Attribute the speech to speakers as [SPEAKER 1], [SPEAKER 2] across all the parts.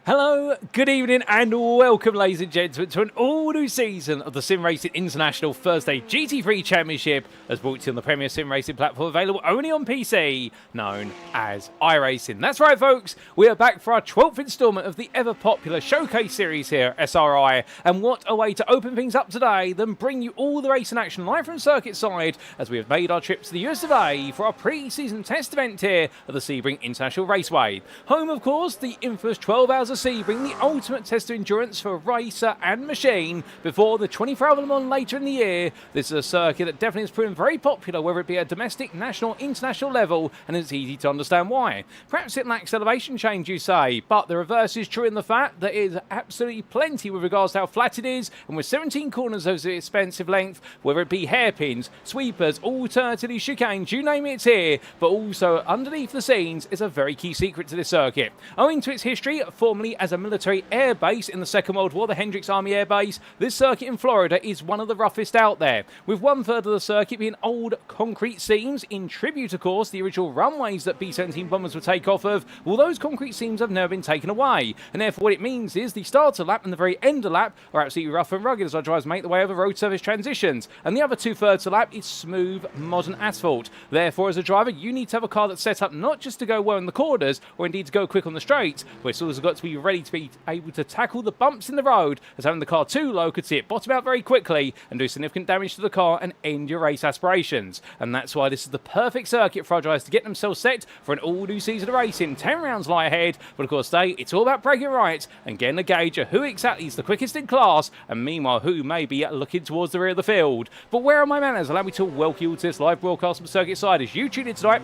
[SPEAKER 1] Hello, good evening, and welcome, ladies and gentlemen, to an all-new season of the SimRacing International Thursday GT3 Championship, as brought to you on the premier sim racing platform available only on PC, known as iRacing. That's right, folks, we are back for our 12th instalment of the ever-popular Showcase series here at SRI, and what a way to open things up today than bring you all the racing action live from circuit side, as we have made our trip to the US of A for our pre-season test event here at the Sebring International Raceway. Home, of course, the infamous 12 hours of Sebring, the ultimate test of endurance for racer and machine before the 24-hour Le Mans later in the year. This is a circuit that definitely has proven very popular, whether it be at domestic, national, international level, and it's easy to understand why. Perhaps it lacks elevation change, you say, but the reverse is true in the fact that it is absolutely plenty with regards to how flat it is, and with 17 corners of expensive length, whether it be hairpins, sweepers, alternatively chicanes, you name it, it's here. But also underneath the scenes is a very key secret to this circuit. Owing to its history, formerly as a military air base in the Second World War, the Hendricks Army Air Base, this circuit in Florida is one of the roughest out there, with 1/3 of the circuit being old concrete seams, in tribute, of course, the original runways that B-17 bombers would take off of. Well, those concrete seams have never been taken away, and therefore what it means is the starter lap and the very end of lap are absolutely rough and rugged as our drivers make the way over road surface transitions, and the other 2/3 of lap is smooth, modern asphalt. Therefore, as a driver, you need to have a car that's set up not just to go well in the corners, or indeed to go quick on the straights, but it's also got to be ready to be able to tackle the bumps in the road, as having the car too low could see it bottom out very quickly and do significant damage to the car and end your race aspirations. And that's why this is the perfect circuit for our drivers to get themselves set for an all-new season of racing. 10 rounds lie ahead, but of course today it's all about bragging rights and getting a gauge of who exactly is the quickest in class, and meanwhile who may be looking towards the rear of the field. But where are my manners? Allow me to welcome you to this live broadcast from circuit side as you tune in tonight,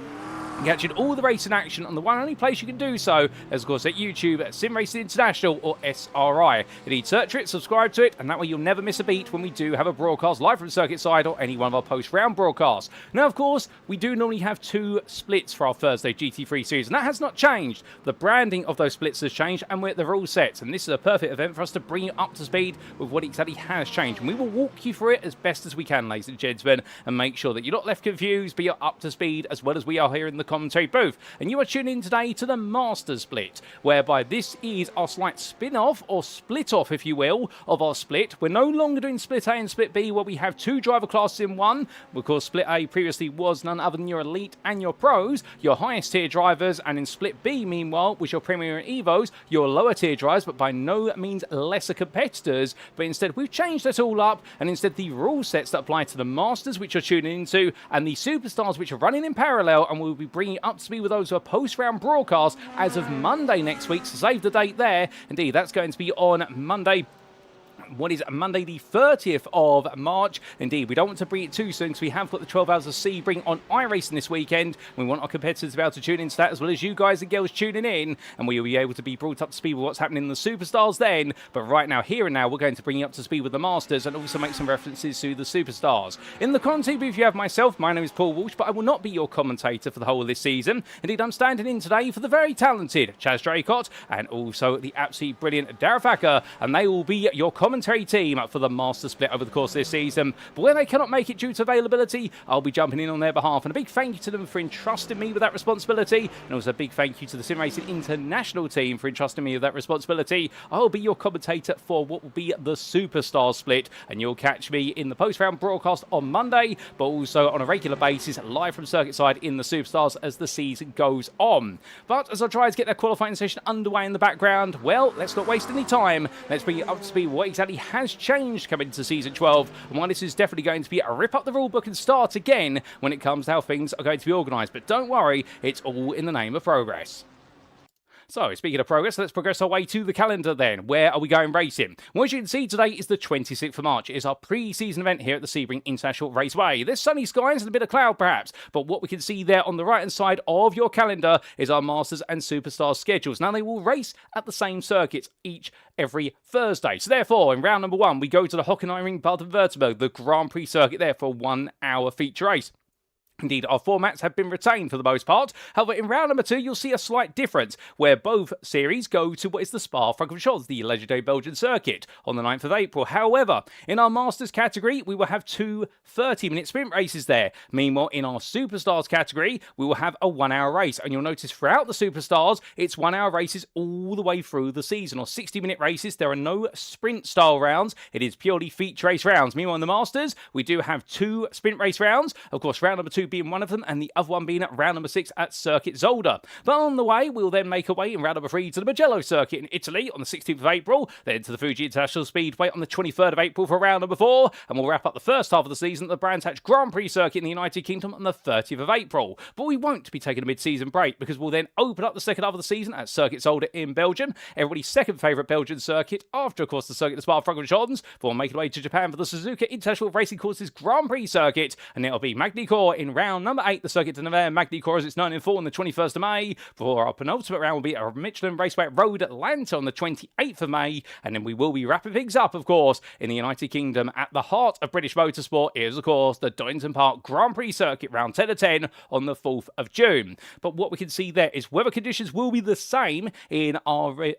[SPEAKER 1] catching all the racing action on the one and only place you can do so, as of course at YouTube at SimRacing International or SRI. Indeed, search it, subscribe to it, and that way you'll never miss a beat when we do have a broadcast live from circuit side or any one of our post-round broadcasts. Now, of course, we do normally have 2 splits for our Thursday GT3 series, and that has not changed. The branding of those splits has changed, and we're at the rule sets, and this is a perfect event for us to bring you up to speed with what exactly has changed, and we will walk you through it as best as we can, ladies and gentlemen, and make sure that you're not left confused, but you're up to speed as well as we are here in the commentary booth. And you are tuning in today to the Master Split, whereby this is our slight spin-off, or split-off if you will, of our split. We're no longer doing Split A and Split B, where we have 2 driver classes in one, because Split A previously was none other than your Elite and your Pros, your highest tier drivers, and in Split B, meanwhile, was your Premier and Evos, your lower tier drivers, but by no means lesser competitors. But instead, we've changed that all up, and instead the rule sets that apply to the Masters, which you're tuning into, and the Superstars, which are running in parallel, and we'll be bringing up to speed with those who are post-round broadcasts as of Monday next week, so save the date there. Indeed, that's going to be on Monday. What is Monday the 30th of March. Indeed, we don't want to bring it too soon because we have got the 12 hours of Sebring on iRacing this weekend. We want our competitors to be able to tune into that, as well as you guys and girls tuning in, and we will be able to be brought up to speed with what's happening in the Superstars then. But right now, here and now, we're going to bring you up to speed with the Masters and also make some references to the Superstars. In the content booth, you have myself. My name is Paul Walsh, but I will not be your commentator for the whole of this season. Indeed, I'm standing in today for the very talented Chaz Draycott and also the absolutely brilliant Darragh Thacker, and they will be your commentary team for the Master Split over the course of this season. But when they cannot make it due to availability, I'll be jumping in on their behalf, and a big thank you to them for entrusting me with that responsibility, and also a big thank you to the SimRacing International team for entrusting me with that responsibility. I'll be your commentator for what will be the Superstar Split, and you'll catch me in the post-round broadcast on Monday, but also on a regular basis live from circuit side in the Superstars as the season goes on. But as I try to get their qualifying session underway in the background, well, let's not waste any time. Let's bring you up to speed what exactly has changed coming into season 12, and why this is definitely going to be a rip up the rulebook and start again when it comes to how things are going to be organised. But don't worry, it's all in the name of progress. So, speaking of progress, let's progress our way to the calendar then. Where are we going racing? Well, as you can see, today is the 26th of March. It is our pre-season event here at the Sebring International Raceway. There's sunny skies and a bit of cloud, perhaps, but what we can see there on the right-hand side of your calendar is our Masters and Superstars schedules. Now, they will race at the same circuits every Thursday. So, therefore, in round number 1, we go to the Hockenheimring Baden-Württemberg, the Grand Prix circuit there for a 1-hour feature race. Indeed, our formats have been retained for the most part. However, in round number 2, you'll see a slight difference, where both series go to what is the Spa-Francorchamps, the legendary Belgian circuit, on the 9th of April. However, in our Masters category, we will have 2 30-minute sprint races there. Meanwhile, in our Superstars category, we will have a 1-hour race. And you'll notice throughout the Superstars, it's 1-hour races all the way through the season, or 60-minute races. There are no sprint-style rounds. It is purely feature race rounds. Meanwhile, in the Masters, we do have 2 sprint race rounds. Of course, round number 2 being one of them, and the other one being at round number 6 at Circuit Zolder. But on the way, we'll then make our way in round number 3 to the Mugello circuit in Italy on the 16th of April, then to the Fuji International Speedway on the 23rd of April for round number 4, and we'll wrap up the first half of the season at the Brands Hatch Grand Prix circuit in the United Kingdom on the 30th of April. But we won't be taking a mid-season break, because we'll then open up the second half of the season at Circuit Zolder in Belgium, everybody's second favourite Belgian circuit, after, of course, the circuit of Spa-Francorchamps, before making our way to Japan for the Suzuka International Racing Courses Grand Prix circuit, and it'll be Magny-Cours in round number 8, the circuit de Nevers Magny-Cours as it's 9 and 4 on the 21st of May. Before our penultimate round will be at Michelin Raceway at Road Atlanta on the 28th of May. And then we will be wrapping things up, of course, in the United Kingdom at the heart of British motorsport is, of course, the Donington Park Grand Prix circuit round 10 of 10 on the 4th of June. But what we can see there is weather conditions will be the same in our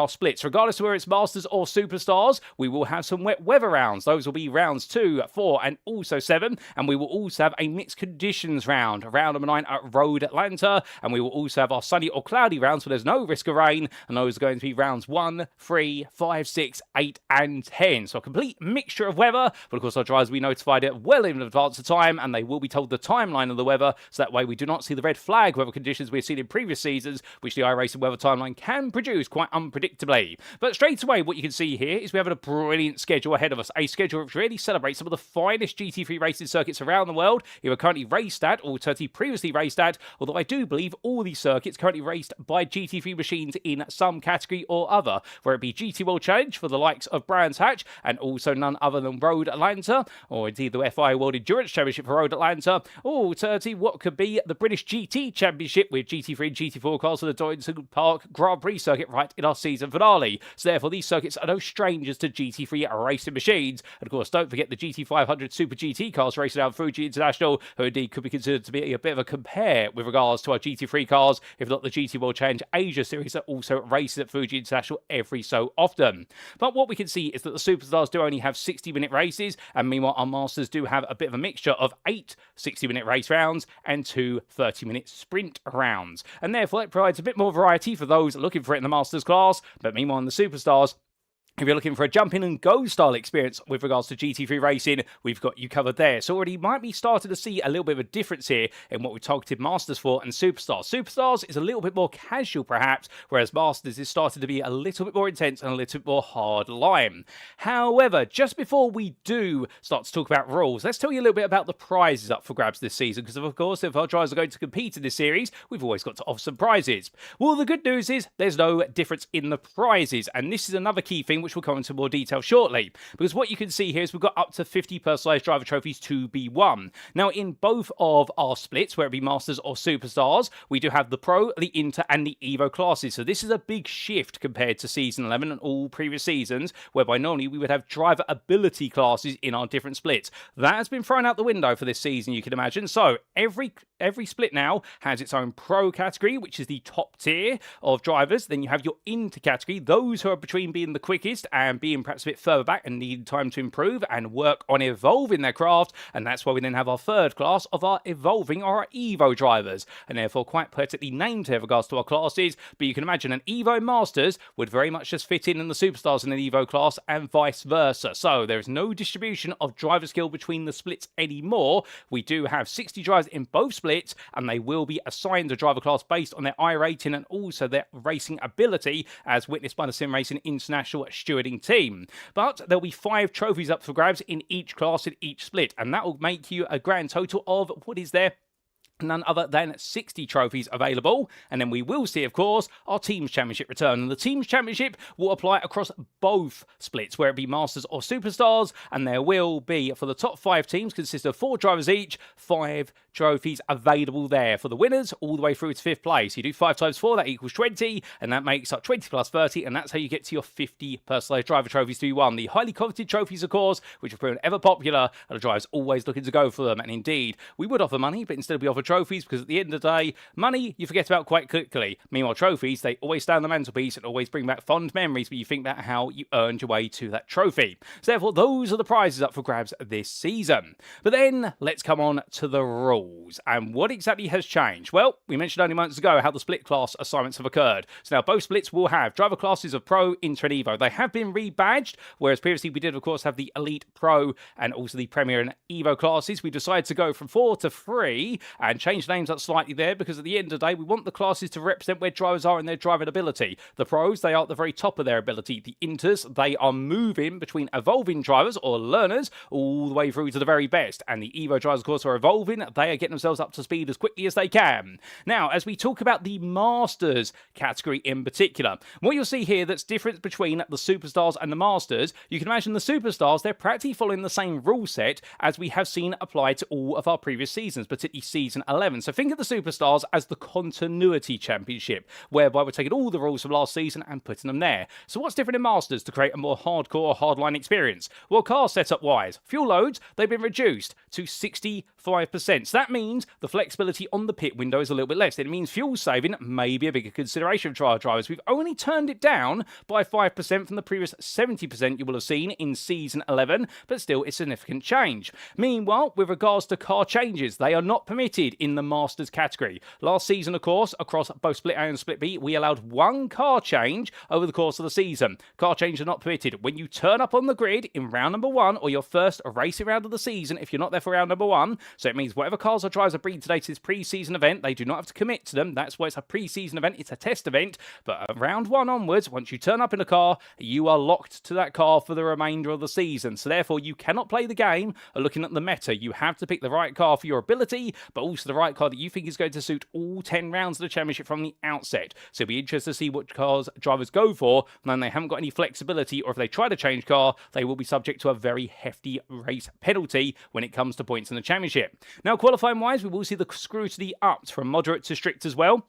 [SPEAKER 1] splits. Regardless of whether it's Masters or Superstars, we will have some wet weather rounds. Those will be rounds 2, 4, and also 7. And we will also have a mixed conditions round number 9 at Road Atlanta. And we will also have our sunny or cloudy rounds where there's no risk of rain. And those are going to be rounds 1, 3, 5, 6, 8, and 10. So a complete mixture of weather. But of course, our drivers will be notified it well in advance of time, and they will be told the timeline of the weather. So that way we do not see the red flag weather conditions we've seen in previous seasons, which the iRacing weather timeline can produce quite unpredictably. But straight away, what you can see here is we have a brilliant schedule ahead of us, a schedule which really celebrates some of the finest GT3 racing circuits around the world, either currently raced at or 30 previously raced at, although I do believe all these circuits currently raced by GT3 machines in some category or other, where it be GT World Challenge for the likes of Brands Hatch, and also none other than Road Atlanta, or indeed the FI World Endurance Championship for Road Atlanta, or 30 what could be the British GT Championship with GT3 and GT4 cars for the Donington Park Grand Prix circuit right in our season finale. So therefore, these circuits are no strangers to GT3 racing machines. And of course, don't forget the GT500 Super GT cars racing out Fuji International, who indeed could be considered to be a bit of a compare with regards to our GT3 cars, if not the GT World Challenge Asia series that also races at Fuji International every so often. But what we can see is that the Superstars do only have 60-minute races, and meanwhile our Masters do have a bit of a mixture of 8 60-minute race rounds and 2 30-minute sprint rounds. And therefore it provides a bit more variety for those looking for it in the Masters class, but meanwhile in the Superstars, if you're looking for a jump in and go style experience with regards to GT3 racing, we've got you covered there. So already you might be starting to see a little bit of a difference here in what we targeted Masters for and Superstars. Superstars is a little bit more casual perhaps, whereas Masters is starting to be a little bit more intense and a little bit more hard line. However, just before we do start to talk about rules, let's tell you a little bit about the prizes up for grabs this season, because of course if our drivers are going to compete in this series, we've always got to offer some prizes. Well, the good news is there's no difference in the prizes, and this is another key thing which we'll come into more detail shortly, because what you can see here is we've got up to 50 personalised driver trophies to be won. Now, in both of our splits, whether it be Masters or Superstars, we do have the Pro, the Inter, and the Evo classes. So this is a big shift compared to Season 11 and all previous seasons, whereby normally we would have driver ability classes in our different splits. That has been thrown out the window for this season, you can imagine. So every split now has its own Pro category, which is the top tier of drivers. Then you have your Inter category, those who are between being the quickest and being perhaps a bit further back and need time to improve and work on evolving their craft. And that's why we then have our third class of our evolving or our Evo drivers, and therefore quite poetically named here with regards to our classes. But you can imagine an Evo Masters would very much just fit in the Superstars in an Evo class and vice versa. So there is no distribution of driver skill between the splits anymore. We do have 60 drivers in both splits, and they will be assigned a driver class based on their iRating and also their racing ability, as witnessed by the SimRacing International stewarding team. But there'll be 5 trophies up for grabs in each class in each split, and that will make you a grand total of, what is there, none other than 60 trophies available. And then we will see, of course, our Teams Championship return. And the Teams Championship will apply across both splits, where it be Masters or Superstars. And there will be, for the top 5 teams, consist of 4 drivers each, 5 trophies available there for the winners all the way through to 5th place. You do 5 times 4, that equals 20, and that makes up 20 plus 30, and that's how you get to your 50 personalised driver trophies to be won. The highly coveted trophies, of course, which have proven ever popular, and the drivers always looking to go for them. And indeed, we would offer money, but instead we offer trophies, because at the end of the day, money you forget about quite quickly. Meanwhile, trophies, they always stay on the mantelpiece and always bring back fond memories when you think about how you earned your way to that trophy. So therefore, those are the prizes up for grabs this season. But then, let's come on to the rules. And what exactly has changed? Well, we mentioned only months ago how the split class assignments have occurred. So now both splits will have driver classes of Pro, Inter and Evo. They have been rebadged, whereas previously we did, of course, have the Elite Pro and also the Premier and Evo classes. We decided to go from 4 to 3 and change names up slightly there, because at the end of the day, we want the classes to represent where drivers are in their driving ability. The Pros, they are at the very top of their ability. The Inters, they are moving between evolving drivers or learners all the way through to the very best. And the Evo drivers, of course, are evolving. They are getting themselves up to speed as quickly as they can. Now, as we talk about the Masters category in particular, what you'll see here that's different between the Superstars and the Masters, you can imagine the Superstars, they're practically following the same rule set as we have seen applied to all of our previous seasons, particularly season 11. So think of the Superstars as the continuity championship, whereby we're taking all the rules from last season and putting them there. So what's different in Masters to create a more hardcore, hardline experience? Well, car setup wise, fuel loads, they've been reduced to 65%. So that means the flexibility on the pit window is a little bit less. It means fuel saving may be a bigger consideration for our drivers. We've only turned it down by 5% from the previous 70% you will have seen in season 11, but still a significant change. Meanwhile, with regards to car changes, they are not permitted in the Masters category. Last season, of course, across both Split A and Split B, we allowed 1 car change over the course of the season. Car changes are not permitted. When you turn up on the grid in round number 1 or your first racing round of the season, if you're not there for round number 1, so it means whatever cars or drivers are bringing today to this pre-season event, they do not have to commit to them. That's why it's a pre-season event. It's a test event. But round 1 onwards, once you turn up in a car, you are locked to that car for the remainder of the season. So therefore, you cannot play the game of looking at the meta. You have to pick the right car for your ability, but also the right car that you think is going to suit all 10 rounds of the championship from the outset. So it'll be interesting to see what cars drivers go for, and then they haven't got any flexibility, or if they try to change car, they will be subject to a very hefty race penalty when it comes to points in the championship. Now, qualifying wise, we will see the scrutiny upped from moderate to strict as well.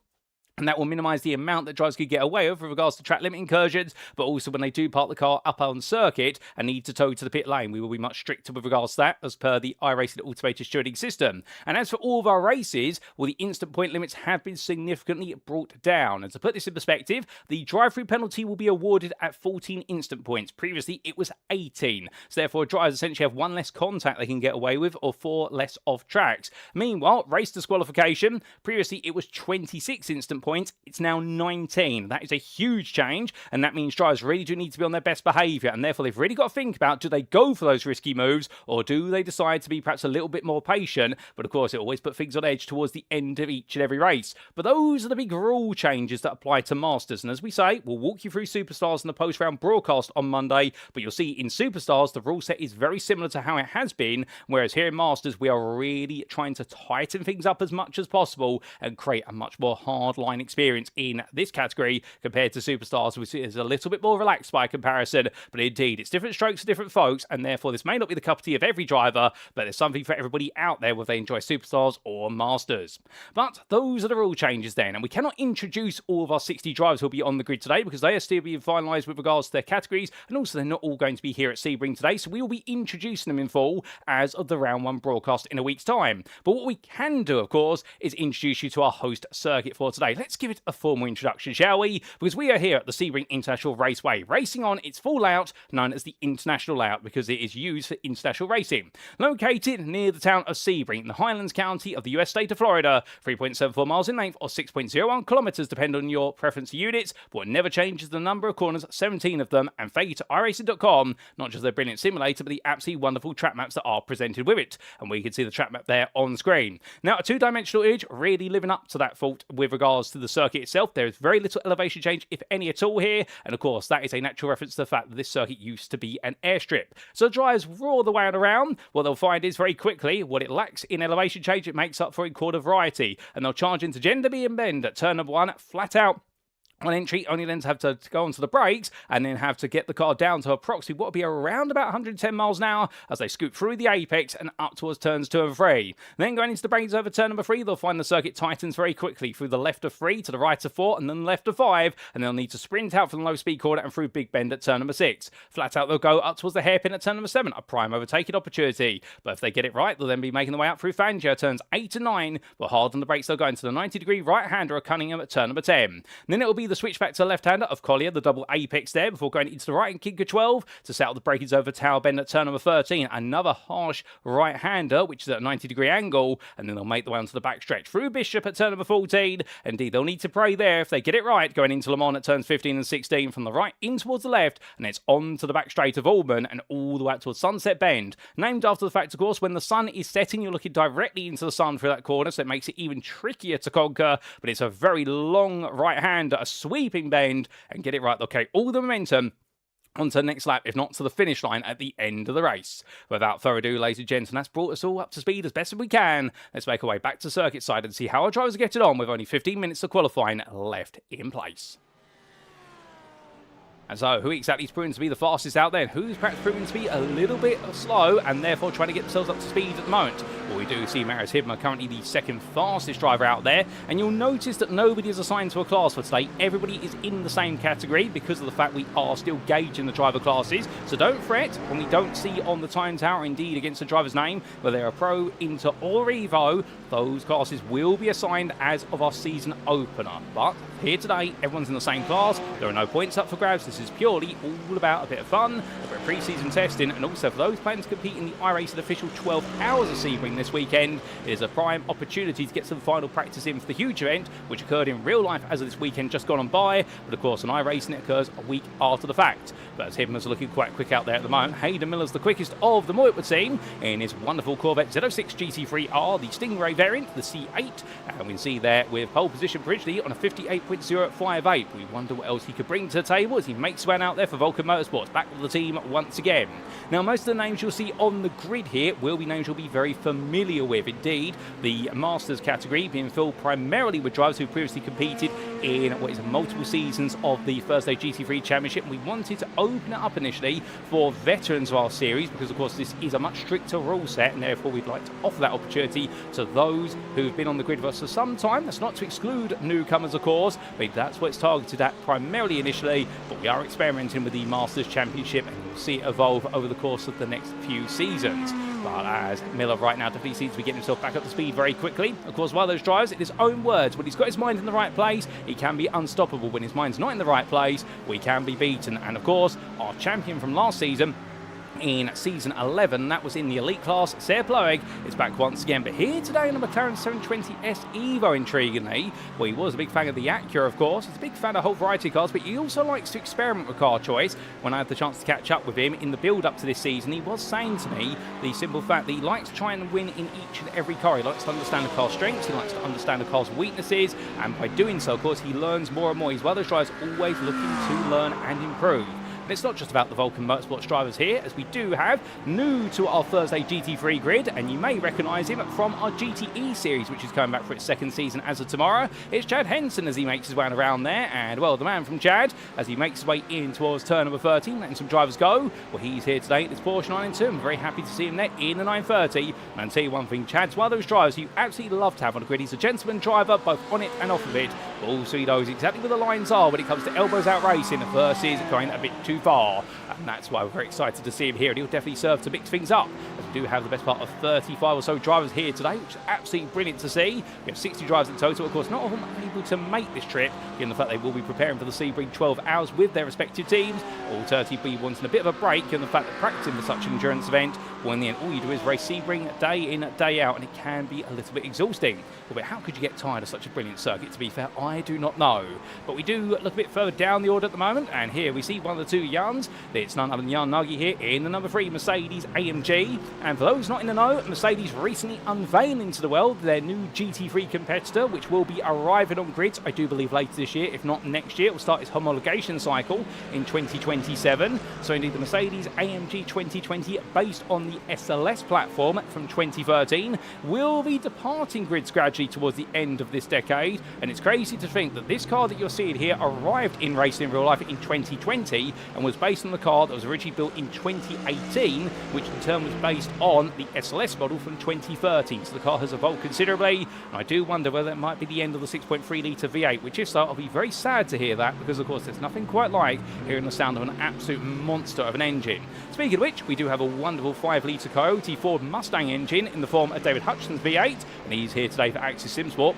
[SPEAKER 1] And that will minimise the amount that drivers could get away with regards to track limit incursions, but also when they do park the car up on circuit and need to tow to the pit lane, we will be much stricter with regards to that as per the iRacing automated stewarding system. And as for all of our races, well, the instant point limits have been significantly brought down. And to put this in perspective, the drive-through penalty will be awarded at 14 instant points. Previously, it was 18. So therefore, drivers essentially have 1 less contact they can get away with or 4 less off tracks. Meanwhile, race disqualification, previously it was 26 instant points. It's now 19. That is a huge change, and that means drivers really do need to be on their best behaviour, and therefore they've really got to think about, do they go for those risky moves, or do they decide to be perhaps a little bit more patient? But of course, it always puts things on edge towards the end of each and every race. But those are the big rule changes that apply to Masters, and as we say, we'll walk you through Superstars in the post-round broadcast on Monday, but you'll see in Superstars, the rule set is very similar to how it has been, whereas here in Masters, we are really trying to tighten things up as much as possible and create a much more hardline experience in this category compared to Superstars, which is a little bit more relaxed by comparison. But indeed, it's different strokes for different folks, and therefore this may not be the cup of tea of every driver, but there's something for everybody out there whether they enjoy Superstars or Masters. But those are the rule changes then, and we cannot introduce all of our 60 drivers who will be on the grid today because they are still being finalised with regards to their categories, and also they're not all going to be here at Sebring today, so we will be introducing them in full as of the round 1 broadcast in a week's time. But what we can do, of course, is introduce you to our host circuit for today. Let's give it a formal introduction, shall we? Because we are here at the Sebring International Raceway, racing on its full layout, known as the International Layout, because it is used for international racing. Located near the town of Sebring, in the Highlands County of the US state of Florida, 3.74 miles in length or 6.01 kilometers, depending on your preference units, but what never changes the number of corners, 17 of them, and thank you to iRacing.com, not just their brilliant simulator, but the absolutely wonderful track maps that are presented with it. And we can see the track map there on screen. Now, a two-dimensional image really living up to that fault with regards regards to the circuit itself, there is very little elevation change, if any at all here, and of course that is a natural reference to the fact that this circuit used to be an airstrip. So drivers roar the way around. What they'll find is very quickly what it lacks in elevation change, it makes up for in quarter variety, and they'll charge into gender B and bend at turn number 1 flat out. On entry, only then have to go onto the brakes and then have to get the car down to approximately what would be around about 110 miles an hour as they scoot through the apex and up towards turns 2 and 3. Then going into the brakes over turn number 3, they'll find the circuit tightens very quickly through the left of 3 to the right of 4 and then left of 5, and they'll need to sprint out from the low speed corner and through Big Bend at turn number 6. Flat out, they'll go up towards the hairpin at turn number 7, a prime overtaking opportunity. But if they get it right, they'll then be making their way up through Fangio turns 8 and 9, but hard on the brakes, they'll go into the 90-degree right-hander of Cunningham at turn number 10. And then it will be the switch back to the left of Collier, the double apex there, before going into the right and Kinker 12 to set up the breakage over Tower Bend at turn number 13. Another harsh right-hander, which is at a 90-degree angle, and then they'll make the way onto the backstretch through Bishop at turn number 14. Indeed, they'll need to pray there if they get it right, going into Le Mans at turns 15 and 16 from the right in towards the left, and it's on to the back straight of Auburn and all the way out towards Sunset Bend. Named after the fact, of course, when the sun is setting, you're looking directly into the sun through that corner, so it makes it even trickier to conquer, but it's a very long right-hander, a sweeping bend, and get it right, they'll carry all the momentum onto the next lap, if not to the finish line at the end of the race. Without further ado, ladies and gents, and that's brought us all up to speed as best as we can. Let's make our way back to circuit side and see how our drivers are getting on with only 15 minutes of qualifying left in place. And so, who exactly is proving to be the fastest out there? And who's perhaps proving to be a little bit slow and therefore trying to get themselves up to speed at the moment? Well, we do see Marius Hibma currently the second fastest driver out there. And you'll notice that nobody is assigned to a class for today. Everybody is in the same category because of the fact we are still gauging the driver classes. So don't fret when we don't see on the time tower, indeed against the driver's name, whether they're a Pro, Inter or Evo, those classes will be assigned as of our season opener. But here today, everyone's in the same class. There are no points up for grabs. This is purely all about a bit of fun, a bit of pre-season testing, and also for those planning to compete in the iRacing official 12 hours of Sebring this weekend, it is a prime opportunity to get some final practice in for the huge event, which occurred in real life as of this weekend just gone on by, but of course on iRacing it occurs a week after the fact. But as Hibma's looking quite quick out there at the moment, Hayden Miller's the quickest of them all, it would seem, in his wonderful Corvette Z06 GT3R, the Stingray variant, the C8, and we can see there with pole position originally on a 58.058. We wonder what else he could bring to the table as he makes his way out there for Vulcan Motorsports, back with the team once again. Now, most of the names you'll see on the grid here will be names you'll be very familiar with. Indeed, the Masters category being filled primarily with drivers who previously competed in what is multiple seasons of the Thursday GT3 Championship. We wanted to open it up initially for veterans of our series because, of course, this is a much stricter rule set, and therefore we'd like to offer that opportunity to those who've been on the grid with us for some time. That's not to exclude newcomers, of course, but that's what it's targeted at primarily initially. But we are experimenting with the Masters Championship, and you'll see it evolve over the course of the next few seasons. But as Miller right now definitely seems to be getting himself back up to speed very quickly. Of course, one of those drivers, in his own words, when he's got his mind in the right place, he can be unstoppable. When his mind's not in the right place, we can be beaten. And of course, our champion from last season, in season 11, that was in the elite class, Sarah Ploeg, is back once again, but here today in a McLaren 720S Evo, intriguingly. Well, he was a big fan of the Acura, of course. He's a big fan of a whole variety of cars, but he also likes to experiment with car choice. When I had the chance to catch up with him in the build-up to this season, he was saying to me the simple fact that he likes to try and win in each and every car. He likes to understand the car's strengths, he likes to understand the car's weaknesses, and by doing so, of course, he learns more and more. He's one of those drivers always looking to learn and improve. And it's not just about the Vulcan Motorsports drivers here, as we do have new to our Thursday GT3 grid, and you may recognise him from our GTE series, which is coming back for its second season as of tomorrow. It's Chad Henson as he makes his way around there, and well, the man from Chad, as he makes his way in towards turn number 13, letting some drivers go. Well, he's here today at this Porsche 992. I'm very happy to see him there in the 930. And I'll tell you one thing, Chad's one of those drivers who you absolutely love to have on the grid. He's a gentleman driver, both on it and off of it, but also he knows exactly where the lines are when it comes to elbows out racing versus going a bit too far. And that's why we're very excited to see him here, and he'll definitely serve to mix things up. As we do have the best part of 35 or so drivers here today, which is absolutely brilliant to see. We have 60 drivers in total. Of course, not all of them are able to make this trip, given the fact they will be preparing for the Sebring 12 hours with their respective teams. Alternatively, wanting a bit of a break, given the fact that practicing for such an endurance event Well, in the end, all you do is race Sebring day in, day out, and it can be a little bit exhausting. But how could you get tired of such a brilliant circuit? To be fair, I do not know. But we do look a bit further down the order at the moment, and here we see one of the two Jans. It's none other than Jan Nagy here in the number 3 Mercedes AMG. And for those not in the know, Mercedes recently unveiling to the world their new GT3 competitor, which will be arriving on grids, I do believe, later this year, if not next year. It will start its homologation cycle in 2027. So indeed, the Mercedes AMG 2020, based on the SLS platform from 2013, will be departing grids gradually towards the end of this decade. And it's crazy to think that this car that you're seeing here arrived in racing in real life in 2020 and was based on the car that was originally built in 2018, which in turn was based on the SLS model from 2013. So the car has evolved considerably, and I do wonder whether it might be the end of the 6.3 litre V8, which if so, I'll be very sad to hear that, because of course there's nothing quite like hearing the sound of an absolute monster of an engine. Speaking of which, we do have a wonderful 5 litre Coyote Ford Mustang engine in the form of David Hutchinson's V8, and he's here today for Axis Simsport.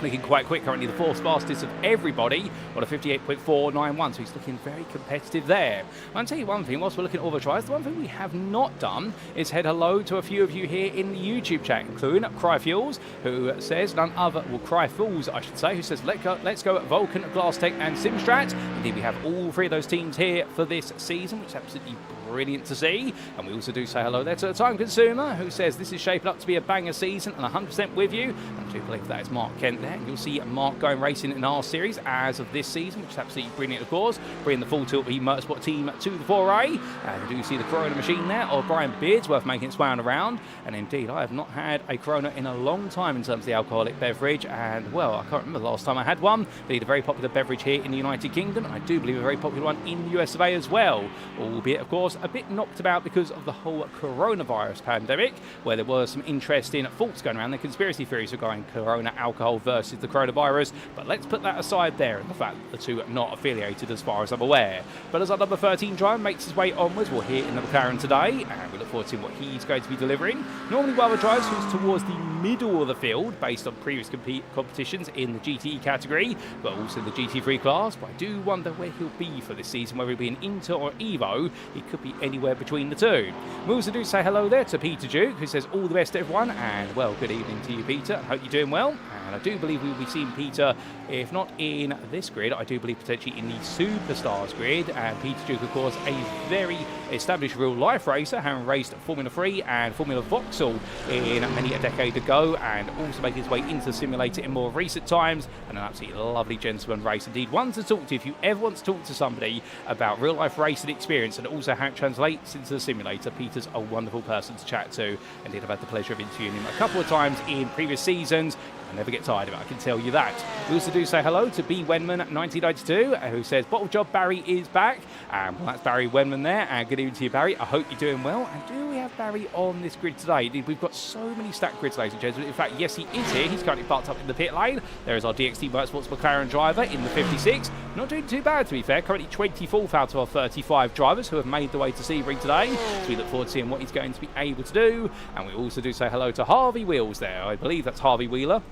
[SPEAKER 1] Looking quite quick, currently the 4th fastest of everybody on a 58.491, so he's looking very competitive there. I'll tell you one thing, whilst we're looking at all the tries, the one thing we have not done is head hello to a few of you here in the YouTube chat, including Cryfuels, who says none other, well, Cryfools I should say, who says let's go at Vulcan, Glasstech and Simstrat. Indeed, we have all 3 of those teams here for this season, which is absolutely brilliant to see. And we also do say hello there to the Time Consumer, who says this is shaping up to be a banger season, and 100% with you. And I do believe that is Mark Kent there. And you'll see Mark going racing in our series as of this season, which is absolutely brilliant, of course, bringing the full Tilt B Motorsport team to the foray. And you do see the Corona machine there of Brian Beardsworth making its way on around. And indeed, I have not had a Corona in a long time in terms of the alcoholic beverage. And well, I can't remember the last time I had one. Indeed, a very popular beverage here in the United Kingdom, and I do believe a very popular one in the US of A as well. Albeit, of course, a bit knocked about because of the whole coronavirus pandemic, where there were some interesting thoughts going around. The conspiracy theories regarding Corona alcohol versus the coronavirus, but let's put that aside there, and the fact that the two are not affiliated as far as I'm aware. But as our number 13 driver makes his way onwards, we're here in the McLaren today, and we look forward to seeing what he's going to be delivering. Normally, while the drives who's towards the middle of the field, based on previous competitions in the GTE category, but also the GT3 class. But I do wonder where he'll be for this season, whether he'll be in Inter or Evo. He could be anywhere between the two. We also do say hello there to Peter Duke, who says all the best to everyone, and well, good evening to you, Peter. Hope you're doing well. And I do believe we will be seeing Peter, if not in this grid, I do believe potentially in the Superstars grid. And Peter Duke, of course, a very established real-life racer, having raced Formula 3 and Formula Vauxhall in many a decade ago, and also making his way into the simulator in more recent times, and an absolutely lovely gentleman race indeed. One to talk to if you ever want to talk to somebody about real-life racing experience and also how it translates into the simulator. Peter's a wonderful person to chat to. Indeed, I've had the pleasure of interviewing him a couple of times in previous seasons. I never get tired of it, I can tell you that. We also do say hello to B. Wenman 1992, who says Bottle Job Barry is back. Well, that's Barry Wenman there, and good evening to you, Barry. I hope you're doing well. And do we have Barry on this grid today? We've got so many stacked grids, ladies and gentlemen. In fact, yes, he is here. He's currently parked up in the pit lane. There is our DXT Motorsports McLaren driver in the 56. Not doing too bad, to be fair. Currently 24th out of our 35 drivers who have made the way to Sebring today. So we look forward to seeing what he's going to be able to do. And we also do say hello to Harvey Wheels there. I believe that's Harvey Wheeler,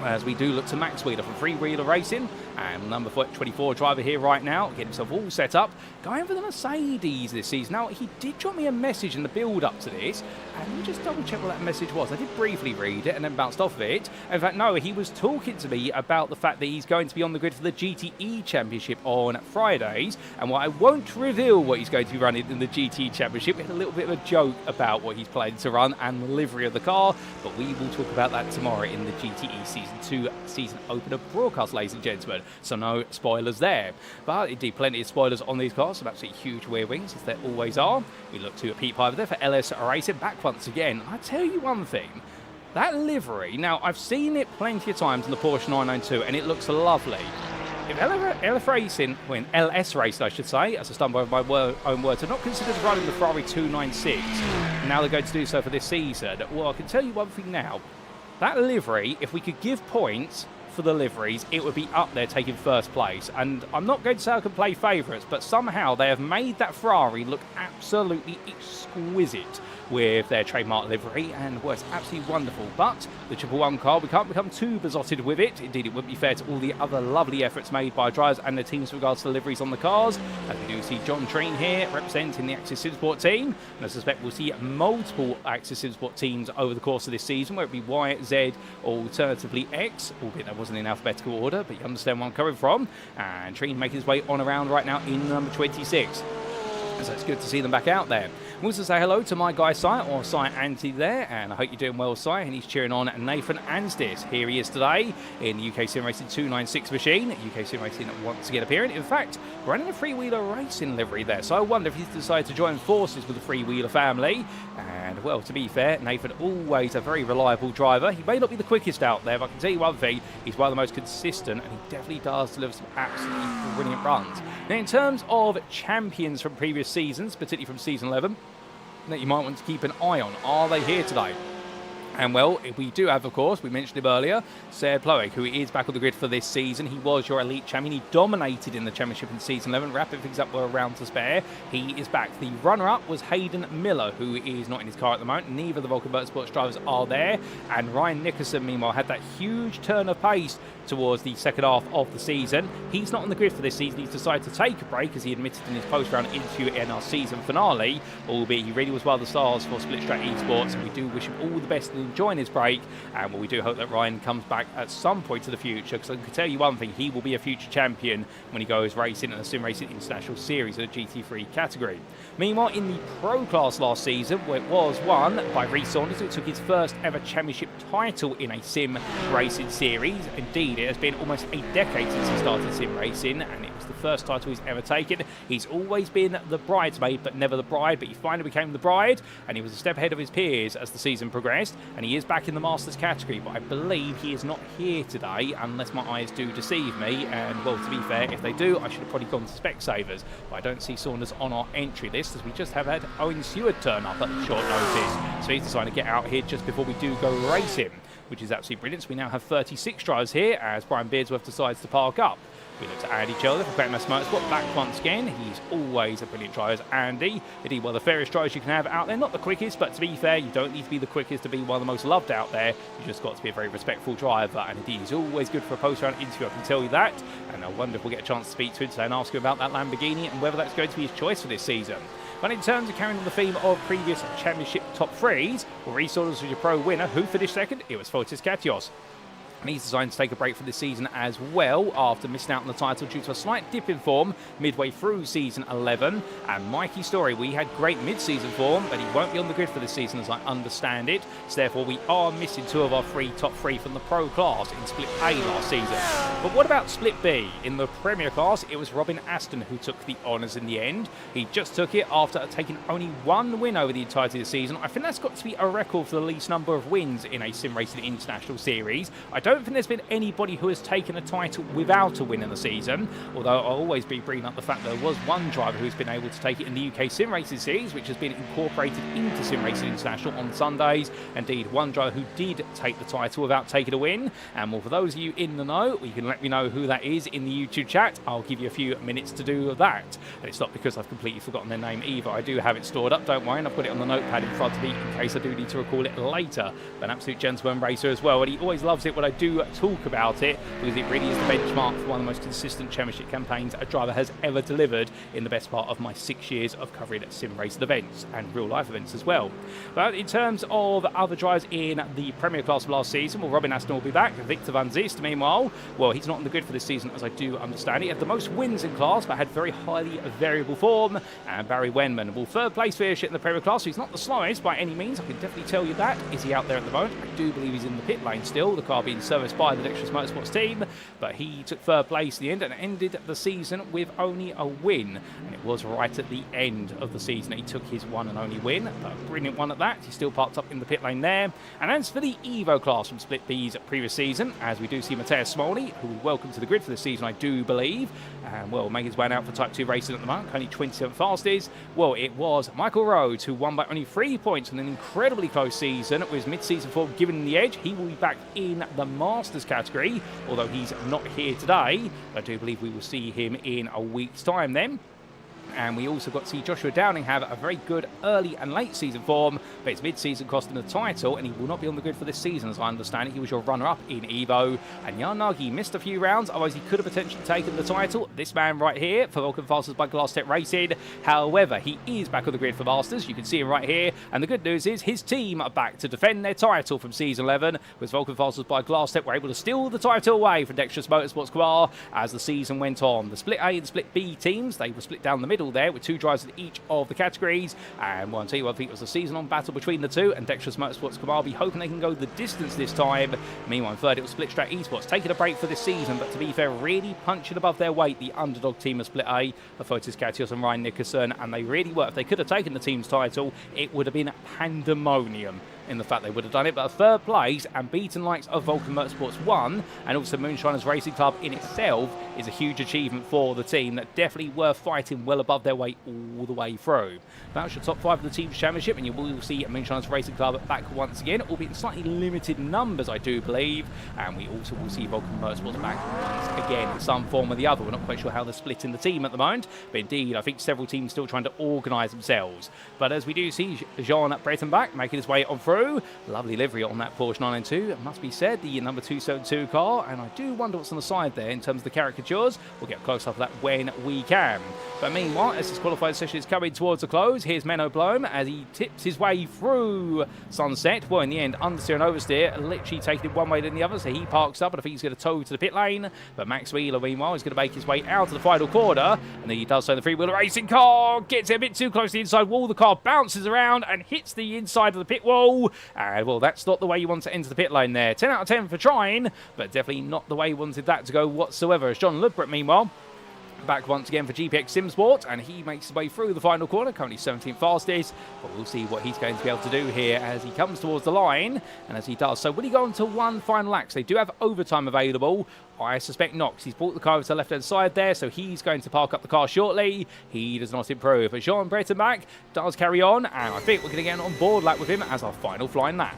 [SPEAKER 1] as we do look to Max Wheeler from Free Wheeler Racing, and number 24 driver here right now, getting himself all set up, going for the Mercedes this season. Now, he did drop me a message in the build-up to this, and let me just double-check what that message was. I did briefly read it and then bounced off of it. In fact, no, he was talking to me about the fact that he's going to be on the grid for the GTE Championship on Fridays, and while I won't reveal what he's going to be running in the GTE Championship, we had a little bit of a joke about what he's planning to run and the livery of the car, but we will talk about that tomorrow in the GTE Season 2 season opener broadcast, ladies and gentlemen, so no spoilers there. But indeed, plenty of spoilers on these cars, some absolutely huge rear wings, as there always are. We look to Pete Piper there for LS Racing, back once again. I tell you one thing, that livery, now I've seen it plenty of times in the Porsche 992 and it looks lovely. If LS Racing, I should say, as I stumble over my own words, are not considered running the Ferrari 296, and now they're going to do so for this season, well, I can tell you one thing now. That livery, if we could give points for the liveries, it would be up there taking first place. And I'm not going to say I can play favourites, but somehow they have made that Ferrari look absolutely exquisite with their trademark livery and works absolutely wonderful. But the Triple One car, we can't become too besotted with it. Indeed, it wouldn't be fair to all the other lovely efforts made by drivers and their teams with regards to the liveries on the cars. As we do see John Treen here representing the Axis SimSport team, and I suspect we'll see multiple Axis SimSport teams over the course of this season, whether it be Y, Z, or alternatively X, albeit that wasn't in alphabetical order, but you understand where I'm coming from. And Treen making his way on around right now in number 26. So it's good to see them back out there. I also say hello to my guy Si, or Si Anti there, and I hope you're doing well, Si, and he's cheering on Nathan Anstis. Here he is today in the UK SimRacing 296 machine. UK SimRacing once again appearing. In fact, running a freewheeler racing livery there, so I wonder if he's decided to join forces with the freewheeler family. And, well, to be fair, Nathan always a very reliable driver. He may not be the quickest out there, but I can tell you one thing, he's one of the most consistent, and he definitely does deliver some absolutely brilliant runs. Now, in terms of champions from previous seasons, particularly from season 11, that you might want to keep an eye on. Are they here today? And, well, we do have, of course, we mentioned him earlier, Sir Ploeg, who is back on the grid for this season. He was your elite champion. He dominated in the championship in season 11, wrapping things up with a round to spare. He is back. The runner-up was Hayden Miller, who is not in his car at the moment. Neither of the Vulcan Motorsports drivers are there. And Ryan Nickerson, meanwhile, had that huge turn of pace towards the second half of the season. He's not on the grid for this season. He's decided to take a break, as he admitted in his post-round interview in our season finale, albeit he really was one of the stars for Split Strat Esports, and we do wish him all the best in enjoying his break. And well, we do hope that Ryan comes back at some point in the future, because I can tell you one thing, he will be a future champion when he goes racing in the SimRacing International Series in the GT3 category. Meanwhile, in the Pro Class last season, where it was won by Rhys Saunders, who took his first ever championship title in a sim racing series. Indeed, it has been almost a decade since he started sim racing, and it was the first title he's ever taken. He's always been the bridesmaid, but never the bride, but he finally became the bride, and he was a step ahead of his peers as the season progressed, and he is back in the Masters category, but I believe he is not here today, unless my eyes do deceive me. And, well, to be fair, if they do, I should have probably gone to Specsavers, but I don't see Saunders on our entry list, as we just have had Owen Seward turn up at short notice, so he's decided to get out here just before we do go racing, which is absolutely brilliant. So we now have 36 drivers here as Brian Beardsworth decides to park up. We look to add each other for Grandmaster Motorsport back once again. He's always a brilliant driver, as Andy. Indeed, one of the fairest drivers you can have out there. Not the quickest, but to be fair, you don't need to be the quickest to be one of the most loved out there. You just got to be a very respectful driver. And indeed, he's always good for a post-round interview, I can tell you that. And I wonder if we'll get a chance to speak to him today and ask him about that Lamborghini and whether that's going to be his choice for this season. But in terms of carrying on the theme of previous championship top threes, well, Rhys Saunders was your pro winner. Who finished second? It was Fotis Katios. And he's designed to take a break for this season as well, after missing out on the title due to a slight dip in form midway through season 11. And Mikey Story, we had great mid-season form, but he won't be on the grid for this season as I understand it. So therefore, we are missing two of our top three from the Pro class in Split A last season. But what about Split B? In the Premier class, it was Robin Aston who took the honours in the end. He just took it after taking only one win over the entirety of the season. I think that's got to be a record for the least number of wins in a SimRacing International Series. I don't think there's been anybody who has taken a title without a win in the season, although I'll always be bringing up the fact that there was one driver who's been able to take it in the UK SimRacing Series, which has been incorporated into SimRacing International on Sundays. Indeed, one driver who did take the title without taking a win. And well, for those of you in the know, you can let me know who that is in the YouTube chat. I'll give you a few minutes to do that. And it's not because I've completely forgotten their name either. I do have it stored up, don't worry, and I've put it on the notepad in front of me in case I do need to recall it later. But an absolute gentleman racer as well, and he always loves it when I do talk about it, because it really is the benchmark for one of the most consistent championship campaigns a driver has ever delivered in the best part of my 6 years of covering sim racing events and real life events as well. But in terms of other drivers in the Premier class of last season, well, Robin Aston will be back. Victor Van Zist, meanwhile, well, he's not on the grid for this season, as I do understand it. He had the most wins in class, but had very highly variable form. And Barry Wenman will third place finish in the Premier class, so he's not the slowest by any means, I can definitely tell you that. Is he out there at the moment? I do believe he's in the pit lane still, the car being serviced by the Dexterous Motorsports team, but he took third place in the end and ended the season with only a win. And it was right at the end of the season that he took his one and only win, but a brilliant one at that. He's still parked up in the pit lane there. And as for the Evo class from Split B's previous season, as we do see Matthias Smolny, who we welcome to the grid for this season, I do believe, and well, making his way out for Type 2 racing at the moment, only 27th fastest. Well, it was Michael Rhodes, who won by only 3 points in an incredibly close season, with his mid-season form giving him the edge. He will be back in the Masters category, although he's not here today. I do believe we will see him in a week's time then. And we also got to see Joshua Downing have a very good early and late season form, but his mid-season cost him the title, and he will not be on the grid for this season, as I understand it. He was your runner-up in Evo, and Jan Nagy missed a few rounds, otherwise he could have potentially taken the title. This man right here for Vulcan Fasters by Glasstep Racing. However, he is back on the grid for Masters. You can see him right here, and the good news is his team are back to defend their title from Season 11, with Vulcan Fasters by Glasstep were able to steal the title away from Dexterous Motorsports Car as the season went on. The Split A and Split B teams, they were split down the middle there with 2 drivers in each of the categories, and well, I'll tell you what, I think it was a season-on battle between the two, and Dexterous Motorsports Car be hoping they can go the distance this time. Meanwhile, in third, it was Split Strat Esports, taking a break for this season, but to be fair, really punching above their weight, the underdog team of Split A, of Fotis Katios and Ryan Nickerson, and they really were. If they could have taken the team's title, it would have been pandemonium in the fact they would have done it. But a third place and beaten likes of Vulcan Motorsports 1 and also Moonshiners Racing Club in itself is a huge achievement for the team that definitely were fighting well above their weight all the way through. That's your top 5 of the team's championship, and you will see Moonshiners Racing Club back once again, albeit in slightly limited numbers, I do believe, and we also will see Vulcan Motorsports back once again in some form or the other. We're not quite sure how they're split in the team at the moment, but indeed I think several teams still trying to organise themselves. But as we do see Jean Breitenbach making his way on through, lovely livery on that Porsche 992, it must be said, the number 272 car, and I do wonder what's on the side there in terms of the caricatures. We'll get close up of that when we can. But meanwhile, as this qualifying session is coming towards a close, here's Menno Blom as he tips his way through Sunset. Well, in the end, understeer and oversteer, literally taking it one way than the other, so he parks up, and I think he's going to tow to the pit lane. But Max Wheeler, meanwhile, is going to make his way out to the final corner, and then he does so. The three-wheeler racing car gets a bit too close to the inside wall. The car bounces around and hits the inside of the pit wall. And, well, that's not the way you want to enter the pit lane there. 10 out of 10 for trying, but definitely not the way you wanted that to go whatsoever. As John Ludbrook, meanwhile, back once again for GPX SimSport, and he makes his way through the final corner, currently 17th fastest, but we'll see what he's going to be able to do here as he comes towards the line, and as he does so, will he go on to one final lap? They do have overtime available. I suspect not, because he's brought the car over to the left-hand side there, so he's going to park up the car shortly. He does not improve, but Jean Breitenbach does carry on, and I think we're going to get on board lap with him as our final flying lap.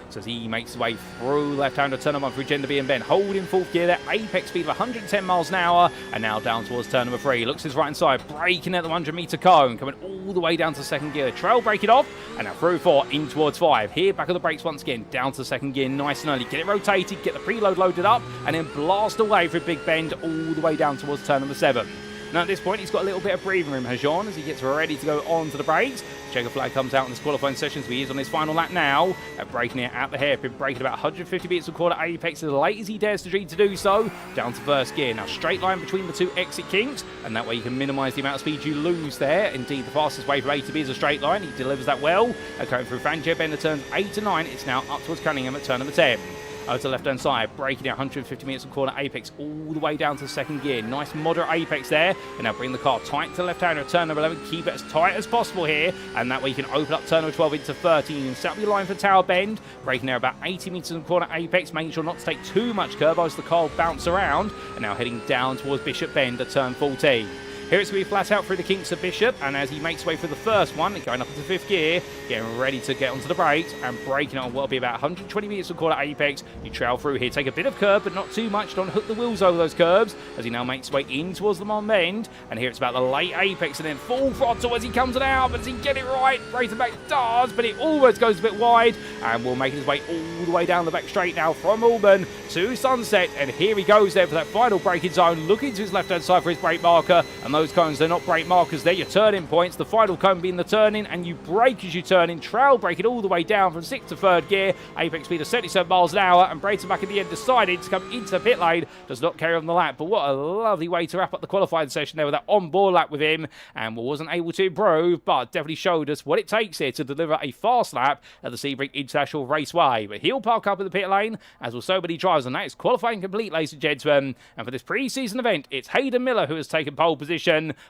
[SPEAKER 1] So as he makes his way through left-hander turn number 1 through Gender B and Ben, holding fourth gear there, apex speed of 110 miles an hour, and now down towards turn number 3. Looks his right-hand side, braking at the 100-metre cone, coming all the way down to second gear. Trail break it off, and now through 4, in towards 5. Here, back on the brakes once again, down to second gear, nice and early. Get it rotated, get the preload loaded up, and then blast away for a big bend all the way down towards turn number 7. Now at this point, he's got a little bit of breathing room, has Jean, as he gets ready to go on to the brakes. Checker flag comes out in this qualifying session, so he is on his final lap now. Braking it at the hairpin, braking about 150 meters per quarter apex as late as he dares to dream to do so. Down to first gear. Now straight line between the 2 exit kinks, and that way you can minimise the amount of speed you lose there. Indeed, the fastest way from A to B is a straight line. He delivers that well. Going through Frantic Bender turns 8 to 9. It's now up towards Cunningham at turn number 10. Over to the left-hand side, braking at 150 meters per quarter apex all the way down to second gear. Nice moderate apex there. And now bring the car tight to the left-hander at turn number 11. Keep it as tight as possible here. And that way you can open up turn number 12 into 13. And set up your line for Tower Bend. Braking there about 80 meters per quarter apex. Making sure not to take too much curve as the car will bounce around. And now heading down towards Bishop Bend at turn 14. Here it's going to be flat out through the kinks of Bishop, and as he makes his way through the first one, going up into 5th gear, getting ready to get onto the brakes, and braking on what will be about 120 meters per quarter apex. You trail through here, take a bit of curve, but not too much. Don't hook the wheels over those curves, as he now makes his way in towards the Mont Bend, and here it's about the late apex, and then full throttle as he comes it out, but does he get it right? Breitenbach does, but it almost goes a bit wide, and will make his way all the way down the back straight now from Auburn to Sunset, and here he goes there for that final braking zone, looking to his left-hand side for his brake marker, and those cones, they're not brake markers, they're your turning points. The final cone being the turn-in, and you brake as you turn in, trail brake it all the way down from 6th to 3rd gear, apex speed of 77 miles an hour, and Breitenbach at the end decided to come into the pit lane, does not carry on the lap, but what a lovely way to wrap up the qualifying session there with that on-board lap with him, and wasn't able to improve, but definitely showed us what it takes here to deliver a fast lap at the Sebring International Raceway. But he'll park up in the pit lane, as will so many drivers, and that is qualifying complete, ladies and gentlemen. And for this pre-season event, it's Hayden Miller who has taken pole position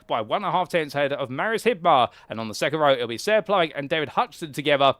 [SPEAKER 1] by 1.5 tenths ahead of Marius Hibmar, and on the second row it'll be Sarah Plummick and David Hutchinson together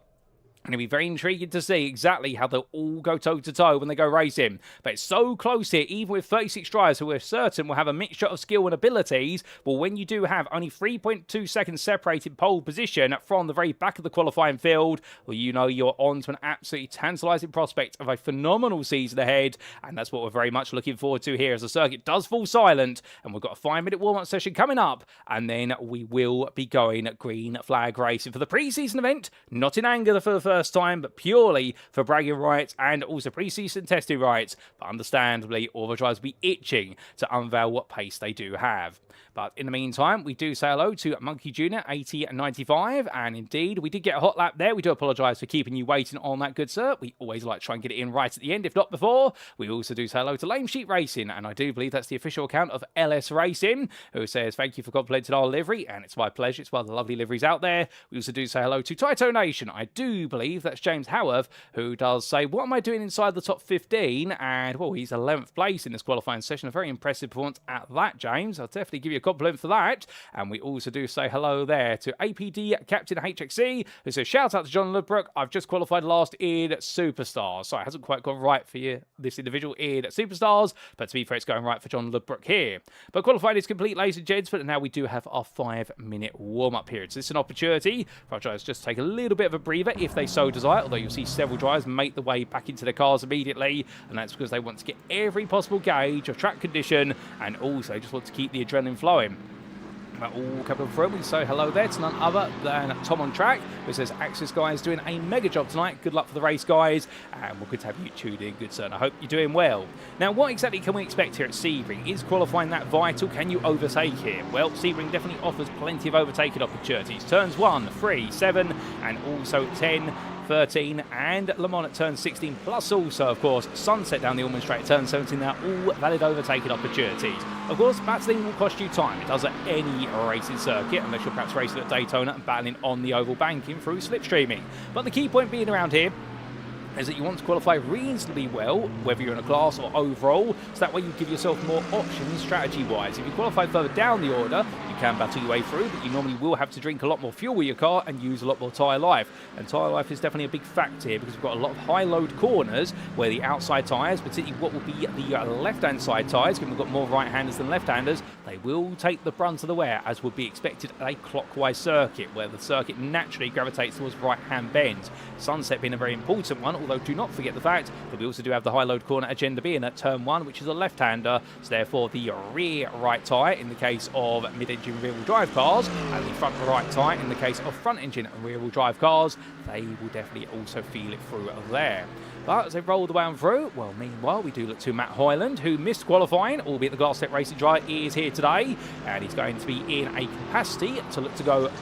[SPEAKER 1] And it'll be very intriguing to see exactly how they'll all go toe-to-toe when they go racing. But it's so close here, even with 36 drivers who we're certain will have a mixture of skill and abilities. Well, when you do have only 3.2 seconds separated pole position from the very back of the qualifying field, well, you know you're on to an absolutely tantalising prospect of a phenomenal season ahead. And that's what we're very much looking forward to here as the circuit does fall silent. And we've got a 5-minute warm-up session coming up. And then we will be going green flag racing for the pre-season event. Not in anger for the first time, but purely for bragging rights and also pre-season testing rights. But understandably, all the drivers will be itching to unveil what pace they do have. But in the meantime, we do say hello to Monkey Jr. 8095, and indeed, we did get a hot lap there. We do apologise for keeping you waiting on that, good sir. We always like to try and get it in right at the end, if not before. We also do say hello to Lame Sheep Racing, and I do believe that's the official account of LS Racing, who says, thank you for complimenting our livery, and it's my pleasure. It's one of the lovely liveries out there. We also do say hello to Taito Nation. I do believe that's James Howarth, who does say, what am I doing inside the top 15? And, well, he's 11th place in this qualifying session. A very impressive performance at that, James. I'll definitely give you a compliment for that. And we also do say hello there to APD Captain HXC, who says, shout out to John Ludbrook. I've just qualified last in Superstars. So it hasn't quite gone right for you, this individual in Superstars, but to be fair, it's going right for John Ludbrook here. But qualifying is complete, ladies and gents, but now we do have our 5-minute warm-up period. So this is an opportunity for our drivers just to take a little bit of a breather if they so desire, although you'll see several drivers make the way back into their cars immediately, and that's because they want to get every possible gauge of track condition and also just want to keep the adrenaline flowing. All coming through. We say hello there to none other than Tom on Track, who says, Axis guys doing a mega job tonight. Good luck for the race, guys. And we're good to have you tuned in, good sir. And I hope you're doing well. Now, what exactly can we expect here at Sebring? Is qualifying that vital? Can you overtake here? Well, Sebring definitely offers plenty of overtaking opportunities. Turns 1, 3, 7, and also 10. 13 and Le Mans at turn 16, plus also, of course, Sunset down the Allman Straight at turn 17. They're all valid overtaking opportunities. Of course, battling will cost you time. It does at any racing circuit, unless you're perhaps racing at Daytona and battling on the oval banking through slipstreaming. But the key point being around here is that you want to qualify reasonably well, whether you're in a class or overall, so that way you give yourself more options strategy-wise. If you qualify further down the order, you can battle your way through, but you normally will have to drink a lot more fuel with your car and use a lot more tyre life. And tyre life is definitely a big factor here because we've got a lot of high-load corners where the outside tyres, particularly what will be the left-hand side tyres, given we've got more right-handers than left-handers, they will take the brunt of the wear, as would be expected at a clockwise circuit, where the circuit naturally gravitates towards right-hand bends. Sunset being a very important one, although do not forget the fact that we also do have the high-load corner agenda being at turn 1, which is a left-hander, so therefore the rear right tyre in the case of mid-engine rear-wheel drive cars, and the front right tyre in the case of front-engine and rear-wheel drive cars, they will definitely also feel it through there. But as they roll the way on through, well, meanwhile, we do look to Matt Hyland, who missed qualifying, albeit the Glass Step Racing driver is here today, and he's going to be in a capacity to look to go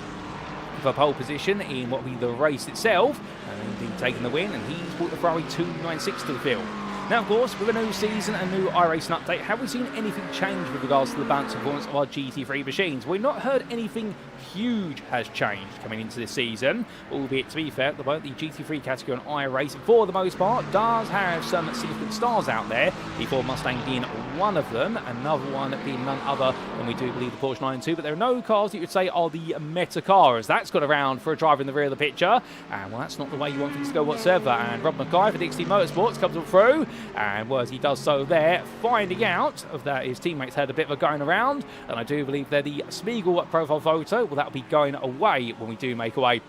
[SPEAKER 1] for pole position in what will be the race itself, and indeed taking the win, and he's brought the Ferrari 296 to the field. Now, of course, with a new season and new iRacing update, have we seen anything change with regards to the balance performance of our GT3 machines? We've not heard anything huge has changed coming into this season, albeit, to be fair, at the moment, the GT3 category on iRacing, for the most part, does have some significant stars out there, the Ford Mustang being one of them, another one being none other than we do believe the Porsche 992, but there are no cars that you would say are the meta cars. That's got around for a driver in the rear of the picture, and well, that's not the way you want things to go whatsoever. And Rob Mackay for DXT Motorsports comes on through, and well, as he does so there, finding out of that his teammates had a bit of a going around, and I do believe they're the Spiegel profile photo. Well, that'll be going away when we do make away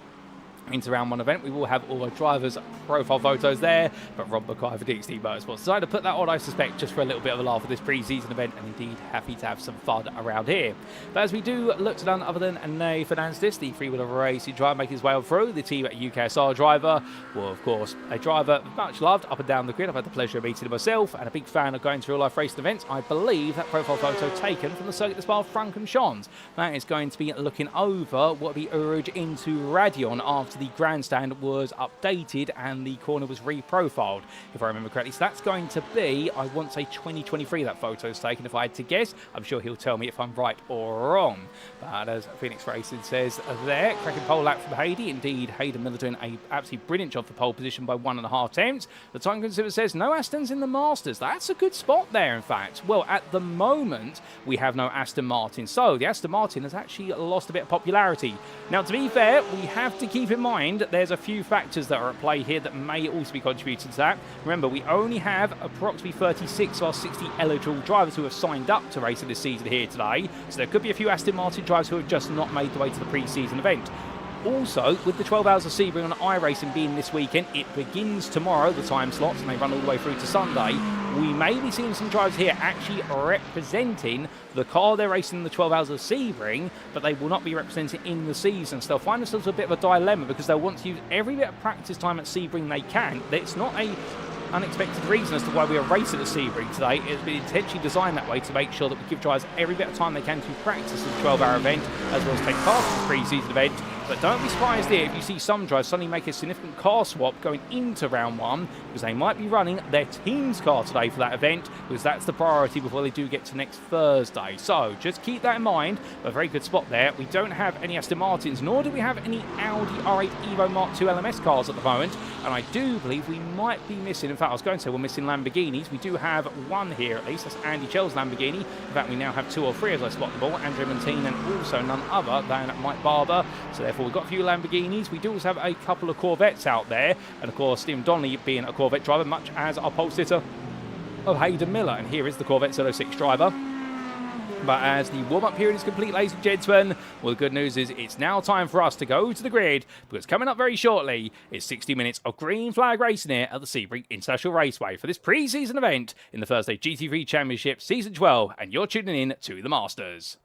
[SPEAKER 1] into round 1 event. We will have all our drivers' profile photos there, but Rob Mackay for DXT Motorsports decided to put that on, I suspect, just for a little bit of a laugh at this pre-season event, and indeed happy to have some fun around here. But as we do look to none other than Ane Fernandez, the three-wheeler racing driver, making his way on through, the team at UKSR driver, well, of course, a driver much loved up and down the grid. I've had the pleasure of meeting him myself, and a big fan of going to real-life racing events. I believe that profile photo taken from the circuit of Frankenschans. That is going to be looking over what will be urged into Radion after the grandstand was updated and the corner was reprofiled, if I remember correctly. So that's going to be, I want to say 2023 that photo's taken, if I had to guess. I'm sure he'll tell me if I'm right or wrong. But as Phoenix Racing says there, cracking pole lap from Hayden. Indeed, Hayden Miller doing a absolutely brilliant job for pole position by 1.5 attempts. The time consumer says no Astons in the Masters. That's a good spot there, in fact. Well, at the moment, we have no Aston Martin. So the Aston Martin has actually lost a bit of popularity. Now, to be fair, we have to keep in mind, there's a few factors that are at play here that may also be contributing to that. Remember, we only have approximately 36 of our 60 eligible drivers who have signed up to racing this season here today, so there could be a few Aston Martin drivers who have just not made the way to the pre-season event. Also, with the 12 hours of Sebring on iRacing being this weekend, it begins tomorrow, the time slots, and they run all the way through to Sunday. We may be seeing some drivers here actually representing the car they're racing in the 12 hours of Sebring, but they will not be representing in the season. So they'll find themselves a bit of a dilemma because they'll want to use every bit of practice time at Sebring they can. It's not a unexpected reason as to why we are racing at Sebring today. It's been intentionally designed that way to make sure that we give drivers every bit of time they can to practice the 12-hour event, as well as take part in the pre-season event. But don't be surprised here if you see some drivers suddenly make a significant car swap going into round one, because they might be running their team's car today for that event, because that's the priority before they do get to next Thursday. So just keep that in mind. A very good spot there. We don't have any Aston Martins, nor do we have any Audi R8 Evo Mark II LMS cars at the moment, and I do believe we might be missing, in fact I was going to say we're missing Lamborghinis. We do have one here at least, that's Andy Chell's Lamborghini. In fact we now have 2 or 3 as I spot the ball, Andrew Montine and also none other than Mike Barber. So therefore we've got a few Lamborghinis. We do also have a couple of Corvettes out there, and of course Stephen Donnelly being a Corvette driver, much as our pole sitter of Hayden Miller, and here is the Corvette 06 driver. But as the warm-up period is complete, ladies and gentlemen, well, the good news is it's now time for us to go to the grid, because coming up very shortly is 60 minutes of green flag racing here at the Sebring International Raceway for this pre-season event in the Thursday GT3 Championship Season 12, and you're tuning in to the Masters.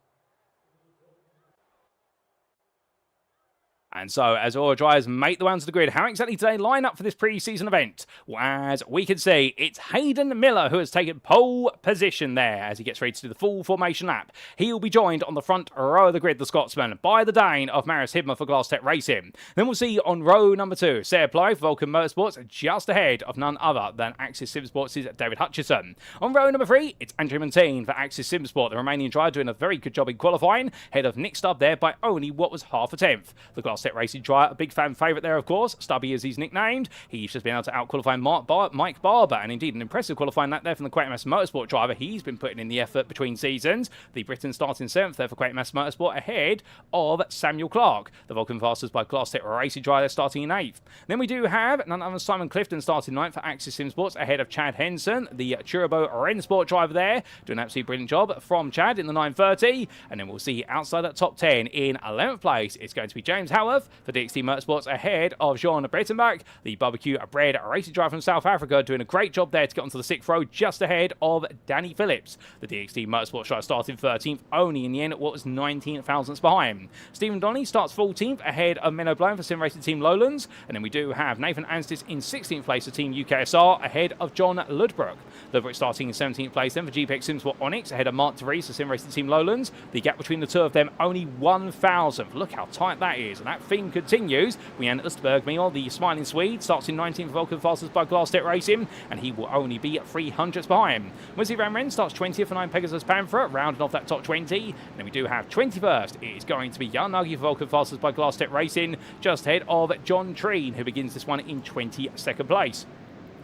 [SPEAKER 1] And so, as all drivers make the way onto the grid, how exactly do they line up for this pre-season event? Well, as we can see, it's Hayden Miller who has taken pole position there as he gets ready to do the full formation lap. He will be joined on the front row of the grid, the Scotsman, by the Dane of Marius Hibmer for Glass Tech Racing. Then we'll see on row number 2, Sarah Ply for Vulcan Motorsports, just ahead of none other than Axis SimSports' David Hutchison. On row number 3, it's Andrew Montine for Axis SimSport, the Romanian driver doing a very good job in qualifying, ahead of Nick Stubb there by only what was half a tenth. The Glass Tech Racing driver, a big fan favourite there, of course. Stubby as he's nicknamed. He's just been able to out-qualify Mike Barber, and indeed an impressive qualifying that there from the QuakeMaster Motorsport driver. He's been putting in the effort between seasons. The Briton starting 7th there for QuakeMaster Motorsport, ahead of Samuel Clark. The Vulcan Fasters by Glass Tech Racing driver starting in 8th. Then we do have none other than Simon Clifton starting 9th for Axis SimSports, ahead of Chad Henson, the Turbo Rennsport driver there, doing an absolutely brilliant job from Chad in the 9:30. And then we'll see outside that top 10 in 11th place, it's going to be James Howarth for DXT Motorsports, ahead of Jean Breitenbach, the barbecue bred racing driver from South Africa, doing a great job there to get onto the 6th row, just ahead of Danny Phillips. The DXT Motorsports driver starting 13th, only in the end what was 19 thousandths behind. Stephen Donnelly starts 14th, ahead of Menno Blown for SimRacing Team Lowlands, and then we do have Nathan Anstis in 16th place for Team UKSR, ahead of John Ludbrook. Ludbrook starting in 17th place then for GPX SimSport Onyx, ahead of Mark DeVries for SimRacing Team Lowlands. The gap between the two of them only 1,000th. Look how tight that is, and that theme continues. We end at Österberg, meanwhile, the smiling Swede starts in 19th Vulcan Fasters by Glass Tech Racing, and he will only be 300ths behind. Wesley Van Ren starts 20th for 9 Pegasus Panther, rounding off that top 20. And then we do have 21st. It is going to be Jan Nagy for Vulcan Fasters by Glass Tech Racing, just ahead of John Treen, who begins this one in 22nd place.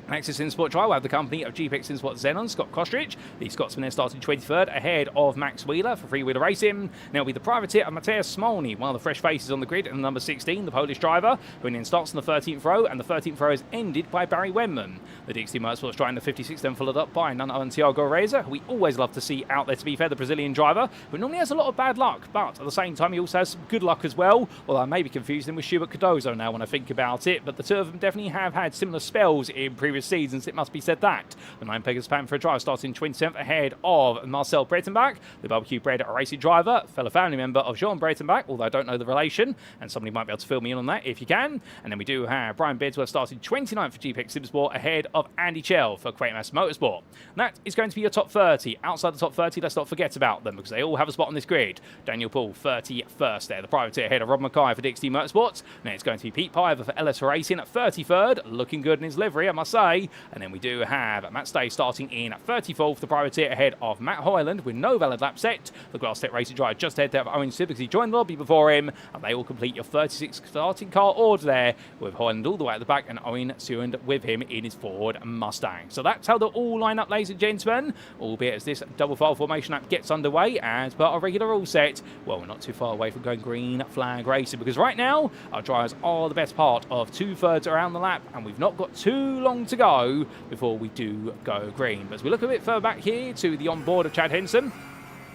[SPEAKER 1] Axis SimSport driver will have the company of GPX SimSport Xenon, Scott Kostrich. The Scotsman there starting 23rd, ahead of Max Wheeler for Freewheeler Racing. Now it'll be the privateer of Mateusz Smolny, one of the fresh faces on the grid, and number 16, the Polish driver, who then starts on the 13th row, and the 13th row is ended by Barry Wenman. The DXT Motorsports driver in the 56th, then followed up by none other than Tiago Reza, who we always love to see out there, to be fair, the Brazilian driver, who normally has a lot of bad luck, but at the same time he also has some good luck as well. Although I may be confusing him with Schubert Cardozo now when I think about it, but the two of them definitely have had similar spells in previous seasons, it must be said that. The 9 Pegasus Panther driver starting 27th, ahead of Marcel Breitenbach, the barbecue bred racing driver, fellow family member of Jean Breitenbach, although I don't know the relation, and somebody might be able to fill me in on that if you can. And then we do have Brian Beardsworth starting 29th for GPX SimSport, ahead of Andy Chell for QuakeMaster Motorsport. And that is going to be your top 30. Outside the top 30, let's not forget about them, because they all have a spot on this grid. Daniel Poole, 31st there, the privateer, ahead of Rob Mackay for DXT Motorsports. And then it's going to be Pete Piver for LS Racing at 33rd, looking good in his livery, I must say. Stay. And then we do have Matt Stay starting in 34th, the privateer ahead of Matt Hoyland with no valid lap set. The Glass Tech Racing driver just ahead there of Owen Sibley. He joined the lobby before him, and they will complete your 36 starting car order there, with Hoyland all the way at the back and Owen Seward with him in his Ford Mustang. So that's how they'll all line up, ladies and gentlemen, albeit as this double file formation lap gets underway as per our regular rule set. Well, we're not too far away from going green flag racing, because right now our drivers are the best part of 2/3 around the lap, and we've not got too long to go before we do go green. But as we look a bit further back here to the onboard of Chad Henson,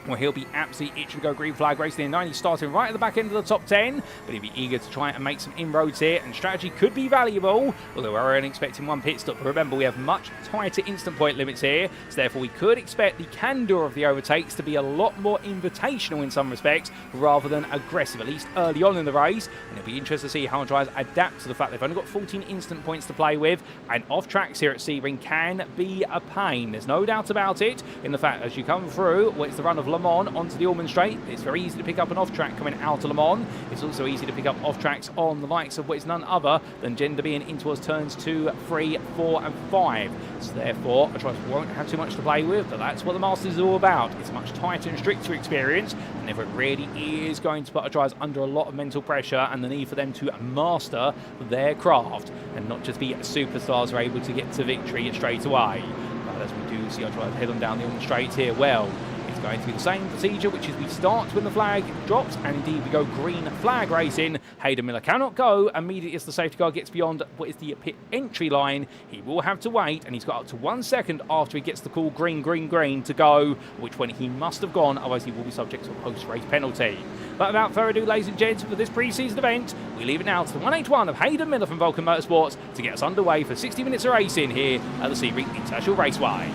[SPEAKER 1] well, he'll be absolutely itching to go green flag racing in 90, starting right at the back end of the top 10, but he'll be eager to try and make some inroads here, and strategy could be valuable, although we're only expecting one pit stop. But remember, we have much tighter instant point limits here, so therefore we could expect the candor of the overtakes to be a lot more invitational in some respects, rather than aggressive, at least early on in the race. And it'll be interesting to see how drivers adapt to the fact they've only got 14 instant points to play with, and off tracks here at Sebring can be a pain. There's no doubt about it, in the fact as you come through, well, it's the run of Le Mans onto the Allman Straight. It's very easy to pick up an off track coming out of Le Mans. It's also easy to pick up off tracks on the likes of what is none other than Gender being in towards turns 2, 3, 4 and 5. So therefore, a driver won't have too much to play with, but that's what the Masters is all about. It's a much tighter and stricter experience, and therefore it really is going to put our drivers under a lot of mental pressure and the need for them to master their craft and not just be superstars who are able to get to victory straight away. But as we do see our drivers head on down the Allman Straight here, well, it's going to be the same procedure, which is we start when the flag drops, and indeed we go green flag racing. Hayden Miller cannot go immediately as the safety car gets beyond what is the pit entry line. He will have to wait, and he's got up to 1 second after he gets the call green, green, green to go, which when he must have gone, otherwise he will be subject to a post-race penalty. But without further ado, ladies and gents, for this pre-season event, we leave it now to the 181 of Hayden Miller from Vulcan Motorsports to get us underway for 60 minutes of racing here at the Sebring International Raceway.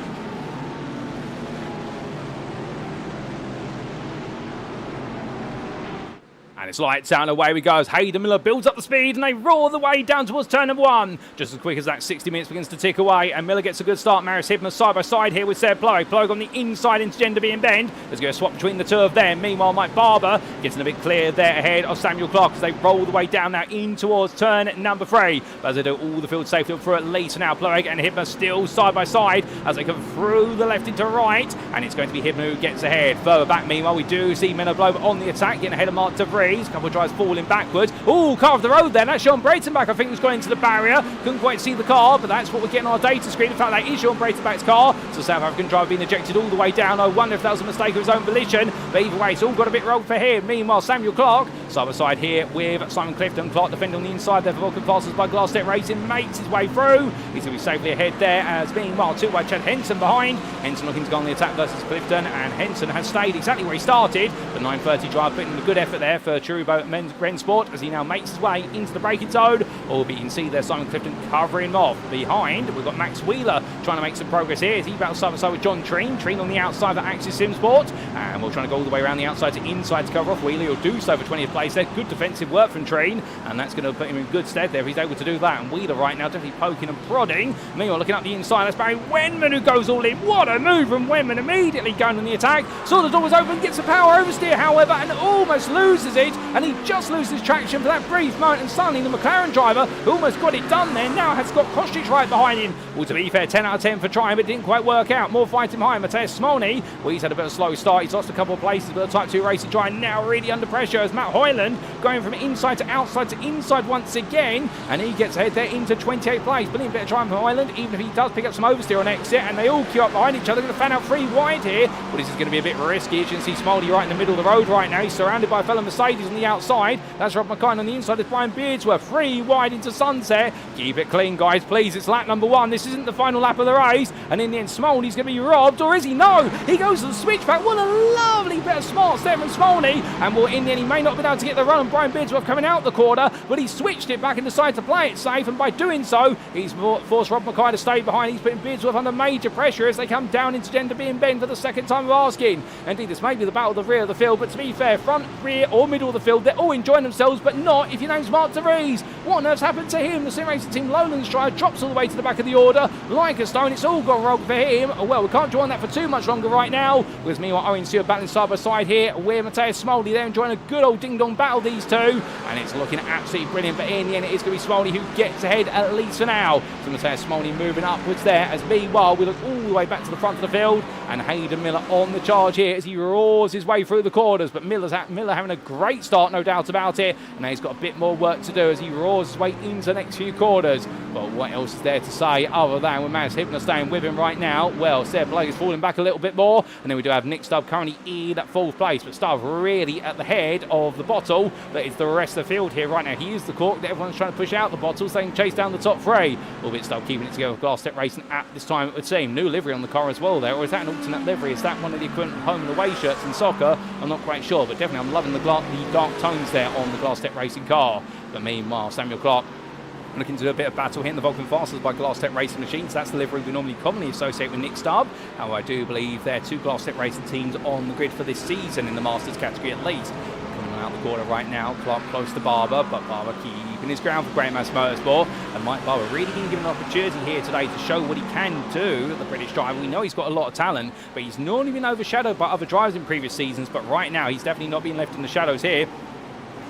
[SPEAKER 1] And it's lights out and away we go as Hayden Miller builds up the speed and they roar the way down towards turn number 1. Just as quick as that 60 minutes begins to tick away, and Miller gets a good start. Marius Hibner side by side here with Seb Ploeg. Ploeg on the inside into Gender being bend. There's going to swap between the two of them. Meanwhile, Mike Barber getting a bit clear there ahead of Samuel Clark as they roll the way down now in towards turn number 3. But as they do all the field safety through at least now, Ploeg and Hibner still side by side as they come through the left into right, and it's going to be Hibner who gets ahead. Further back, meanwhile, we do see Miller blow on the attack, getting ahead of Mark De Vries. A couple of drivers falling backwards. Oh, car off the road there. That's Sean Breitenbach, I think, was going into the barrier. Couldn't quite see the car, but that's what we're getting on our data screen. In fact, that is Sean Breitenbach's car. So South African driver being ejected all the way down. I wonder if that was a mistake of his own volition. But either way, it's all got a bit rolled for him. Meanwhile, Samuel Clark, side by side here with Simon Clifton. Clark defending on the inside there for Vulcan Fasters by Glass Tech Racing. Makes his way through. He's going to be safely ahead there, as meanwhile, 2 by Chad Henson behind. Henson looking to go on the attack versus Clifton, and Henson has stayed exactly where he started. The 930 driver putting in a good effort there for Churibo Rensport as he now makes his way into the braking zone. Albeit you can see there Simon Clifton covering him off. Behind, we've got Max Wheeler trying to make some progress here as he battles side by side with John Treen. Treen on the outside for Axis Simsport, and we're trying to go all the way around the outside to inside to cover off. Wheeler will do so for 20th place there. Good defensive work from Treen, and that's going to put him in good stead there if he's able to do that. And Wheeler right now definitely poking and prodding. Meanwhile, looking up the inside, that's Barry Wenman who goes all in. What a move from Wenman, immediately going on the attack. Saw the door was open, gets a power oversteer however, and almost loses it, and he just loses traction for that brief moment, and suddenly the McLaren driver who almost got it done there now has got Kostic right behind him. Well, to be fair, 10 out of 10 for trying, but it didn't quite work out. More fighting behind Matthias Smolny. Well, he's had a bit of a slow start. He's lost a couple of places, but the Type 2 racing driver now really under pressure as Matt Hoyland going from inside to inside once again, and he gets ahead there into 28th place. Brilliant bit of driving from Hoyland, even if he does pick up some oversteer on exit, and they all queue up behind each other. Going to fan out 3 wide here. Well, this is going to be a bit risky. As you can see, Smolny right in the middle of the road right now. He's surrounded by a fellow Mercedes on the outside. That's Rob McKine on the inside. There's Brian Beardsworth 3 wide into sunset. Keep it clean, guys, please. It's lap number 1. This isn't the final lap of the race, and in the end Smolny's going to be robbed, or is he? No, he goes to the switchback. What a lovely bit of smart step from Smolny, and well, in the end he may not have been able to get the run on Brian Beardsworth coming out the corner, but he switched it back and decided to play it safe, and by doing so he's forced Rob McKay to stay behind. He's putting Beardsworth under major pressure as they come down into Gender being bend for the second time of asking. Indeed, this may be the battle of the rear of the field, but to be fair, front, rear or middle of the field, they're all enjoying themselves, but not if your name's Mark De Vries. What on earth's happened to him? The SimRacing team Lowlands driver drops all the way to the back of the order. Like a Stone. It's all gone wrong for him. Well, we can't join that for too much longer right now. Whereas meanwhile, Owen Stewart battling side by side here with Matthias Smoley there, enjoying a good old ding-dong battle, these two. And it's looking absolutely brilliant. But in the end, it is going to be Smoley who gets ahead, at least for now. So Matthias Smoley moving upwards there, as meanwhile, we look all the way back to the front of the field. And Hayden Miller on the charge here as he roars his way through the corners. But Miller having a great start, no doubt about it. And now he's got a bit more work to do as he roars his way into the next few corners. But what else is there to say other than with Mads Hibner staying with him right now? Well, Seb Blake is falling back a little bit more. And then we do have Nick Stubb currently in at 4th place. But Stubb really at the head of the bottle. But it's the rest of the field here right now. He is the cork that everyone's trying to push out the bottle, so they can chase down the top 3. Albeit Stubb keeping it together with Glass Step Racing at this time, it would seem. New livery on the car as well there. Or is that an alternate livery? Is that one of the equivalent home and away shirts in soccer? I'm not quite sure. But definitely I'm loving the dark tones there on the Glass Step Racing car. But meanwhile, Samuel Clark looking to do a bit of battle here in the Vulcan Fasters by Glass Step Racing machines. That's the livery we normally commonly associate with Nick Stubb. However, I do believe there are 2 Glass Step Racing teams on the grid for this season in the Masters category at least. Coming out the corner right now, Clark close to Barber, but Barber keeping his ground for Great Mass Motorsport. And Mike Barber really been given an opportunity here today to show what he can do, the British driver. We know he's got a lot of talent, but he's normally been overshadowed by other drivers in previous seasons. But right now, he's definitely not being left in the shadows here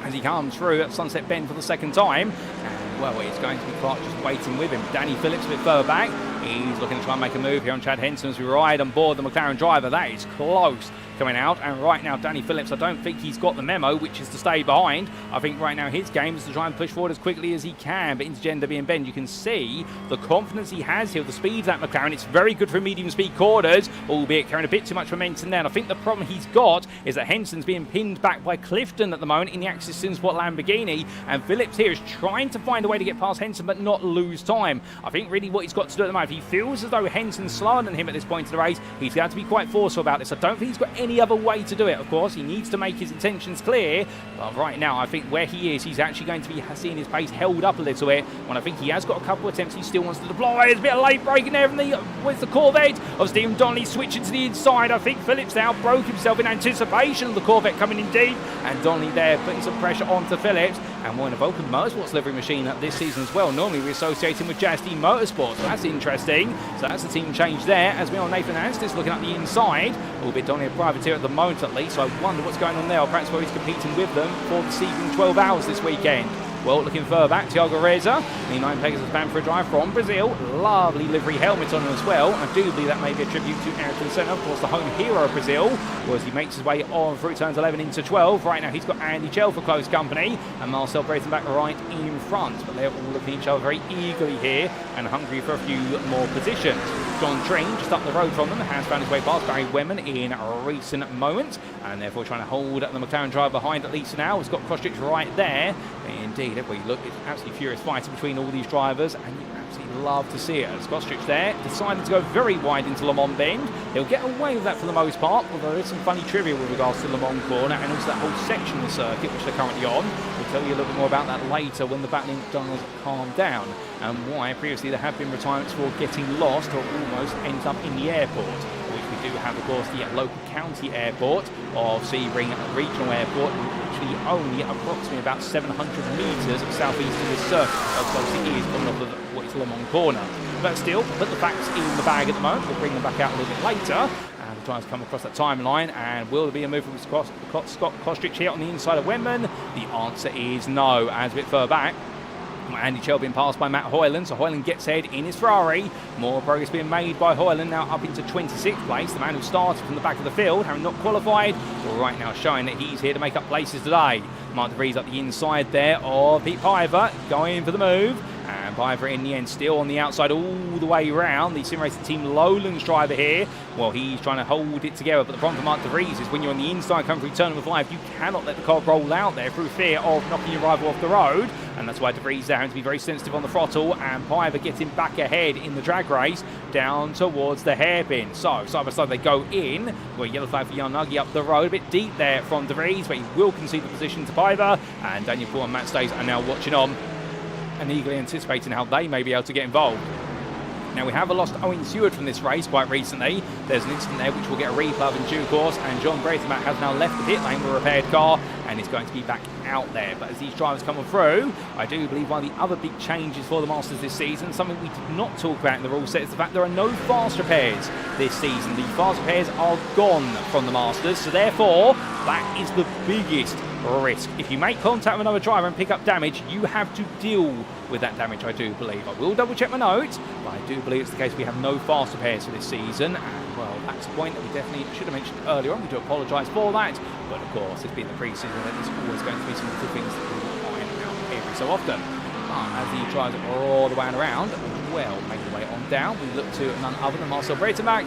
[SPEAKER 1] as he comes through at Sunset Bend for the second time. And, well, it's going to be Clark just waiting with him. Danny Phillips a bit further back. He's looking to try and make a move here on Chad Henson as we ride on board the McLaren driver. That is close coming out. And right now, Danny Phillips, I don't think he's got the memo, which is to stay behind. I think right now his game is to try and push forward as quickly as he can. But into Derby and Bend, you can see the confidence he has here, the speed of that McLaren. It's very good for medium speed corners, albeit carrying a bit too much momentum there. And I think the problem he's got is that Henson's being pinned back by Clifton at the moment in the Axis Sinsport Lamborghini. And Phillips here is trying to find a way to get past Henson, but not lose time. I think really what he's got to do at the moment, if he feels as though Henson's slower than him at this point in the race, he's going to be quite forceful about this. I don't think he's got any other way to do it. Of course, he needs to make his intentions clear, but right now I think where he is, he's actually going to be seeing his pace held up a little bit. When I think he has got a couple of attempts, he still wants to deploy. There's a bit of late braking there from the Corvette of Stephen Donnelly switching to the inside. I think Phillips now broke himself in anticipation of the Corvette coming in deep, and Donnelly there putting some pressure onto Phillips. And we're in a Vulcan Motorsports livery machine this season as well. Normally we associate him with Jazz Team Motorsports, so that's interesting. So that's the team change there, as we are Nathan Anstis looking at the inside. A little bit Donnelly a privateer at the moment at least, so I wonder what's going on there, or perhaps where he's competing with them for the Sebring 12 hours this weekend. Well, looking further back, Thiago Reza, the 9 Pegasus band for a drive from Brazil. Lovely livery helmet on him as well. I do believe that may be a tribute to Ayrton Senna, of course, the home hero of Brazil, as he makes his way on through turns 11 into 12. Right now, he's got Andy Chell for close company, and Marcel Breitenbach right in front. But they're all looking at each other very eagerly here and hungry for a few more positions. John Train just up the road from them has found his way past Barry Wemmen in a recent moment, and therefore trying to hold the McLaren driver behind at least now. He's got Crosstritch right there. Indeed, if we look, it's absolutely furious fighting between all these drivers, and you absolutely love to see it. As Crosstritch there decided to go very wide into Le Mans Bend. He'll get away with that for the most part, although there is some funny trivia with regards to Le Mans corner and also that whole section of the circuit which they're currently on. We'll tell you a little bit more about that later when the battling does calm down, and why previously there have been retirements for getting lost or almost ends up in the airport. We do have, of course, the local county airport of Sebring Regional Airport, actually only approximately about 700 metres southeast of this circuit, how close it is coming off of what is Le Mans corner. But still, put the facts in the bag at the moment. We'll bring them back out a little bit later. And the driver's come across that timeline, and will there be a move from Scott Crosstritch here on the inside of Wemmen? The answer is no, as a bit further back. Andy Chell being passed by Matt Hoyland, so Hoyland gets ahead in his Ferrari. More progress being made by Hoyland, now up into 26th place. The man who started from the back of the field, having not qualified, well, right now showing that he's here to make up places today. Mark De Vries up the inside there of Pete Piver, going for the move. And Piver in the end still on the outside all the way around. The SimRacing Team Lowlands driver here, well, he's trying to hold it together. But the problem for Mark De Vries is when you're on the inside coming through turn number 5, you cannot let the car roll out there through fear of knocking your rival off the road. And that's why De Vries there having to be very sensitive on the throttle, and Piver getting back ahead in the drag race down towards the hairpin. So side by side they go in. Well, yellow flag for Jan Nuggie up the road, a bit deep there from De Vries, but he will concede the position to Piver. And Daniel Poole and Matt Stays are now watching on and eagerly anticipating how they may be able to get involved. Now, we have lost Owen Stewart from this race quite recently. There's an incident there which will get a replay of in due course, and John Breitenbach has now left the pit lane with a repaired car, and it's going to be back out there. But as these drivers come through, I do believe one of the other big changes for the Masters this season, something we did not talk about in the rule set, is the fact there are no fast repairs this season. The fast repairs are gone from the Masters, so therefore that is the biggest risk. If you make contact with another driver and pick up damage, you have to deal with that damage, I do believe. I will double check my notes, but I do believe it's the case we have no fast repairs for this season. And well, that's a point that we definitely should have mentioned earlier on. We do apologise for that, but of course, it's been the pre-season and there's always going to be some little things that we iron out every so often. As he tries all the way around, well, making the way on down, we look to none other than Marcel Breitenbach.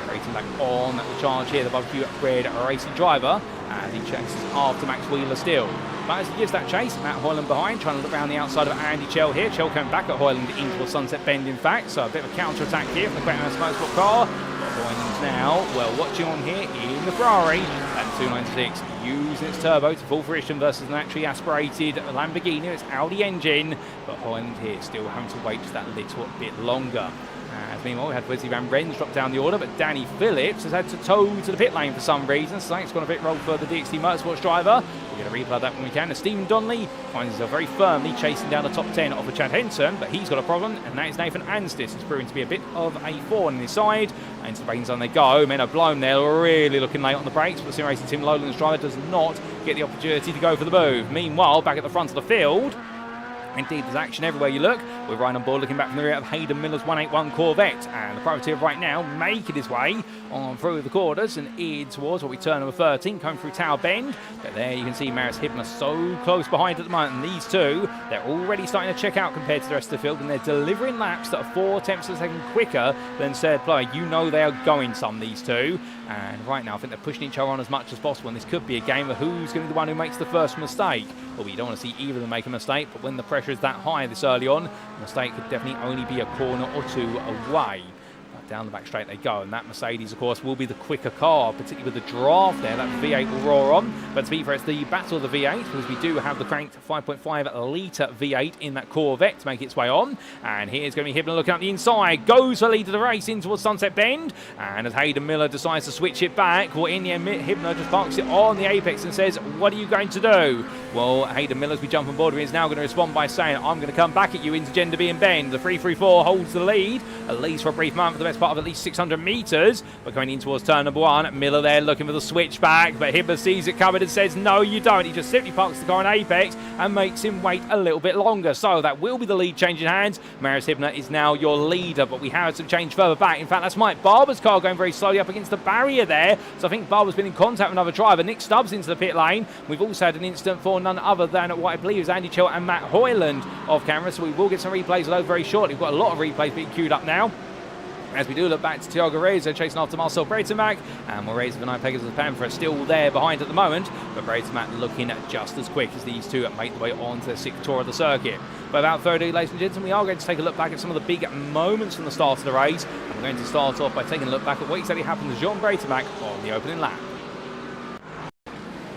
[SPEAKER 1] Breitenbach on the charge here, the barbecue red racing driver, as he chases after Max Wheeler still. But as he gives that chase, Matt Hoyland behind, trying to look around the outside of Andy Chell here. Chell coming back at Hoyland into a sunset bend, in fact, so a bit of a counter-attack here from the Quentin Motorsport car. Hoyland's now, well, watching on here in the Ferrari, and 296 using its turbo to full fruition versus an naturally aspirated Lamborghini, its Audi engine, but Hoyland here still having to wait just that little bit longer. As meanwhile, we had Wesley Van Rens drop down the order, but Danny Phillips has had to tow to the pit lane for some reason, so it's gone a bit roll for the DXT Motorsports driver. We're going to replay that when we can. As Stephen Donnelly finds himself very firmly chasing down the top 10 off of Chad Henson, but he's got a problem, and that is Nathan Anstis. It's proving to be a bit of a thorn in his side. Into the brain zone they go. Menno Blom there, really looking late on the brakes, but the SimRacing Team Lowlands driver does not get the opportunity to go for the move. Meanwhile, back at the front of the field, indeed, there's action everywhere you look. We're right on board looking back from the rear of Hayden Miller's 181 Corvette. And the privateer right now making his way on through the quarters and in towards what we turn number 13, coming through Tower Bend. But there you can see Maris Hibner so close behind at the moment. And these two, they're already starting to check out compared to the rest of the field. And they're delivering laps that are 4 tenths of a second quicker than said player. You know they are going some, these two. And right now, I think they're pushing each other on as much as possible. And this could be a game of who's going to be the one who makes the first mistake. Well, you don't want to see either of them make a mistake. But when the pressure is that high this early on, a mistake could definitely only be a corner or two away. But down the back straight they go, and that Mercedes, of course, will be the quicker car, particularly with the draft there. That V8 will roar on. But to be fair, it's the battle of the V8, because we do have the cranked 5.5 litre V8 in that Corvette to make its way on. And here's going to be Hibner looking up the inside, goes for lead of the race in towards Sunset Bend. And as Hayden Miller decides to switch it back, well, in the end, Hibner just parks it on the apex and says, what are you going to do? Well, Hayden Miller, as we jump on board, is now going to respond by saying, I'm going to come back at you into Gender B and Bend. The 334 holds the lead, at least for a brief moment, for the best part of at least 600 metres. But going in towards turn number 1, Miller there looking for the switchback, but Hibner sees it coming and says, no, you don't. He just simply parks the car on apex and makes him wait a little bit longer. So that will be the lead changing hands. Maris Hibner is now your leader, but we have some change further back. In fact, that's Mike Barber's car going very slowly up against the barrier there. So I think Barber's been in contact with another driver. Nick Stubbs into the pit lane. We've also had an incident for none other than what I believe is Andy Chell and Matt Hoyland off camera, so we will get some replays of those very shortly. We've got a lot of replays being queued up now. As we do look back to Thiago Reza chasing after Marcel Breitenbach, and Moraes of the 9 Pegasus Panther still there behind at the moment, but Breitenbach looking just as quick as these two make the way on to their 6th tour of the circuit. But without further ado, ladies and gentlemen, we are going to take a look back at some of the big moments from the start of the race, and we're going to start off by taking a look back at what exactly happened to Jean Breitenbach on the opening lap.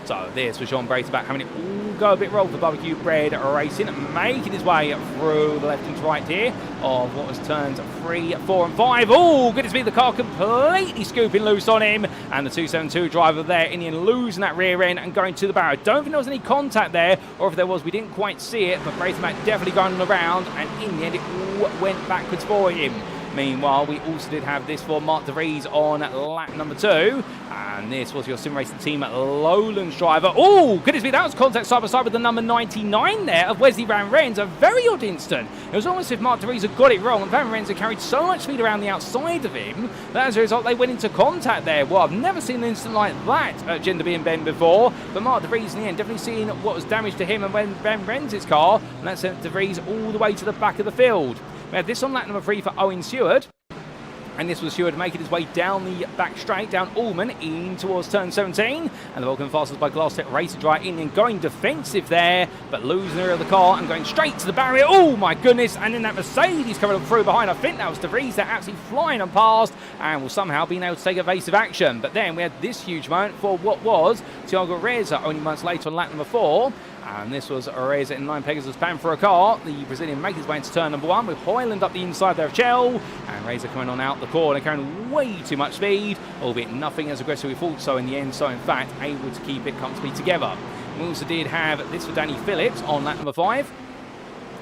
[SPEAKER 1] So this was Jean Breitenbach having it all go a bit wrong for Barbecue Bread Racing, making his way through the left and right here of what was turns 3, 4 and 5. Oh, goodness me, the car completely scooping loose on him, and the 272 driver there in the end losing that rear end and going to the barrier. Don't think there was any contact there, or if there was, we didn't quite see it, but Breitenbach definitely going around, and in the end it all went backwards for him. Meanwhile, we also did have this for Mark De Vries on lap number 2. And this was your SimRacing Team Lowlands driver. Oh, goodness me, that was contact side by side with the number 99 there of Wesley Van Rens. A very odd instant. It was almost as if Mark De Vries had got it wrong, and Van Rens had carried so much speed around the outside of him that as a result they went into contact there. Well, I've never seen an instant like that at Gender B and Ben before, but Mark De Vries in the end definitely seeing what was damage to him and when Van Rens' car, and that sent De Vries all the way to the back of the field. We had this on lap number 3 for Owen Seward. And this was Steward making his way down the back straight, down Allman, in towards turn 17. And the Vulcan fastest by Glass Tech Racer Drive in and going defensive there, but losing the rear of the car and going straight to the barrier. Oh my goodness, and then that Mercedes coming up through behind. I think that was De Vries. They're absolutely flying on past and will somehow be able to take evasive action. But then we had this huge moment for what was Thiago Reza only months later on lap number 4. And this was Reza in 9 Pegasus Panther car. The Brazilian makes his way into turn number 1 with Hoyland up the inside there of Chell. And Reza coming on out the corner, carrying way too much speed, albeit nothing as aggressive we thought so in the end. So in fact, able to keep it comfortably together. We also did have this for Danny Phillips on lap number 5.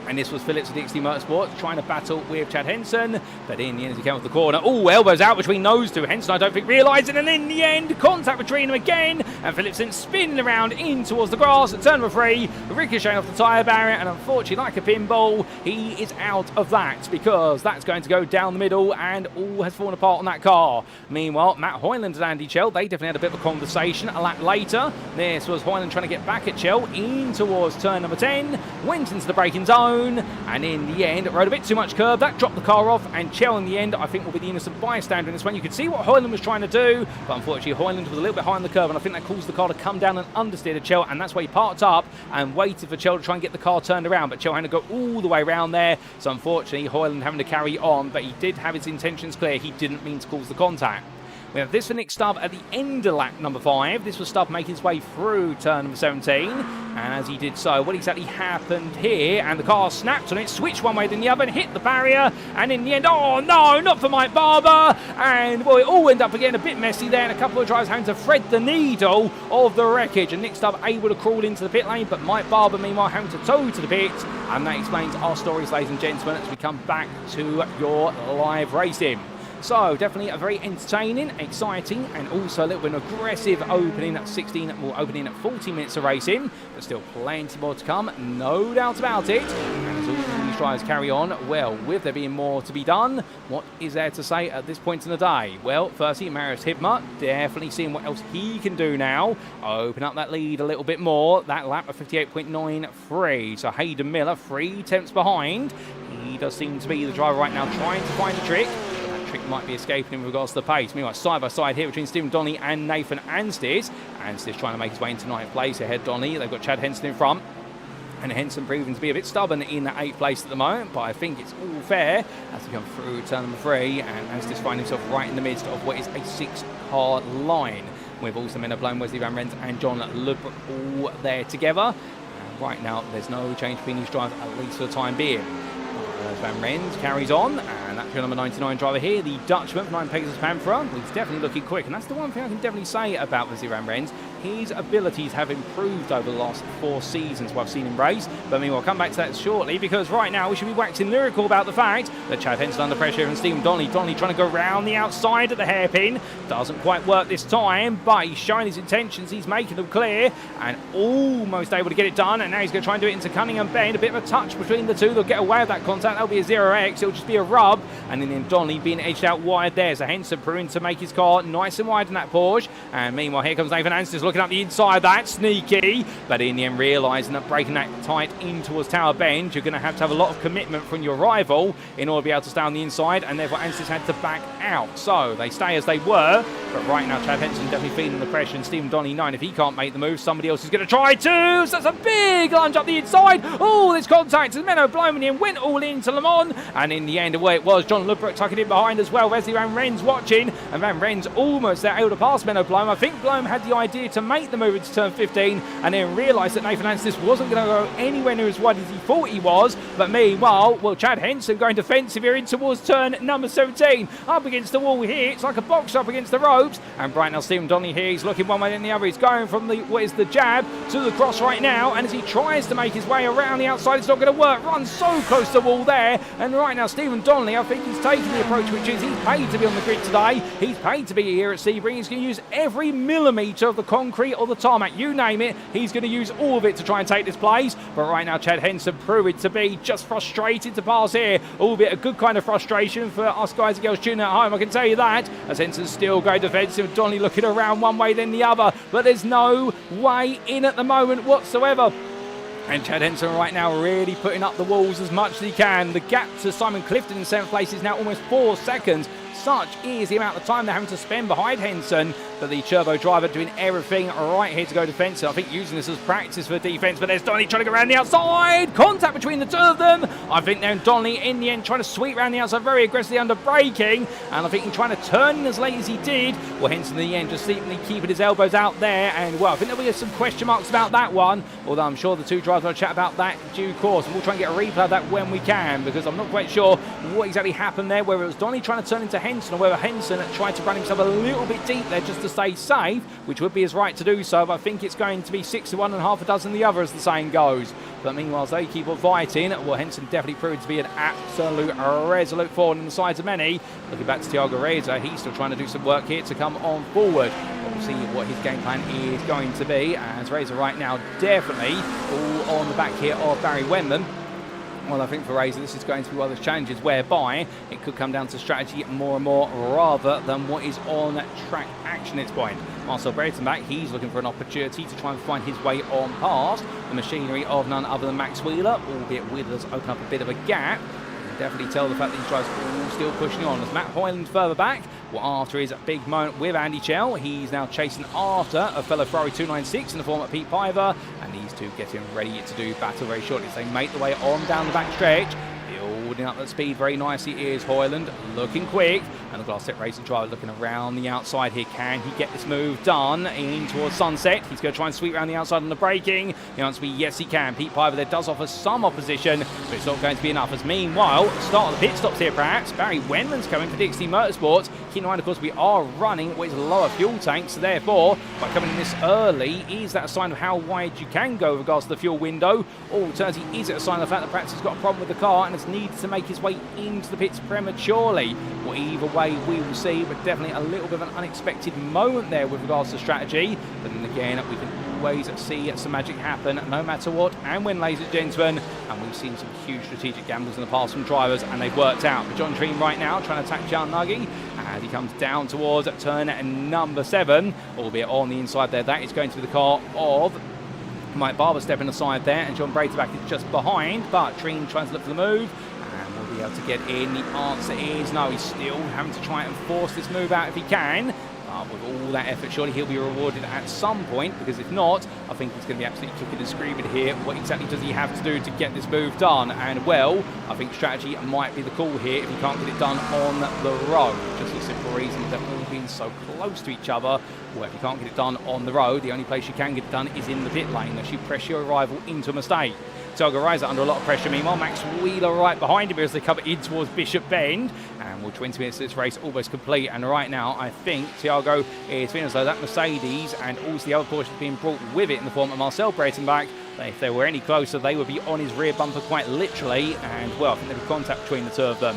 [SPEAKER 1] And this was Phillips of DXT Motorsports trying to battle with Chad Henson. But in the end, as he came off the corner, elbows out between those two. Henson, I don't think, realising. And in the end, contact between them again. And Phillips then spinning around in towards the grass at turn number 3. Ricocheting off the tyre barrier. And unfortunately, like a pinball, he is out of that because that's going to go down the middle and all has fallen apart on that car. Meanwhile, Matt Hoyland and Andy Chell, they definitely had a bit of a conversation a lap later. This was Hoyland trying to get back at Chell in towards turn number 10. Went into the braking zone. And in the end, rode a bit too much curb. That dropped the car off, and Chell in the end, I think, will be the innocent bystander in this one. You could see what Hoyland was trying to do, but unfortunately Hoyland was a little bit high on the curb, and I think that caused the car to come down and understeer to Chell, and that's why he parked up and waited for Chell to try and get the car turned around. But Chell had to go all the way around there, so unfortunately Hoyland having to carry on, but he did have his intentions clear. He didn't mean to cause the contact. We have this for Nick Stubb at the end of lap number 5. This was Stubb making his way through turn number 17. And as he did so, what exactly happened here? And the car snapped on it, switched one way then the other, and hit the barrier. And in the end, oh no, not for Mike Barber. And well, it all ended up again a bit messy there. And a couple of drivers having to thread the needle of the wreckage. And Nick Stubb able to crawl into the pit lane, but Mike Barber, meanwhile, having to tow to the pit. And that explains our stories, ladies and gentlemen, as we come back to your live racing. So definitely a very entertaining, exciting, and also a little bit of an aggressive opening at 16, well, opening at 40 minutes of racing, but still plenty more to come, no doubt about it. And as all these drivers carry on, well, with there being more to be done, what is there to say at this point in the day? Well, firstly, Marius Hibmer, definitely seeing what else he can do now. Open up that lead a little bit more. That lap of 58.93. So Hayden Miller, 3 tenths behind. He does seem to be the driver right now trying to find a trick. Might be escaping in regards to the pace. Meanwhile, side by side here between Stephen Donnelly and Nathan Anstis. Anstis trying to make his way into 9th place ahead Donnelly. They've got Chad Henson in front. And Henson proving to be a bit stubborn in 8th place at the moment, but I think it's all fair as we come through turn number 3. And Anstis finds himself right in the midst of what is a 6-car line, with also Menno Bloom, Wesley Van Rens and John Ludbrook all there together. And right now, there's no change between these drivers, at least for the time being. Van Rens carries on, and that's your number 99 driver here, the Dutchman from 9 Pegasus Panthera. He's definitely looking quick, and that's the one thing I can definitely say about Wesley Van Rens. His abilities have improved over the last 4 seasons while I've seen him race. But meanwhile, we'll come back to that shortly, because right now we should be waxing lyrical about the fact that Chad Henson under pressure and Stephen Donnelly trying to go round the outside of the hairpin. Doesn't quite work this time, but he's showing his intentions. He's making them clear and almost able to get it done. And now he's going to try and do it into Cunningham Bend. A bit of a touch between the two. They'll get away with that contact. That'll be a 0x. It'll just be a rub. And then Donnelly being edged out wide there. So Henson proving to make his car nice and wide in that Porsche. And meanwhile, here comes Nathan Anstis looking up the inside. That's sneaky. But in the end, realising that breaking that tight in towards Tower Bend, you're going to have a lot of commitment from your rival in order to be able to stay on the inside. And therefore, Anstis had to back out. So they stay as they were. But right now, Chad Henson definitely feeling the pressure. And Stephen Donnelly, 9, if he can't make the move, somebody else is going to try to. So that's a big lunge up the inside. Oh, this contact as Menno Bloom went all into Le Mans. And in the end, away it was. John Ludbrook tucking in behind as well. Wesley Van Rens watching. And Van Rens almost there, able to pass Menno Bloom. I think Bloom had the idea to make the move into turn 15 and then realised that Nathan Anstis wasn't going to go anywhere near as wide as he thought he was. But meanwhile, well, Chad Henson going defensive here in towards turn number 17. Up against the wall here. It's like a box up against the ropes. And right now, Stephen Donnelly here. He's looking one way and the other. He's going from what is the jab to the cross right now. And as he tries to make his way around the outside, it's not going to work. Runs so close to the wall there. And right now, Stephen Donnelly, I think he's taking the approach, which is he's paid to be on the grid today. He's paid to be here at Sebring. He's going to use every millimetre of the concrete or the tarmac, you name it. He's going to use all of it to try and take this place. But right now, Chad Henson proved to be just frustrated to pass here. Albeit a good kind of frustration for us guys and girls tuning at home, I can tell you that. As Henson's still going defensive. Donnelly looking around one way then the other. But there's no way in at the moment whatsoever. And Chad Henson right now really putting up the walls as much as he can. The gap to Simon Clifton in 7th place is now almost 4 seconds. Such is the amount of time they're having to spend behind Henson. But the turbo driver doing everything right here to go defensive. I think using this as practice for defence. But there's Donnelly trying to go around the outside. Contact between the two of them. I think then Donnelly in the end trying to sweep around the outside very aggressively under braking. And I think he's trying to turn in as late as he did. Well, Henson in the end just simply keeping his elbows out there. And well, I think there'll be some question marks about that one. Although I'm sure the two drivers will chat about that in due course. And we'll try and get a replay of that when we can. Because I'm not quite sure what exactly happened there. Whether it was Donnelly trying to turn into Henson, or whether Henson tried to run himself a little bit deep there just to stay safe, which would be his right to do so, but I think it's going to be 6 to 1 and half a dozen the other, as the saying goes. But meanwhile, as they keep on fighting, well, Henson definitely proved to be an absolute resolute forward in the sides of many. Looking back to Thiago Reza, he's still trying to do some work here to come on forward. We'll see what his game plan is going to be, as Reza right now definitely all on the back here of Barry Wenman. Well, I think for Razor, this is going to be one of those challenges whereby it could come down to strategy more and more rather than what is on track action at this point. Marcel Breitenbach, he's looking for an opportunity to try and find his way on past the machinery of none other than Max Wheeler, albeit Wheeler's open up a bit of a gap. You can definitely tell the fact that these guys are all still pushing on. As Matt Hoyland further back, well, after his big moment with Andy Chell, he's now chasing after a fellow Ferrari 296 in the form of Pete Piver, and these two getting ready to do battle very shortly as they make the way on down the back stretch. Building up that speed very nicely is Hoyland, looking quick, and the Glass Set Racing driver looking around the outside here. Can he get this move done in towards Sunset? He's going to try and sweep around the outside on the braking. The answer will be yes, he can. Pete Piver there does offer some opposition, but it's not going to be enough. As meanwhile, start of the pit stops here perhaps. Barry Wenman's coming for DXT Motorsports. Keep in mind, of course, we are running with lower fuel tanks, so therefore, by coming in this early, is that a sign of how wide you can go with regards to the fuel window? Or alternatively, is it a sign of the fact that perhaps he's got a problem with the car and has needs to make his way into the pits prematurely? Well, either way, we will see, but definitely a little bit of an unexpected moment there with regards to strategy. But then again, we can always see some magic happen no matter what and when, ladies and gentlemen. And we've seen some huge strategic gambles in the past from drivers, and they've worked out. But John Treem right now trying to attack John Nuggy as he comes down towards turn number 7, albeit on the inside there. That is going to be the car of Mike Barber stepping aside there, and John Breitenbach is just behind, but Treem tries to look for the move. Will be able to get in. The answer is no. He's still having to try and force this move out if he can. With all that effort, surely he'll be rewarded at some point, because if not, I think he's going to be absolutely kicking and screaming here. What exactly does he have to do to get this move done? And well, I think strategy might be the call here if he can't get it done on the road. Just for the simple reason that all being so close to each other. Well, if you can't get it done on the road, the only place you can get it done is in the pit lane, unless you press your rival into a mistake. Thiago Reza under a lot of pressure. Meanwhile, Max Wheeler right behind him as they come in towards Bishop Bend. And we're 20 minutes of this race almost complete. And right now, I think Thiago is feeling as though that Mercedes and also the other portion being brought with it in the form of Marcel Breitenbach. If they were any closer, they would be on his rear bumper quite literally. And, well, I think there'd be contact between the two of them.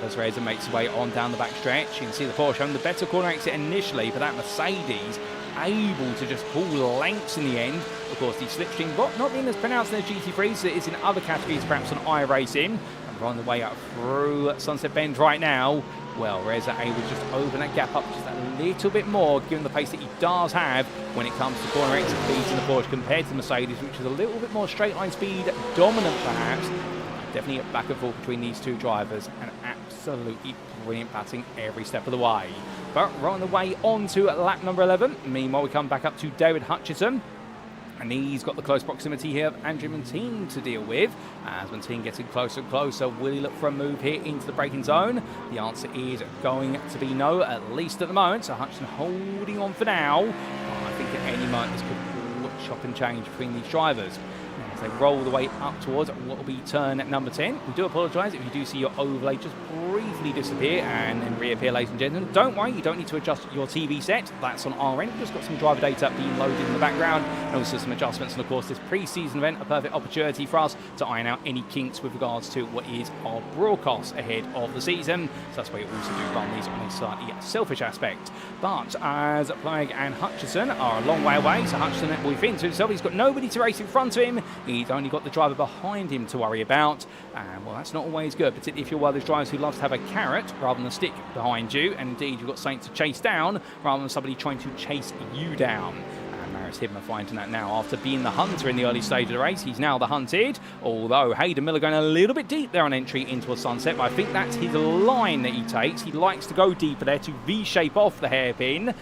[SPEAKER 1] As Reza makes his way on down the back stretch. You can see the Porsche having the better corner exit initially, but that Mercedes able to just pull lengths in the end. Of course, the slipstream not being as pronounced in the GT3 as it is in other categories, perhaps on iRacing. And we're on the way up through Sunset Bend right now. Well, Reza able to just open that gap up just a little bit more, given the pace that he does have when it comes to corner exit speeds in the Porsche compared to the Mercedes, which is a little bit more straight line speed dominant perhaps. Definitely a back and forth between these two drivers, and absolutely brilliant batting every step of the way. But we're on the way on to lap number 11. Meanwhile, we come back up to David Hutchison, and he's got the close proximity here of Andrew Montine to deal with. As Montine getting closer and closer, will he look for a move here into the braking zone? The answer is going to be no, at least at the moment. So Hutchison holding on for now. I think at any moment this could all chop and change between these drivers. As they roll the way up towards what will be turn number 10. We do apologise if you do see your overlay just briefly disappear and then reappear, ladies and gentlemen. Don't worry, you don't need to adjust your TV set. That's on our end. We've just got some driver data being loaded in the background, and also some adjustments. And of course, this pre-season event, a perfect opportunity for us to iron out any kinks with regards to what is our broadcast ahead of the season. So that's why we also do run these on a slightly selfish aspect. But as Plague and Hutchison are a long way away, so Hutchison will think to himself, he's got nobody to race in front of him. He's only got the driver behind him to worry about. And well, that's not always good, particularly if you're one of those drivers who loves to have a carrot rather than a stick behind you. And indeed, you've got something to chase down rather than somebody trying to chase you down. Maris Hibner finding that now after being the hunter in the early stage of the race. He's now the hunted, although Hayden Miller going a little bit deep there on entry into a Sunset, but I think that's his line that he takes. He likes to go deeper there to V-shape off the hairpin.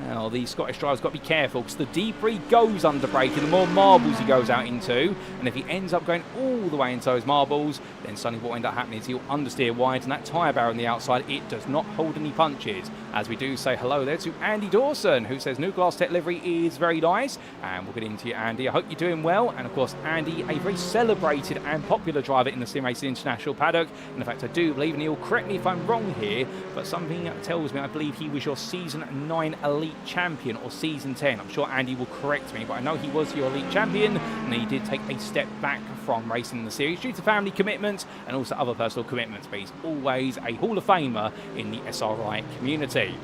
[SPEAKER 1] Well, the Scottish driver's got to be careful because the deeper he goes under braking, the more marbles he goes out into. And if he ends up going all the way into those marbles, then suddenly what will end up happening is he'll understeer wide, and that tyre barrier on the outside, it does not hold any punches. As we do say hello there to Andy Dawson, who says new glass tech livery is very nice. And we'll get into you, Andy. I hope you're doing well. And of course, Andy, a very celebrated and popular driver in the SimRacing International paddock. And in fact, I do believe, and he'll correct me if I'm wrong here, but something tells me I believe he was your Season 9 Elite Champion or Season 10. I'm sure Andy will correct me, but I know he was your Elite Champion, and he did take a step back from racing in the series due to family commitments and also other personal commitments, but he's always a Hall of Famer in the SRI community.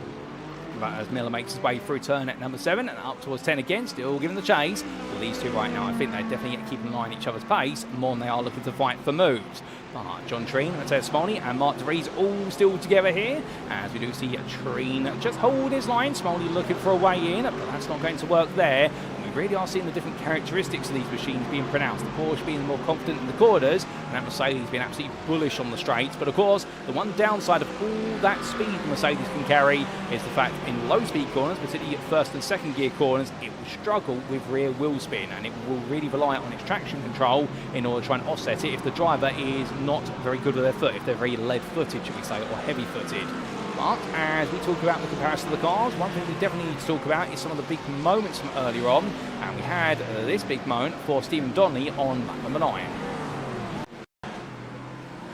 [SPEAKER 1] But as Miller makes his way through turn at number 7 and up towards 10 again, still giving the chase. Well, these two right now, I think they're definitely keeping an eye on each other's pace more than they are looking to fight for moves. But John Treen, Matthias Smolny and Mark DeVries all still together here, as we do see Treen just hold his line. Smolny looking for a way in, but that's not going to work there. Really are seeing the different characteristics of these machines being pronounced. The Porsche being more confident in the corners, and that Mercedes being absolutely bullish on the straights. But of course, the one downside of all that speed the Mercedes can carry is the fact in low speed corners, particularly at first and second gear corners, it will struggle with rear wheel spin, and it will really rely on its traction control in order to try and offset it if the driver is not very good with their foot, if they're very lead-footed, should we say, or heavy-footed. But as we talk about the comparison of the cars, one thing we definitely need to talk about is some of the big moments from earlier on. And we had this big moment for Stephen Donnelly on lap number 9.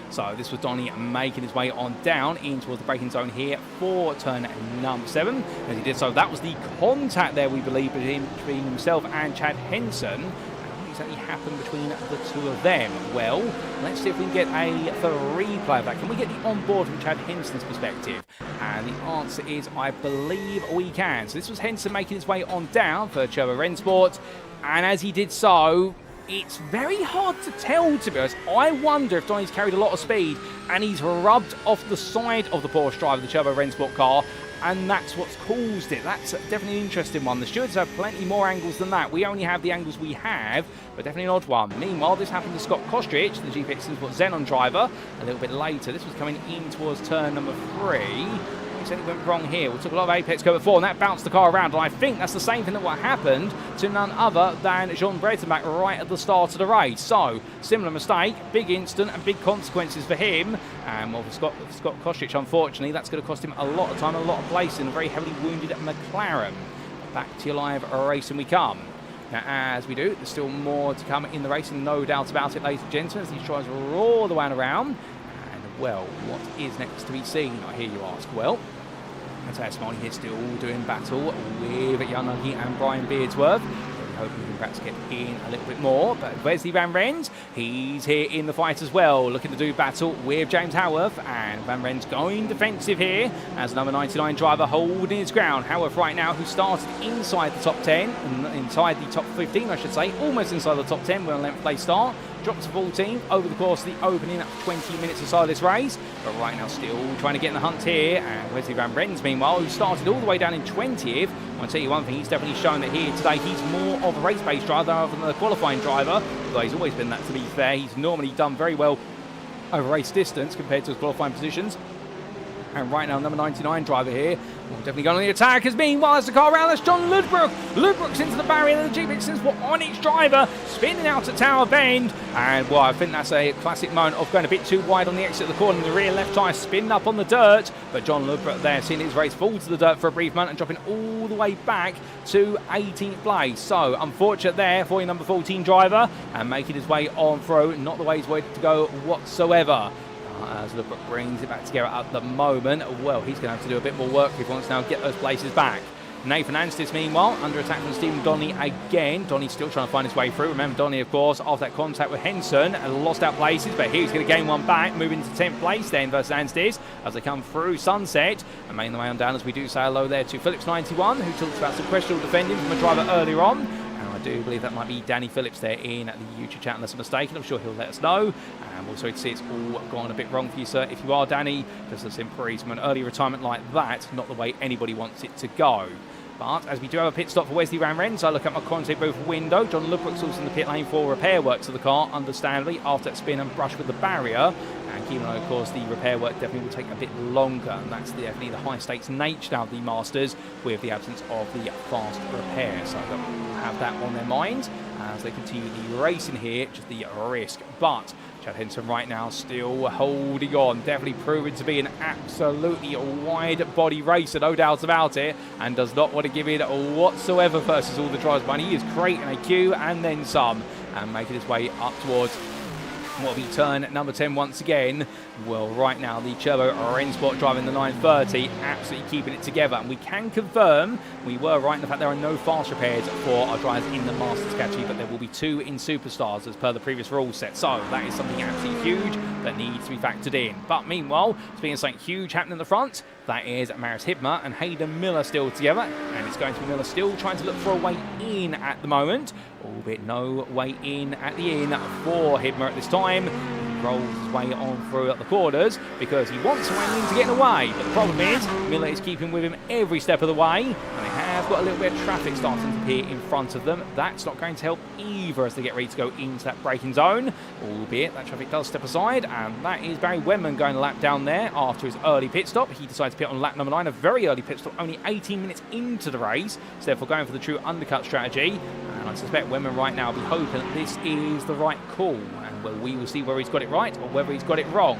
[SPEAKER 1] So this was Donnelly making his way on down in towards the braking zone here for turn number 7. As he did so, that was the contact there, we believe, between himself and Chad Henson. Exactly happened between the two of them? Well, let's see if we can get a replay of that. Can we get the onboard from Chad Henson's perspective? And the answer is, I believe we can. So this was Henson making his way on down for Turbo Rennsport, and as he did so, it's very hard to tell, to be honest. I wonder if Donny's carried a lot of speed and he's rubbed off the side of the Porsche driver, the Turbo Rennsport car, and that's what's caused it. That's definitely an interesting one. The stewards have plenty more angles than that. We only have the angles we have, but definitely an odd one. Meanwhile, this happened to Scott Kostrich, the GP Sport Xenon driver, a little bit later. This was coming in towards turn number 3. Something went wrong here. We took a lot of apex go before, and that bounced the car around. And I think that's the same thing that what happened to none other than Jean Breitenbach right at the start of the race. So, similar mistake, big instant and big consequences for him. And well, for Scott Kostrich, unfortunately, that's going to cost him a lot of time, a lot of place in a very heavily wounded McLaren. Back to your live racing we come. Now, as we do, there's still more to come in the racing, no doubt about it, ladies and gentlemen, as these tries roar the way around. Well, what is next to be seen, I hear you ask? Well, Matthias Smolny here still doing battle with Jan Nuggie and Brian Beardsworth. We hope we can perhaps get in a little bit more. But Wesley Van Rens, he's here in the fight as well, looking to do battle with James Howarth. And Van Rens going defensive here as number 99 driver holding his ground. Howarth right now, who started inside the top 10, inside the top 15, I should say, almost inside the top 10 with a 11th place start. Dropped to 14 over the course of the opening 20 minutes or so of this race, but right now still trying to get in the hunt here. And Wesley Van Rens, meanwhile, who started all the way down in 20th. I'll tell you one thing, he's definitely shown that here today he's more of a race-based driver rather than a qualifying driver, although he's always been that, to be fair. He's normally done very well over race distance compared to his qualifying positions. And right now, number 99 driver here, definitely going on the attack, as meanwhile as the car around, that's John Ludbrook. Ludbrook's into the barrier, and the GP were on its driver, spinning out at Tower Bend. And well, I think that's a classic moment of going a bit too wide on the exit of the corner, and the rear left tyre spinning up on the dirt. But John Ludbrook there, seeing his race fall to the dirt for a brief moment and dropping all the way back to 18th place. So, unfortunate there for your number 14 driver, and making his way on through, not the way he's wanted to go whatsoever. As Ludbrook brings it back together at the moment, well, he's going to have to do a bit more work if he wants to now get those places back. Nathan Anstis, meanwhile, under attack from Stephen Donnelly again. Donnelly's still trying to find his way through. Remember, Donnelly, of course, after that contact with Henson, lost out places, but he's going to gain one back, moving to 10th place then versus Anstis as they come through Sunset. And making the way on down, as we do say hello there to Phillips 91, who talks about some questionable defending from a driver earlier on. I do believe that might be Danny Phillips there in the YouTube chat, unless I'm mistaken. I'm sure he'll let us know. And also to see it's all gone a bit wrong for you, sir. If you are Danny, just a simple reason, an early retirement like that, not the way anybody wants it to go. But as we do have a pit stop for Wesley Van Rens, I look at my contact booth window. John Ludbrook's also in the pit lane for repair works of the car, understandably, after that spin and brush with the barrier. And even though, of course, the repair work definitely will take a bit longer, and that's definitely the high-stakes nature now of the Masters with the absence of the fast repair. So they'll have that on their mind as they continue the racing here, just the risk. But Chad Henson right now still holding on, definitely proving to be an absolutely wide-body racer, no doubt about it, and does not want to give in whatsoever versus all the drivers. But he is creating a queue and then some, and making his way up towards what will be turn number 10 once again. Well, right now the Turbo Rensport driving the 930, absolutely keeping it together, and we can confirm we were right in the fact there are no fast repairs for our drivers in the Masters category, but there will be 2 in Superstars as per the previous rule set. So that is something absolutely huge that needs to be factored in. But meanwhile, speaking of something huge happening in the front, that is Maris Hibmer and Hayden Miller still together, and it's going to be Miller still trying to look for a way in at the moment, albeit no way in at the inn for Hibmer at this time. He rolls his way on through the quarters because he wants a way in to get away, but the problem is Miller is keeping with him every step of the way, and they have got a little bit of traffic starting to appear in front of them. That's not going to help either as they get ready to go into that braking zone, albeit that traffic does step aside, and that is Barry Wenman going a lap down there after his early pit stop. He decides to pit on lap number 9, a very early pit stop, only 18 minutes into the race, so therefore going for the true undercut strategy. And I suspect Wenman right now will be hoping that this is the right call, and well, we will see whether he's got it right or whether he's got it wrong.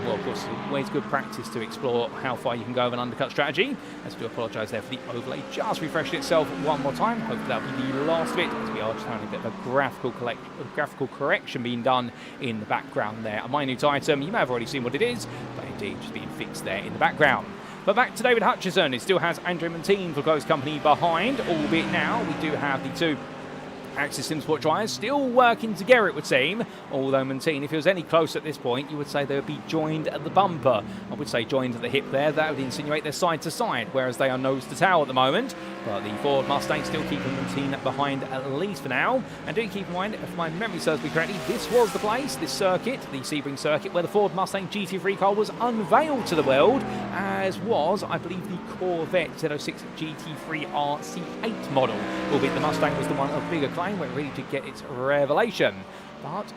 [SPEAKER 1] Well, of course, it's always good practice to explore how far you can go with an undercut strategy. As we do apologise there for the overlay just refreshing itself one more time. Hopefully that'll be the last of it, as we are just having a bit of a graphical correction being done in the background there. A minute item, you may have already seen what it is, but indeed just being fixed there in the background. But back to David Hutchison, it still has Andrew Montine for close company behind, albeit now we do have the 2 Axis SimSport drivers still working together, it would seem, although Montine, if he was any closer at this point, you would say they would be joined at the bumper. I would say joined at the hip there. That would insinuate they're side to side, whereas they are nose to tail at the moment. But the Ford Mustang still keeping Montine behind at least for now. And do keep in mind, if my memory serves me correctly, this was the place, this circuit, the Sebring circuit, where the Ford Mustang GT3 car was unveiled to the world, as was, I believe, the Corvette Z06 GT3 RC8 model, albeit the Mustang was the one of bigger claim where it really did get its revelation. But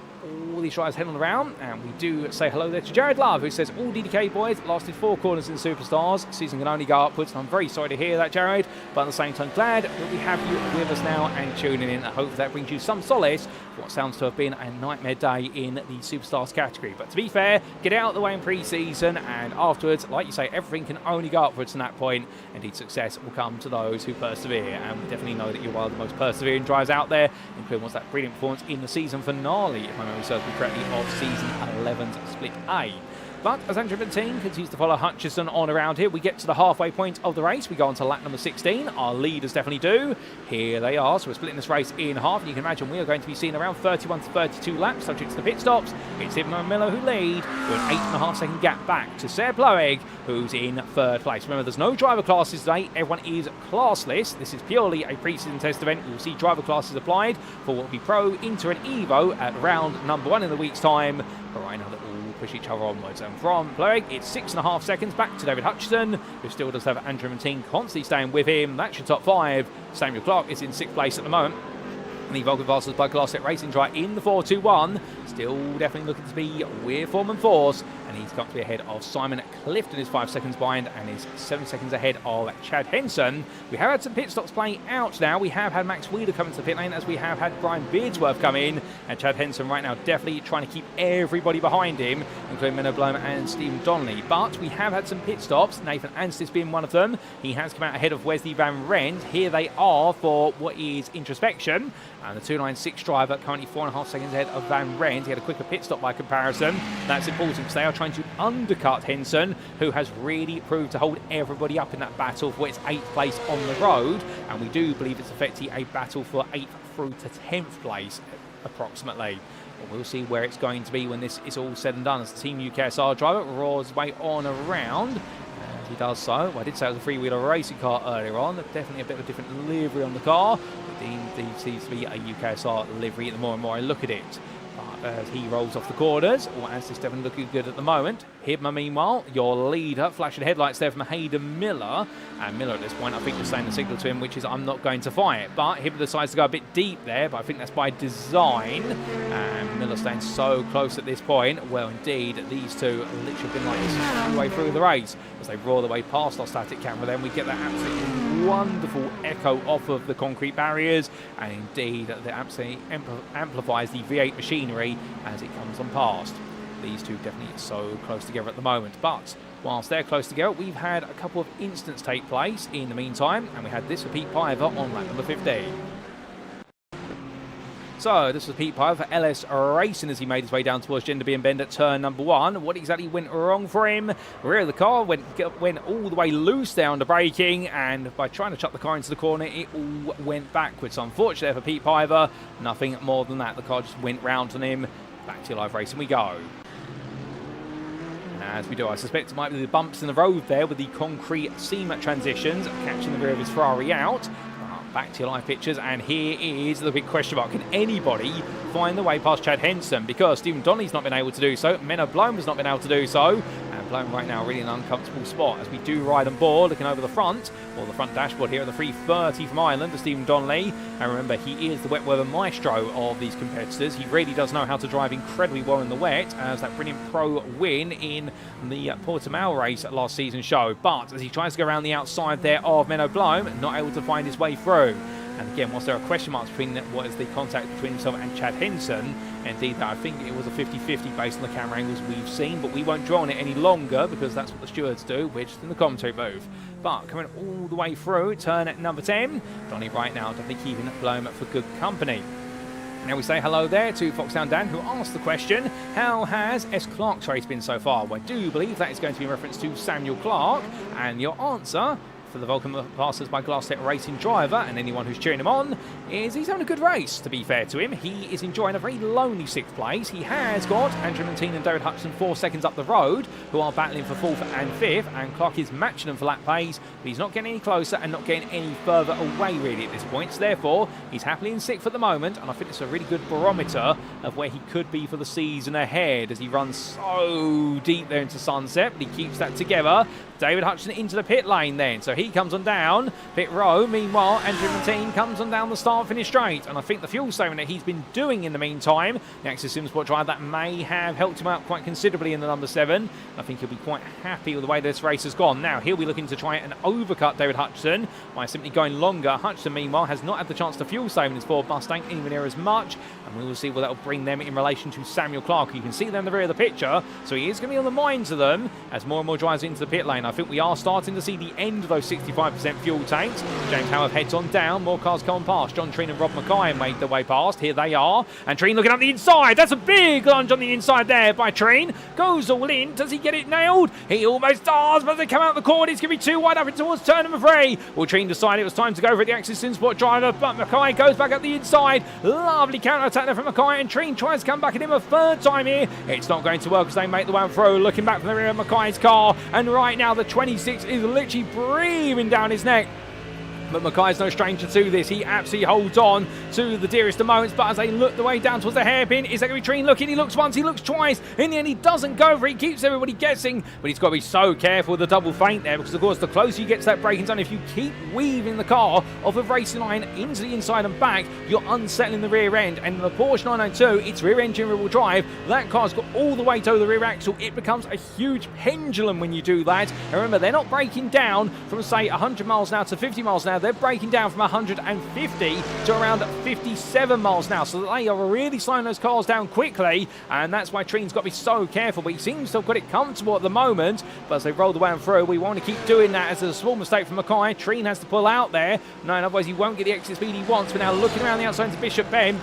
[SPEAKER 1] all these drivers head on around, and we do say hello there to Jared Love, who says all DDK boys lasted 4 corners in the Superstars. Season can only go upwards, and I'm very sorry to hear that, Jared, but at the same time glad that we have you with us now and tuning in. I hope that brings you some solace for what sounds to have been a nightmare day in the Superstars category. But to be fair, get out of the way in pre-season, and afterwards, like you say, everything can only go upwards from that point. Indeed, success will come to those who persevere, and we definitely know that you're one of the most persevering drivers out there, including what's that brilliant performance in the season finale, if my memory serves me correctly, of season 11's Split A. But as Andrew Montine continues to follow Hutchison on around here, we get to the halfway point of the race. We go on to lap number 16. Our leaders definitely do. Here they are. So we're splitting this race in half. You can imagine we are going to be seeing around 31 to 32 laps, subject to the pit stops. It's Hibner and Miller who lead, with an 8.5 second gap back to Seb Loeg, who's in 3rd place. Remember, there's no driver classes today. Everyone is classless. This is purely a pre-season test event. We'll see driver classes applied for what will be Pro, Inter and Evo at round number 1 in the week's time. But right now, push each other onwards. And from Loeg, it's 6.5 seconds back to David Hutchison, who still does have Andrew Montine constantly staying with him. That's your top 5. Samuel Clark is in 6th place at the moment. And the Vulcan Vassals by Glasset Racing Dry in the 4-2-1. Still definitely looking to be with form and force. And he's got to be ahead of Simon Clifton, is 5 seconds behind, and is 7 seconds ahead of Chad Henson. We have had some pit stops playing out now. We have had Max Wheeler come into the pit lane, as we have had Brian Beardsworth come in. And Chad Henson right now definitely trying to keep everybody behind him, including Menno Blom and Stephen Donnelly. But we have had some pit stops, Nathan Anstis being one of them. He has come out ahead of Wesley Van Rent. Here they are for what is introspection. And the 296 driver currently 4.5 seconds ahead of Van Rent. He had a quicker pit stop by comparison. That's important because they are trying to undercut Henson, who has really proved to hold everybody up in that battle for its 8th place on the road. And we do believe it's effectively a battle for 8th through to 10th place, approximately. But we'll see where it's going to be when this is all said and done, as the Team UKSR driver roars his way on around. He does so. Well, I did say it was a three-wheeler racing car earlier on. Definitely a bit of a different livery on the car. Indeed seems to be a UKSR livery the more and more I look at it. But as he rolls off the corners, as it's definitely looking good at the moment. Hibner, meanwhile, your leader, flashing headlights there from Hayden Miller. And Miller at this point, I think, was saying the signal to him, which is, I'm not going to fight. But Hibner decides to go a bit deep there, but I think that's by design. And Miller staying so close at this point. Well, indeed, these two literally have been like this all the way through the race. As they roar their way past our static camera, then we get that absolutely wonderful echo off of the concrete barriers, and indeed, that absolutely amplifies the V8 machinery as it comes on past. These two definitely so close together at the moment, but whilst they're close together, we've had a couple of incidents take place in the meantime, and we had this for Pete Piver on lap number 15. So this was Pete Piver for LS Racing as he made his way down towards Gender Being Bend at turn number 1. What exactly went wrong for him? Rear of the car went all the way loose down to braking, and by trying to chuck the car into the corner, it all went backwards. So unfortunately for Pete Piver, nothing more than that. The car just went round on him. Back to live racing we go. As we do, I suspect it might be the bumps in the road there with the concrete seam transitions, catching the rear of his Ferrari out. Back to your live pictures, and here is the big question mark. Can anybody find the way past Chad Henson? Because Stephen Donnelly's not been able to do so, Menno Blome has not been able to do so, and Blome right now really in an uncomfortable spot as we do ride on board, looking over the front, or the front dashboard here at the 330 from Ireland for Stephen Donnelly. And remember, he is the wet weather maestro of these competitors. He really does know how to drive incredibly well in the wet, as that brilliant pro win in the Portimao race at last season's show. But as he tries to go around the outside there of Menno Blome, not able to find his way through. And again, whilst there are question marks between what is the contact between himself and Chad Henson, indeed, I think it was a 50-50 based on the camera angles we've seen, but we won't dwell on it any longer because that's what the stewards do, which is in the commentary booth. But coming all the way through, turn at number 10, Donny right now definitely keeping Blome for good company. Now we say hello there to Foxdown Dan, who asked the question, how has S. Clark's race been so far? Well, I do believe that is going to be in reference to Samuel Clark, and your answer for the Vulcan Masters by Glasset Racing driver and anyone who's cheering him on is he's having a good race, to be fair to him. He is enjoying a very lonely 6th place. He has got Andrew Montine and David Hutchinson 4 seconds up the road, who are battling for 4th and 5th, and Clark is matching them for lap pace, but he's not getting any closer and not getting any further away really at this point. So therefore, he's happily in 6th at the moment, and I think it's a really good barometer of where he could be for the season ahead as he runs so deep there into Sunset, but he keeps that together. David Hutchinson into the pit lane then, so he comes on down pit row. Meanwhile, Andrew Montine comes on down the start finish straight, and I think the fuel saving that he's been doing in the meantime, the Axis SimSport drive, that may have helped him out quite considerably in the number 7. I think he'll be quite happy with the way this race has gone. Now he'll be looking to try and overcut David Hutchinson by simply going longer. Hutchinson meanwhile has not had the chance to fuel save in his Ford Mustang anywhere near as much, and we will see what that will bring them in relation to Samuel Clark. You can see them in the rear of the picture, so he is going to be on the minds of them as more and more drives into the pit lane. I think we are starting to see the end of those 65% fuel tanks. James Howard heads on down, more cars come past. John Treen and Rob Mackay make their way past. Here they are, and Treen looking up the inside. That's a big lunge on the inside there by Treen. Goes all in. Does he get it nailed? He almost does, but they come out the corner. It's going to be too wide up towards turn number 3. Well, Treen decided it was time to go for the Axis SimSport driver, but Mackay goes back up the inside. Lovely counter-attack there from Mackay, and Treen tries to come back at him a 3rd time here. It's not going to work as they make the one through. Looking back from the rear of Mackay's car, and right now the 26 is literally breathing down his neck. But Mackay's no stranger to this. He absolutely holds on to the dearest of moments, but as they look the way down towards the hairpin, is that going to be Treen looking? He looks once, he looks twice. In the end, he doesn't go for it. He keeps everybody guessing, but he's got to be so careful with the double feint there, because of course, the closer you get to that braking zone, if you keep weaving the car off of racing line into the inside and back, you're unsettling the rear end. And in the Porsche 992, it's rear engine rear-wheel drive. That car's got all the weight over the rear axle. It becomes a huge pendulum when you do that. And remember, they're not braking down from, say, 100 miles an hour to 50 miles an hour. They're braking down from 150 to around 57 miles an hour. So they are really slowing those cars down quickly, and that's why Treen's got to be so careful. But he seems to have got it comfortable at the moment. But as they roll the way through, we want to keep doing that as a small mistake from Mackay. Treen has to pull out there. No, otherwise he won't get the exit speed he wants. But now looking around the outside to Bishop Ben.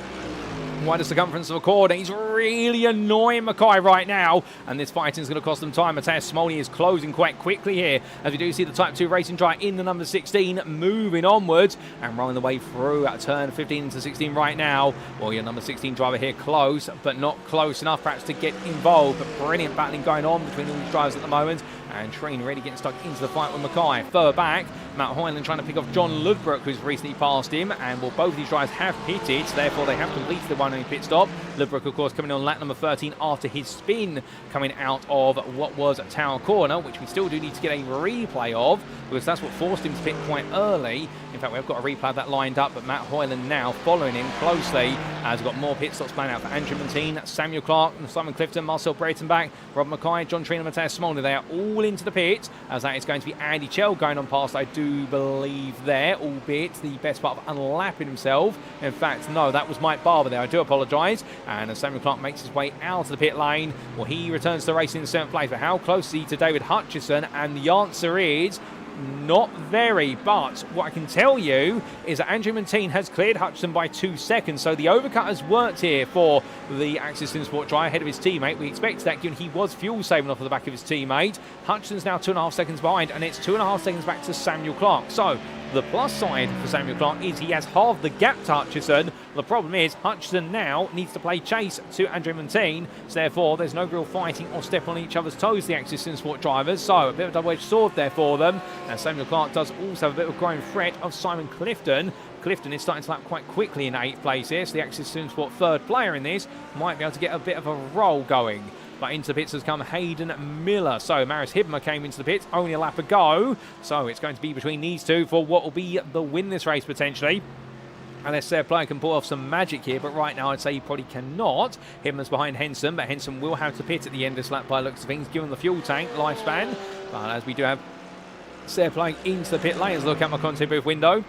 [SPEAKER 1] Wider circumference of a corner. He's really annoying Mackay right now, and this fighting is going to cost them time. Matthias Smolny is closing quite quickly here, as we do see the Type 2 racing driver in the number 16 moving onwards and rolling the way through at turn 15 to 16 right now. Well, your number 16 driver here close, but not close enough perhaps to get involved. But brilliant battling going on between all these drivers at the moment. and Treen really getting stuck into the fight with Mackay. Further back, Matt Hoyland trying to pick off John Ludbrook, who's recently passed him, and well, both of these drivers have pitted, so therefore they have completed the one-only pit stop. Ludbrook, of course, coming on lap number 13 after his spin coming out of what was Tower Corner, which we still do need to get a replay of, because that's what forced him to pit quite early. In fact, we've got a replay of that lined up, but Matt Hoyland now following him closely, as we've got more pit stops planned out for Andrew Montine, Samuel Clark, Simon Clifton, Marcel Breitenbach, Rob Mackay, John Trina, Matthias Smolny. They are all into the pit, as that is going to be Andy Chell going on past, I do believe, there, albeit the best part of unlapping himself. In fact, no, that was Mike Barber there. I do apologise. And as Samuel Clark makes his way out of the pit lane, well, he returns to racing in 7th place. But how close is he to David Hutchison? And the answer is not very, but what I can tell you is that Andrew Montine has cleared Hutchison by 2 seconds, so the overcut has worked here for the Axis Sport driver ahead of his teammate. We expected that given he was fuel saving off of the back of his teammate. Hutchison's now 2.5 seconds behind, and it's 2.5 seconds back to Samuel Clark. So the plus side for Samuel Clark is he has halved the gap to Hutchison. The problem is Hutchison now needs to play chase to Andrew Montine, so therefore there's no real fighting or step on each other's toes, the Axis Sport drivers, so a bit of a double-edged sword there for them. And Samuel Clark does also have a bit of a growing threat of Simon Clifton. Clifton is starting to lap quite quickly in 8th place here, so the Axis Sport third player in this might be able to get a bit of a roll going. But into the pits has come Hayden Miller. So Maris Hibner came into the pits, only a lap ago. So it's going to be between these two for what will be the win this race potentially. Unless their player can pull off some magic here, but right now I'd say he probably cannot. Hibner's behind Henson, but Henson will have to pit at the end of this lap by looks of things, given the fuel tank lifespan. But as we do have Sarah playing into the pit lane, let's look at my content booth window.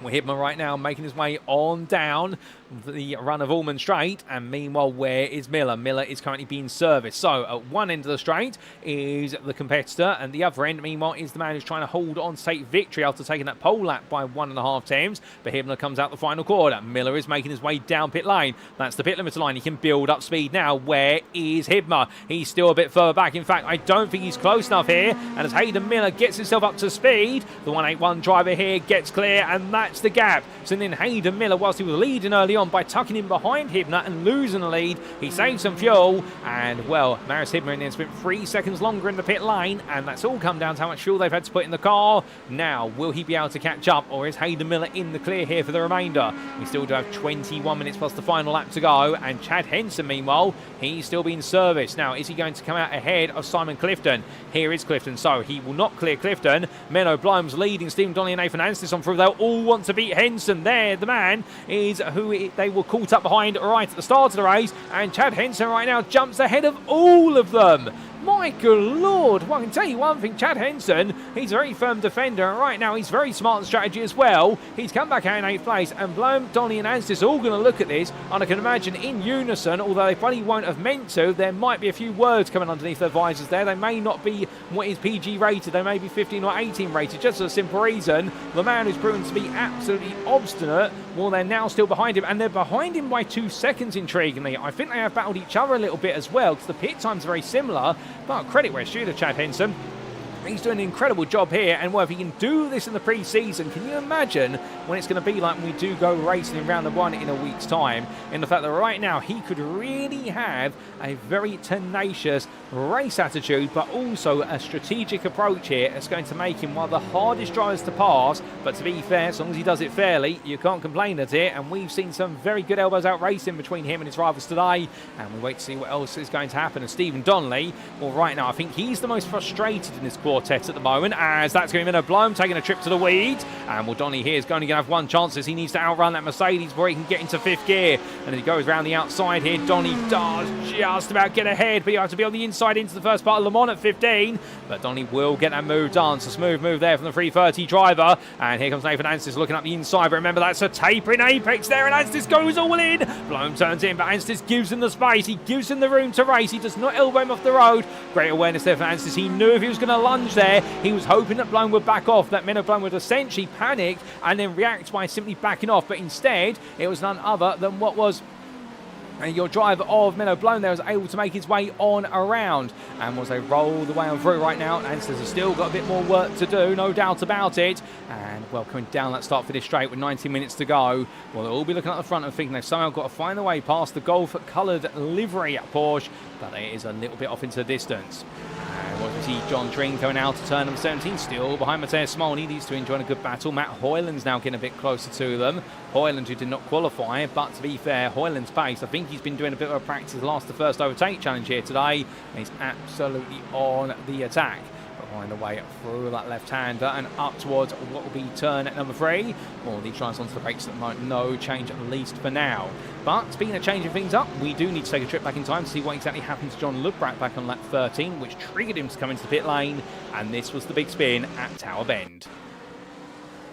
[SPEAKER 1] Well, Hibner right now making his way on down the run of Allman Straight, and meanwhile, where is Miller? Miller is currently being serviced. So at one end of the straight is the competitor, and the other end, meanwhile, is the man who's trying to hold on to take victory after taking that pole lap by 1.5 times. But Hibner comes out the final quarter. Miller is making his way down pit lane. That's the pit limiter line. He can build up speed now. Where is Hibner? He's still a bit further back. In fact, I don't think he's close enough here. And as Hayden Miller gets himself up to speed, the 181 driver here gets clear, and that's the gap. So then Hayden Miller, whilst he was leading early on by tucking in behind Hibner and losing the lead, he saved some fuel, and well, Maris Hibner then spent 3 seconds longer in the pit lane, and that's all come down to how much fuel they've had to put in the car. Now, will he be able to catch up, or is Hayden Miller in the clear here for the remainder? We still do have 21 minutes plus the final lap to go, and Chad Henson, meanwhile, he's still being serviced. Now, is he going to come out ahead of Simon Clifton? Here is Clifton, so he will not clear Clifton. Menno Blom's leading Stephen Donnelly and Nathan Anstis on through. They'll all want to beat Henson there. The man is who they were caught up behind right at the start of the race, and Chad Henson right now jumps ahead of all of them. My good lord. Well, I can tell you one thing, Chad Henson, he's a very firm defender, and right now he's very smart in strategy as well. He's come back out in 8th place, and Blom, Donny and Anstis are all going to look at this, and I can imagine in unison, although they probably won't have meant to, there might be a few words coming underneath their visors there. They may not be what is PG rated, they may be 15 or 18 rated, just for a simple reason. The man who's proven to be absolutely obstinate, well, they're now still behind him, and they're behind him by 2 seconds, intriguingly. I think they have battled each other a little bit as well, because the pit times are very similar. But credit where it's due to Chad Henson. He's doing an incredible job here, and well, if he can do this in the pre-season, can you imagine when it's going to be like when we do go racing in round 1 in a week's time, in the fact that right now he could really have a very tenacious race attitude, but also a strategic approach here. It's going to make him one of the hardest drivers to pass, but to be fair, as long as he does it fairly, you can't complain at it, and we've seen some very good elbows out racing between him and his rivals today, and we wait to see what else is going to happen. And Stephen Donnelly, well, right now I think he's the most frustrated in this quartet at the moment, as that's going to be Blom taking a trip to the weeds, and well, Donny here is going to have one chance as he needs to outrun that Mercedes before he can get into 5th gear, and as he goes around the outside here, Donny does just about get ahead, but you have to be on the inside into the first part of Le Mans at 15, but Donny will get that move done. So smooth move there from the 330 driver, and here comes Nathan Anstis looking up the inside, but remember that's a tapering apex there, and Anstis goes all in. Blom turns in, but Anstis gives him the space, he gives him the room to race, he does not elbow him off the road. Great awareness there for Anstis. He knew if he was going to lunge there, he was hoping that Blom would back off, that Menno Blom would essentially panic and then react by simply backing off, but instead it was none other than what was your driver of Menno Blom there was able to make his way on around, and as they roll the way on through right now, Anstis has still got a bit more work to do, no doubt about it. And well, coming down that start finish straight with 90 minutes to go, well, they'll all be looking at the front and thinking they've somehow got to find their way past the golf coloured livery at Porsche, but it is a little bit off into the distance. And We see John Treen coming out to turn number 17, still behind Matthias Smolny. These two enjoying a good battle. Matt Hoyland's now getting a bit closer to them. Hoyland, who did not qualify, but to be fair, Hoyland's pace, I think he's been doing a bit of a practice the first overtake challenge here today, and he's absolutely on the attack. Behind the way through that left-hander and up towards what will be turn at number 3. Well, the tries onto the brakes at the moment, no change at least for now. But speaking of changing things up, we do need to take a trip back in time to see what exactly happened to John Lubrat back on lap 13, which triggered him to come into the pit lane, and this was the big spin at Tower Bend.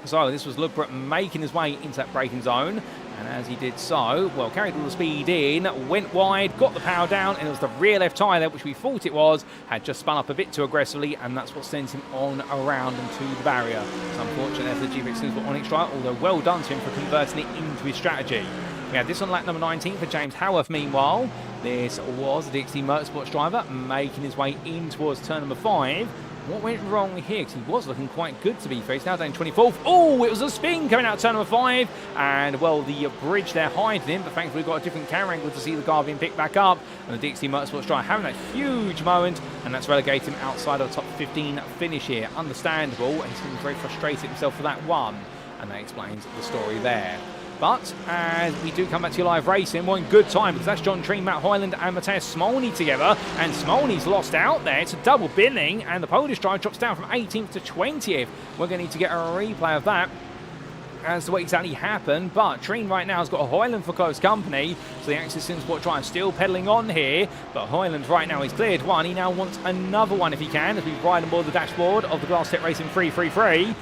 [SPEAKER 1] So this was Lubrat making his way into that braking zone, and as he did so, well, carried all the speed in, went wide, got the power down, and it was the rear left tyre there, which we thought it was, had just spun up a bit too aggressively, and that's what sends him on around and to the barrier. It's unfortunate for the GT3 Sims on extra, although well done to him for converting it into his strategy. We had this on lap number 19 for James Howarth meanwhile. This was the DXT Motorsports driver making his way in towards turn number 5. What went wrong here? Because he was looking quite good to be fair. He's now down 24th. Oh, it was a spin coming out turn number 5. And, well, the bridge there hiding him. But thankfully, we've got a different camera angle to see the car being picked back up. And the DXT Motorsports driver having that huge moment. And that's relegated him outside of the top 15 finish here. Understandable. And he's been very frustrated himself for that one. And that explains the story there. But as we do come back to your live racing, one good time because that's John Treen, Matt Hoyland and Matthias Smolny together. And Smolny's lost out there. It's a double billing and the Polish driver drops down from 18th to 20th. We're going to need to get a replay of that as to what exactly happened. But Treen right now has got a Hoyland for close company. So the Axis Simsport driver still pedalling on here. But Hoyland right now, he's cleared one. He now wants another one if he can as we ride on board the dashboard of the Glass Tech Racing 333.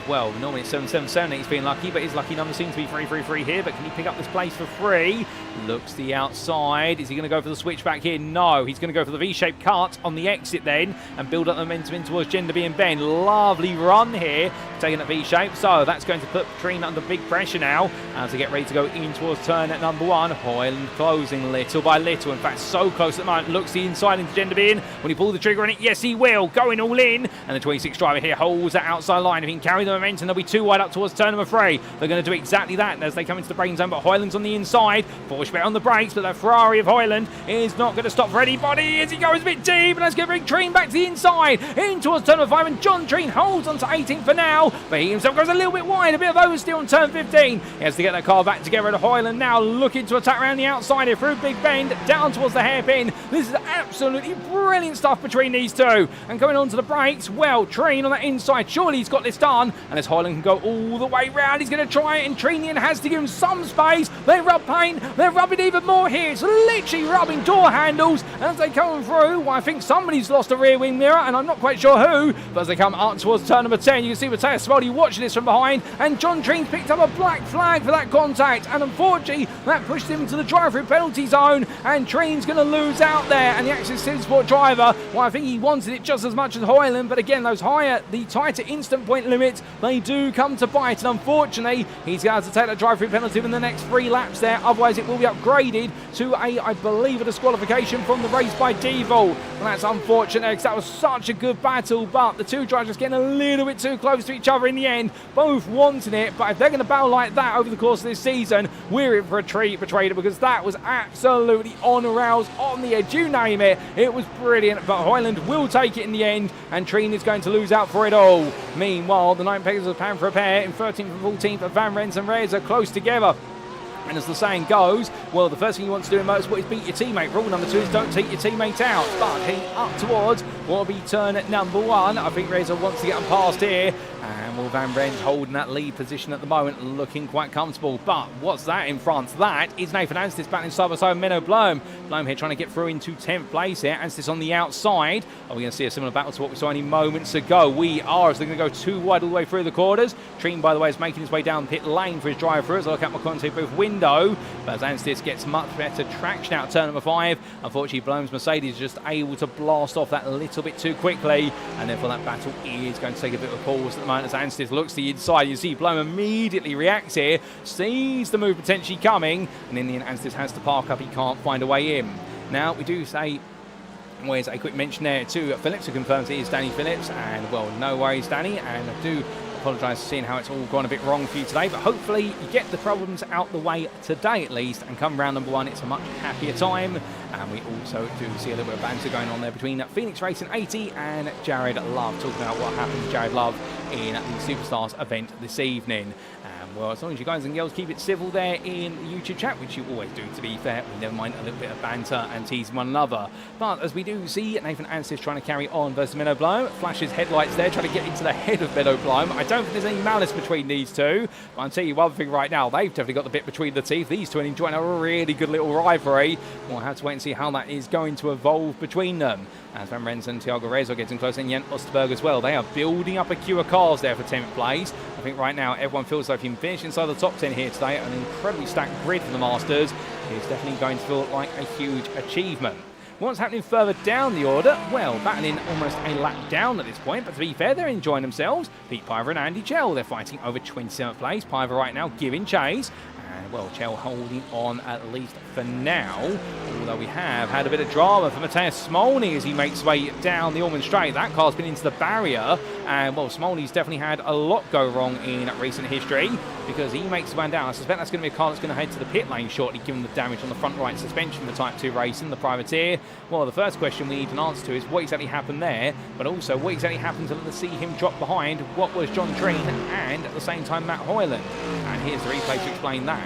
[SPEAKER 1] Well, normally it's 777 that he's been lucky, but his lucky number seems to be 333 here. But can he pick up this place for free? Looks the outside. Is he going to go for the switchback here? No, he's going to go for the V-shaped cut on the exit then and build up the momentum in towards Genderby and Ben. Lovely run here, taking that V-shape. So that's going to put Treen under big pressure now as they get ready to go in towards turn at number 1. Hoyland closing little by little. In fact, so close at the moment. Looks the inside into Genderby in. When he pulls the trigger on it, yes, he will. Going all in. And the 26 driver here holds that outside line. If he can carry the momentum, they'll be too wide up towards turn number 3. They're going to do exactly that as they come into the braking zone, but Hoyland's on the inside. Porsche on the brakes, but the Ferrari of Hoyland is not going to stop for anybody as he goes a bit deep, and that's going to bring Treen back to the inside in towards turn number 5, and John Treen holds on to 18th for now, but he himself goes a little bit wide, a bit of oversteer on turn 15. He has to get that car back together, and Hoyland now looking to attack around the outside here through Big Bend down towards the hairpin. This is absolutely brilliant stuff between these two, and going on to the brakes, well, Treen on that inside, surely he's got this done, and as Hoyland can go all the way round, he's going to try it, and Treen has to give him some space. They rub paint, they're rubbing even more here. It's literally rubbing door handles as they come through. Well, I think somebody's lost a rear wing mirror, and I'm not quite sure who, but as they come up towards turn number 10, you can see Matthias Smolny watching this from behind, and John Treen's picked up a black flag for that contact, and unfortunately that pushed him into the drive-through penalty zone, and Treen's going to lose out there. And the Axis Simsport driver, well, I think he wanted it just as much as Hoyland, but again, those the tighter instant point limits, they do come to bite, and unfortunately he's going to have to take that drive-through penalty in the next 3 laps there, otherwise it will be upgraded to I believe, a disqualification from the race by Devil. And that's unfortunate because that was such a good battle, but the two drivers getting a little bit too close to each other in the end, both wanting it. But if they're going to battle like that over the course of this season, we're in for a treat for Trader, because that was absolutely on rails, on the edge, you name it. It was brilliant, but Hoyland will take it in the end, and Treen is going to lose out for it all. Meanwhile, the 9 Pegasus pan for a pair in 13th and 14th of Van Rens and Reyes are close together. And as the saying goes, well, the first thing you want to do in motorsport is beat your teammate. Rule number 2 is don't take your teammate out. But heading up towards what will be turn at number 1. I think Reza wants to get him past here. And Will Van Brent holding that lead position at the moment, looking quite comfortable. But what's that in front? That is Nathan Anstis battling side by side with Menno Blom. Blom here trying to get through into 10th place here. Anstis on the outside. Are we going to see a similar battle to what we saw any moments ago? We are, as they're going to go too wide all the way through the quarters. Treen, by the way, is making his way down pit lane for his drive through as I look at my contact booth window. But as Anstis gets much better traction out turn number 5, unfortunately Blom's Mercedes is just able to blast off that a little bit too quickly, and therefore that battle is going to take a bit of a pause at the moment as Anstis looks to the inside. You see Blom immediately reacts here, sees the move potentially coming, and in the end Anstis has to park up. He can't find a way in. Now we do say, where's a quick mention there to Phillips, who confirms it is Danny Phillips, and well, no worries Danny, and I do apologise for seeing how it's all gone a bit wrong for you today, but hopefully you get the problems out the way today at least, and come round number 1 it's a much happier time, And we also do see a little bit of banter going on there between Phoenix Racing 80 and Jared Love, talking about what happened to Jared Love in the Superstars event this evening. Well, as long as you guys and girls keep it civil there in the YouTube chat, which you always do, to be fair, we never mind a little bit of banter and teasing one another. But as we do see Nathan Anstis trying to carry on versus Meadow Blow, flashes headlights there, trying to get into the head of Meadow Blow. I don't think there's any malice between these two, but I'll tell you one thing right now, they've definitely got the bit between the teeth. These two are enjoying a really good little rivalry. We'll have to wait and see how that is going to evolve between them. As Van Rens and Thiago Rezo getting close, and Jan Osterberg as well. They are building up a queue of cars there for 10th place. I think right now everyone feels like if you can finish inside the top 10 here today, an incredibly stacked grid for the Masters is definitely going to feel like a huge achievement. What's happening further down the order? Well, battling almost a lap down at this point, but to be fair, they're enjoying themselves. Pete Piver and Andy Chell, they're fighting over 27th place. Piver right now giving chase. And, well, Chell holding on at least for now. Although we have had a bit of drama for Matthias Smolny as he makes his way down the Ormond Straight. That car's been into the barrier. And, well, Smolny's definitely had a lot go wrong in recent history because he makes the way down. I suspect that's going to be a car that's going to head to the pit lane shortly, given the damage on the front right suspension for Type 2 Racing, the privateer. Well, the first question we need an answer to is what exactly happened there, but also what exactly happened to see him drop behind what was John Treen and at the same time Matt Hoyland. And here's the replay to explain that.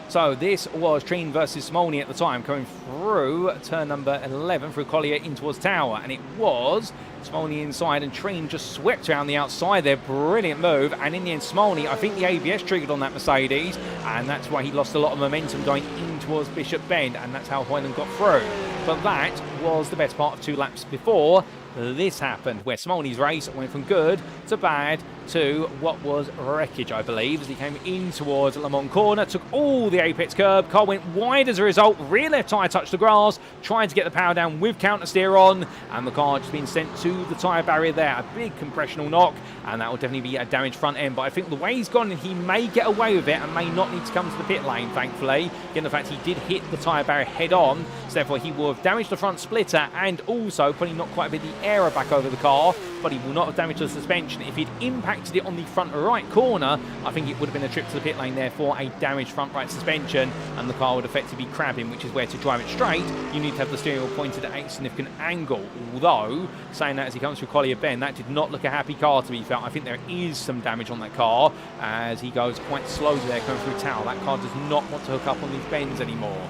[SPEAKER 1] So this was Treen versus Smolny at the time, coming through turn number 11 through Collier in towards Tower, and it was Smolny inside and Treen just swept around the outside there. Brilliant move, and in the end Smolny, I think the ABS triggered on that Mercedes, and that's why he lost a lot of momentum going in towards Bishop Bend, and that's how Hoyland got through. But that was the best part of 2 laps before this happened, where Smolny's race went from good to bad to what was wreckage, I believe, as he came in towards Le Mans corner, took all the apex curb, car went wide as a result, rear left tyre touched the grass, tried to get the power down with counter steer on, and the car just been sent to the tyre barrier there. A big compressional knock, and that will definitely be a damaged front end, but I think the way he's gone, he may get away with it and may not need to come to the pit lane, thankfully, given the fact he did hit the tyre barrier head on, so therefore he will have damaged the front splitter and also probably not quite a bit of the aero back over the car, but he will not have damaged the suspension. If he'd impacted it on the front right corner, I think it would have been a trip to the pit lane there for a damaged front right suspension, and the car would effectively be crabbing, which is where to drive it straight, you need to have the steering wheel pointed at a significant angle. Although, saying that as he comes through Collier Bend, that did not look a happy car to be fair. I think there is some damage on that car as he goes quite slowly there coming through Tower. That car does not want to hook up on these bends anymore.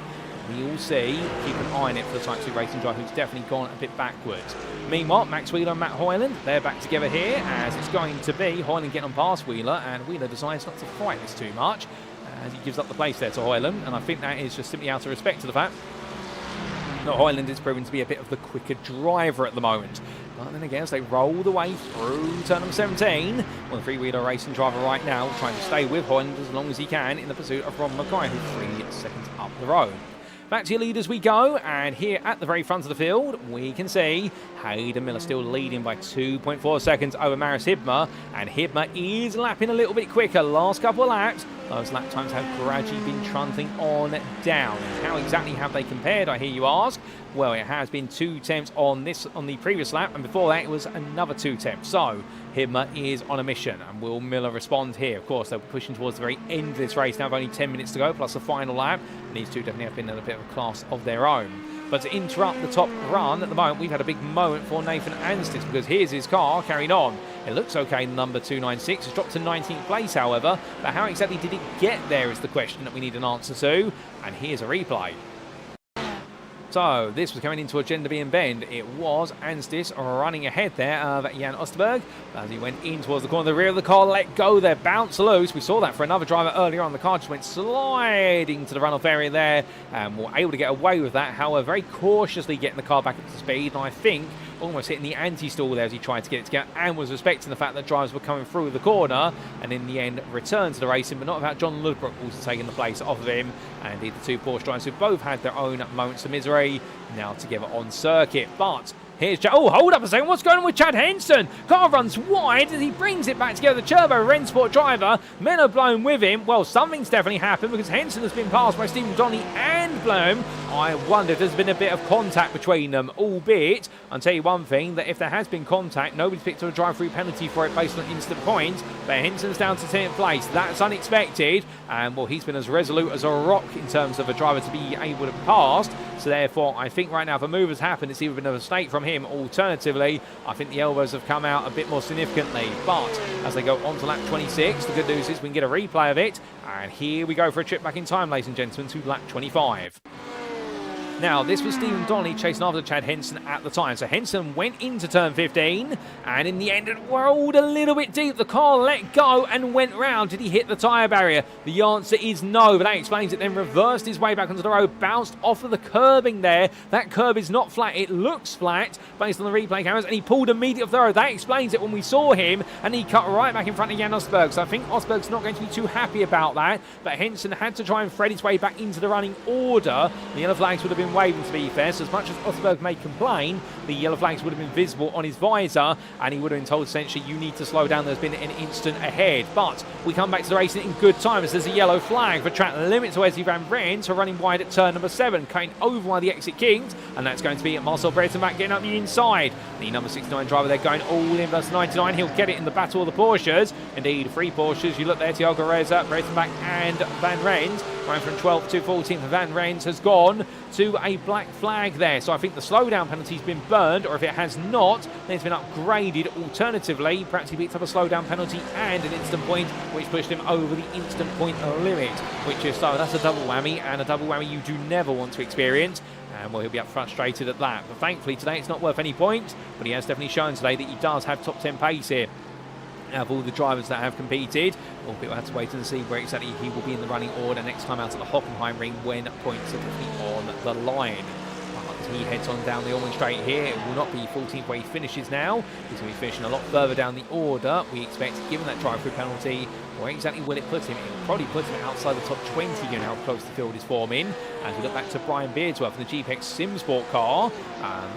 [SPEAKER 1] We all see, keep an eye on it for the Type 2 Racing driver who's definitely gone a bit backwards. Meanwhile, Max Wheeler and Matt Hoyland, they're back together here as it's going to be Hoyland getting on past Wheeler, and Wheeler decides not to fight this too much as he gives up the place there to Hoyland, and I think that is just simply out of respect to the fact that Hoyland is proven to be a bit of the quicker driver at the moment. But then again, as they roll the way through turn number 17, well, the three-wheeler racing driver right now trying to stay with Hoyland as long as he can in the pursuit of Ron Mackay, who's 3 seconds up the road. Back to your lead as we go, and here at the very front of the field, we can see Hayden Miller still leading by 2.4 seconds over Maris Hibma, and Hibma is lapping a little bit quicker. Last couple of laps, those lap times have gradually been trundling on down. How exactly have they compared, I hear you ask? Well, it has been 2 temps on the previous lap, and before that it was another 2 temps. So Hibma is on a mission, and will Miller respond here? Of course, they're pushing towards the very end of this race now, with only 10 minutes to go, plus the final lap. And these two definitely have been in a bit of a class of their own. But to interrupt the top run at the moment, we've had a big moment for Nathan Anstis, because here's his car carrying on. It looks okay, number 296. It's dropped to 19th place, however. But how exactly did it get there is the question that we need an answer to. And here's a replay. So this was coming into Agenda B and Bend. It was Anstis running ahead there of Jan Osterberg as he went in towards the corner. The rear of the car let go there, bounce loose. We saw that for another driver earlier on. The car just went sliding to the runoff area there and were able to get away with that. However, very cautiously getting the car back up to speed, and I think almost hitting the anti-stall there as he tried to get it together, and was respecting the fact that drivers were coming through the corner, and in the end returned to the racing, but not without John Ludbrook also taking the place off of him. And indeed the two Porsche drivers who both had their own moments of misery now together on circuit. But Here's Chad. Oh, hold up a second. What's going on with Chad Henson? Car runs wide as he brings it back together. The Turbo Rensport driver. Men are blown with him. Well, something's definitely happened because Henson has been passed by Stephen Donnelly and Bloom. I wonder if there's been a bit of contact between them, albeit, I'll tell you one thing, that if there has been contact, nobody's picked up a drive-through penalty for it based on instant points, but Henson's down to 10th place. That's unexpected, and well, he's been as resolute as a rock in terms of a driver to be able to pass, so therefore, I think right now, if a move has happened, it's either been a mistake from him. Alternatively, I think the elbows have come out a bit more significantly, but as they go on to lap 26, the good news is we can get a replay of it, and here we go for a trip back in time, ladies and gentlemen, to lap 25. Now, this was Stephen Donnelly chasing after Chad Henson at the time. So Henson went into turn 15, and in the end, it rolled a little bit deep. The car let go and went round. Did he hit the tyre barrier? The answer is no, but that explains it. Then reversed his way back onto the road, bounced off of the curbing there. That curb is not flat. It looks flat based on the replay cameras, and he pulled immediately off the road. That explains it when we saw him, and he cut right back in front of Jan Osberg. So I think Osberg's not going to be too happy about that, but Henson had to try and thread his way back into the running order. The yellow flags would have been waving, to be fair, so as much as Osberg may complain, the yellow flags would have been visible on his visor, and he would have been told essentially you need to slow down, there's been an instant ahead. But we come back to the racing in good time as there's a yellow flag for track limit to Wesley Van Rens for running wide at turn number 7, cutting over one of the exit kings, and that's going to be Marcel Breitenbach getting up the inside. The number 69 driver there going all in versus 99, he'll get it in the battle of the Porsches. Indeed, 3 Porsches, you look there, Thiago Reza, Breitenbach and Van Rens, running from 12th to 14th. Van Rens has gone to a black flag there, so I think the slowdown penalty's been burned, or if it has not, then it's been upgraded. Alternatively, perhaps he picked up a slowdown penalty and an instant point, which pushed him over the instant point limit, which is so that's a double whammy, and a double whammy you do never want to experience. And well, he'll be up frustrated at that, but thankfully today it's not worth any points, but he has definitely shown today that he does have top 10 pace here. Out of all the drivers that have competed, we'll have to wait and see where exactly he will be in the running order next time out at the Hockenheim ring when points are definitely on the line. But he heads on down the Allman Straight here. It will not be 14th where he finishes now. He's going to be finishing a lot further down the order. We expect, given that drive-through penalty, where exactly will it put him? It will probably put him outside the top 20, given how close the field is forming. As we look back to Brian Beardsworth in the GPX SimSport car,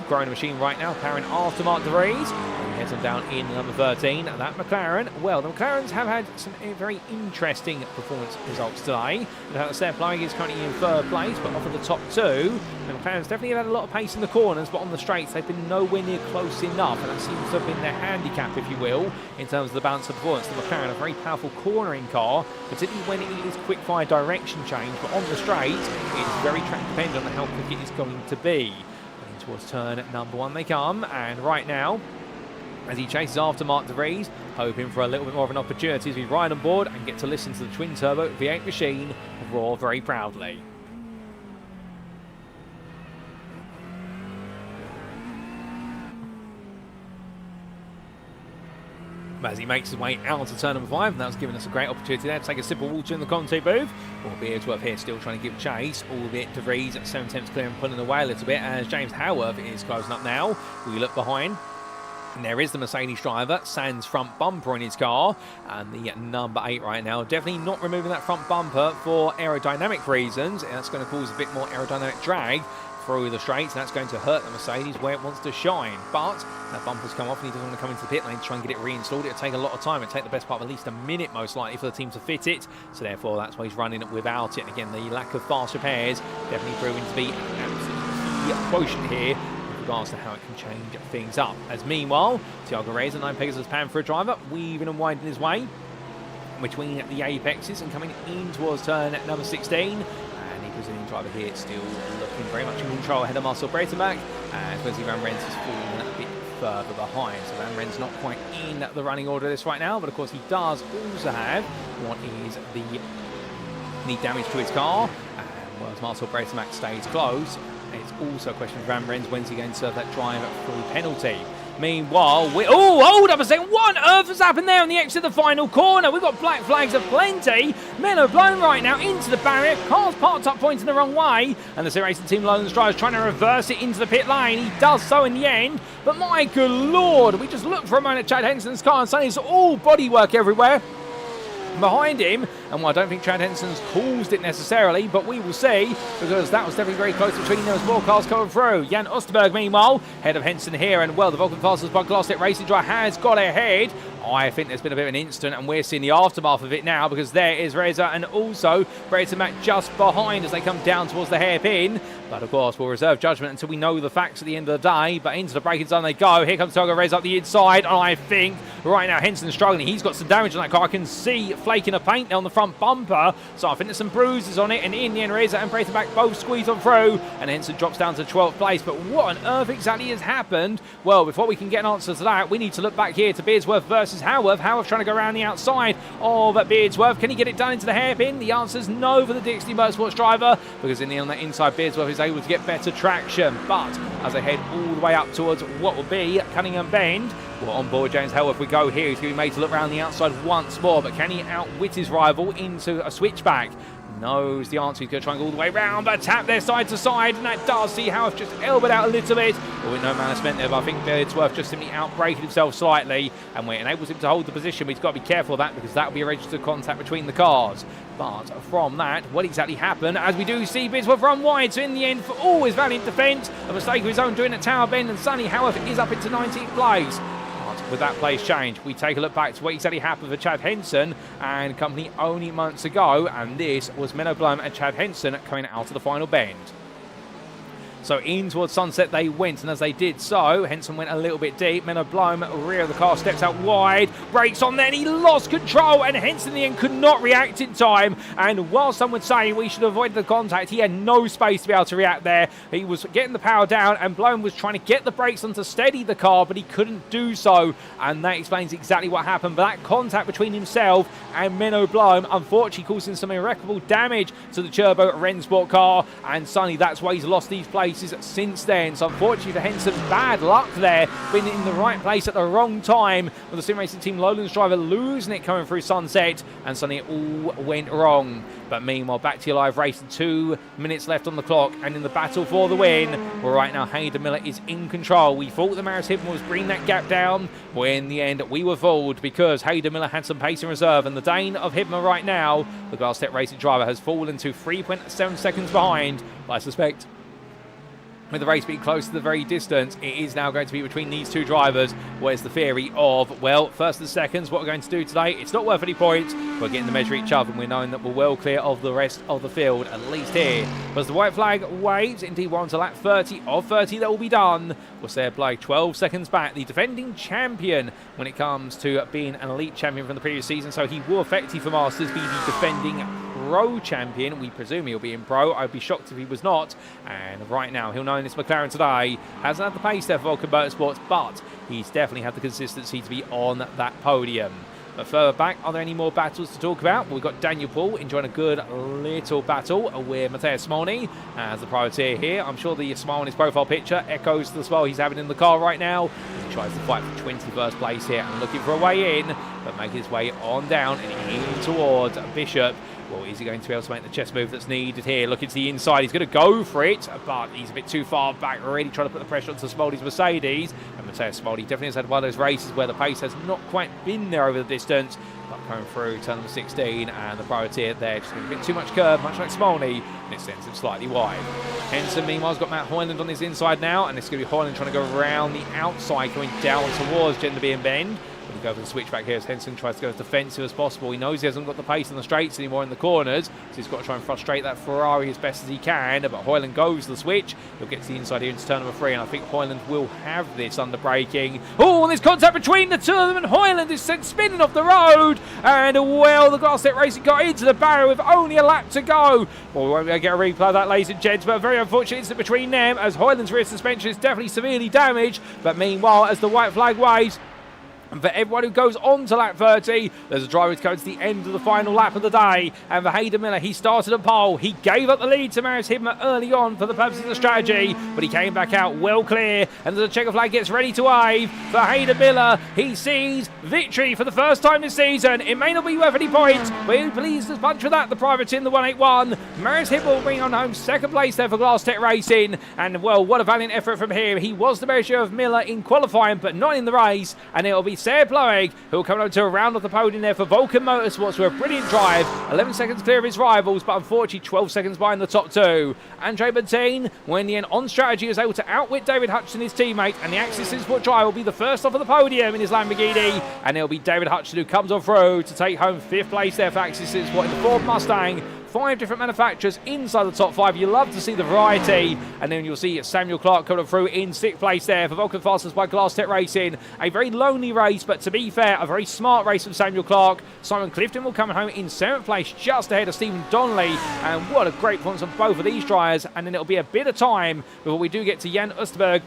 [SPEAKER 1] growing a machine right now, McLaren after Mark De Vries. He heads on down in number 13. That McLaren, well, the McLarens have had some very interesting performance results today. Steph Flying is currently in 3rd place, but off of the top 2, the McLarens definitely have had a lot of pace in the corners, but on the straights they've been nowhere near close enough, and that seems to have been their handicap, if you will, in terms of the balance of performance. The McLaren, a very powerful cornering car, particularly when it is quick-fire direction change, but on the straight, it's very track dependent on how quick it is going to be. Going towards turn number 1 they come, and right now, as he chases after Mark De Vries, hoping for a little bit more of an opportunity as we ride on board and get to listen to the twin-turbo V8 machine roar very proudly. As he makes his way out to turn number 5, and that's given us a great opportunity there to take a sip of water in the Conte booth. Well, Beardsworth here still trying to give chase, albeit De Vries at 7/10 clear and pulling away a little bit as James Howarth is closing up now. We look behind, and there is the Mercedes driver, sans front bumper in his car, and the number 8 right now, definitely not removing that front bumper for aerodynamic reasons, and that's going to cause a bit more aerodynamic drag through the straights, and that's going to hurt the Mercedes where it wants to shine. But that bumper's come off and he doesn't want to come into the pit lane to try and get it reinstalled. It'll take a lot of time. It'll take the best part of at least a minute most likely for the team to fit it, so therefore that's why he's running it without it. And again, the lack of fast repairs definitely proving to be an absolute key quotient here with regards to how it can change things up. As meanwhile, Thiago Reza, 9 Pegasus Panther driver, weaving and winding his way between the apexes and coming in towards turn number 16. Brazilian driver here still looking very much in control ahead of Marcel Breitenbach, and Wesley Van Rens has fallen a bit further behind. So Van Rens not quite in the running order this right now, but of course he does also have what is the damage to his car, and whilst Marcel Breitenbach stays close, it's also a question of Van Rens, when's he going to serve that drive-through penalty. Meanwhile, hold up a second. What on earth has happened there on the exit of the final corner? We've got black flags aplenty. Men are blown right now into the barrier. Cars parked up pointing the wrong way. And the SimRacing Team Lowlands driver is trying to reverse it into the pit lane. He does so in the end. But my good lord, we just looked for a moment at Chad Henson's car and suddenly it's all bodywork everywhere behind him, And while I don't think Chad Henson's caused it necessarily, but we will see, because that was definitely very close between those four cars coming through. Jan Osterberg, meanwhile, head of Henson here, and well, the Vulcan Fastest by Glass Racing Drive has got ahead. I think there's been a bit of an instant, and we're seeing the aftermath of it now, because there is Reza and also Brayton Mack just behind as they come down towards the hairpin. But of course, we'll reserve judgment until we know the facts at the end of the day. But into the braking zone they go. Here comes Togo Reza up the inside. And I think right now Henson's struggling. He's got some damage on that car. I can see flaking of paint on the front bumper. So I think there's some bruises on it. And in the end, Reza and Brayton Mack both squeeze on through. And Henson drops down to 12th place. But what on earth exactly has happened? Well, before we can get an answer to that, we need to look back here to Beardsworth versus Howarth. Howarth trying to go around the outside of Beardsworth. Can he get it done into the hairpin? The answer is no for the Dixie Motorsports driver, because on the inside, Beardsworth is able to get better traction. But as they head all the way up towards what will be Cunningham Bend, well, on board James Howarth we go here. He's going to be made to look around the outside once more, but can he outwit his rival into a switchback? Knows the answer. He's going to try and go all the way round, but tap there side to side, and that does see Howarth just elbowed out a little bit. Well, no malice meant there, but I think Beardsworth just simply outbraking himself slightly, and it enables him to hold the position. But he's got to be careful of that, because that will be a registered contact between the cars. But from that, what exactly happened? As we do see Beardsworth run wide, so in the end, for all his valiant defence, a mistake of his own doing at Tower Bend, and Sonny Howarth is up into 19th place. With that place change, we take a look back to what exactly happened for Chad Henson and company only months ago, and this was Menno Blum and Chad Henson coming out of the final bend. So in towards Sunset they went, and as they did so, Henson went a little bit deep. Menno Blum, rear of the car, steps out wide, brakes on, then he lost control, and Henson in the end could not react in time. And while some would say we should avoid the contact, he had no space to be able to react there. He was getting the power down, and Blum was trying to get the brakes on to steady the car, but he couldn't do so, and that explains exactly what happened. But that contact between himself and Menno Blum unfortunately causing some irreparable damage to the Turbo Rennsport car, and Sonny, that's why he's lost these places since then. So unfortunately for Henson, bad luck there, been in the right place at the wrong time, with the SimRacing Team Lowlands driver losing it coming through Sunset, and suddenly it all went wrong. But meanwhile, back to your live race, 2 minutes left on the clock, and in the battle for the win, well, right now Hayden Miller is in control. We thought that Maris Hibben was bringing that gap down, well, in the end we were fooled, because Hayden Miller had some pace in reserve, and the Dane of Hibben right now, the Glass Tech Racing driver, has fallen to 3.7 seconds behind. But I suspect, with the race being close to the very distance, it is now going to be between these two drivers. Where's the theory of, well, first and seconds, what we're going to do today, it's not worth any points. We're getting to measure each other, and we're knowing that we're well clear of the rest of the field, at least here. But as the white flag waves, indeed we're on to lap 30 of 30 that will be done. We'll say Blake 12 seconds back, the defending champion when it comes to being an elite champion from the previous season. So he will effectively for Masters be the defending Pro champion. We presume he'll be in Pro. I'd be shocked if he was not. And right now, he'll know in this McLaren today. Hasn't had the pace there for Vulcan Motorsports, but he's definitely had the consistency to be on that podium. But further back, are there any more battles to talk about? Well, we've got Daniel Paul enjoying a good little battle with Matthias Smolny as the privateer here. I'm sure the smile on his profile picture echoes the smile he's having in the car right now. He tries to fight for 21st place here and looking for a way in, but making his way on down and in towards Bishop. Well, is he going to be able to make the chest move that's needed here? Looking to the inside, he's going to go for it, but he's a bit too far back, really trying to put the pressure onto Smolny's Mercedes. And Matthias Smolny definitely has had one of those races where the pace has not quite been there over the distance, but coming through turn number 16, and the privateer there just going a bit too much curve, much like Smolny, and it sends him slightly wide. Henson, meanwhile, has got Matt Hoyland on his inside now, and it's going to be Hoyland trying to go around the outside, going down towards Genderby and Bend. We go for the switchback here as Henson tries to go as defensive as possible. He knows he hasn't got the pace in the straights anymore in the corners, so he's got to try and frustrate that Ferrari as best as he can. But Hoyland goes the switch. He'll get to the inside here into turn number 3, and I think Hoyland will have this under braking. Oh, and there's contact between the two of them, and Hoyland is sent spinning off the road. And well, the Glass Tech Racing got into the barrier with only a lap to go. Well, we won't be able to get a replay of that, ladies and gents, but a very unfortunate incident between them, as Hoyland's rear suspension is definitely severely damaged. But meanwhile, as the white flag waves, and for everyone who goes on to lap 30, there's a driver who's going to the end of the final lap of the day. And for Hayden Miller, he started at pole. He gave up the lead to Maris Hibben early on for the purposes of the strategy, but he came back out well clear. And the checker flag gets ready to wave for Hayden Miller. He sees victory for the first time this season. It may not be worth any points, but he'll be pleased as punch for that. The private in the 181. Maris Hibben will bring on home second place there for Glass Tech Racing. And well, what a valiant effort from him. He was the measure of Miller in qualifying, but not in the race. And it'll be Sarah Ploeg, who will come over to a round off the podium there for Vulcan Motorsports with a brilliant drive. 11 seconds clear of his rivals, but unfortunately 12 seconds behind the top two. Andre Bertin, when the end on strategy, is able to outwit David Hutchinson, his teammate, and the Axis Sport driver will be the first off of the podium in his Lamborghini, and it'll be David Hutchinson who comes on through to take home 5th place there for Axis Sport in the Ford Mustang. 5 different manufacturers inside the top 5. You love to see the variety. And then you'll see Samuel Clark coming through in 6th place there for Vulcan Fasters by Glass Tech Racing. A very lonely race, but to be fair, a very smart race from Samuel Clark. Simon Clifton will come home in 7th place, just ahead of Stephen Donnelly. And what a great performance from both of these drivers. And then it'll be a bit of time before we do get to Jan Osterberg,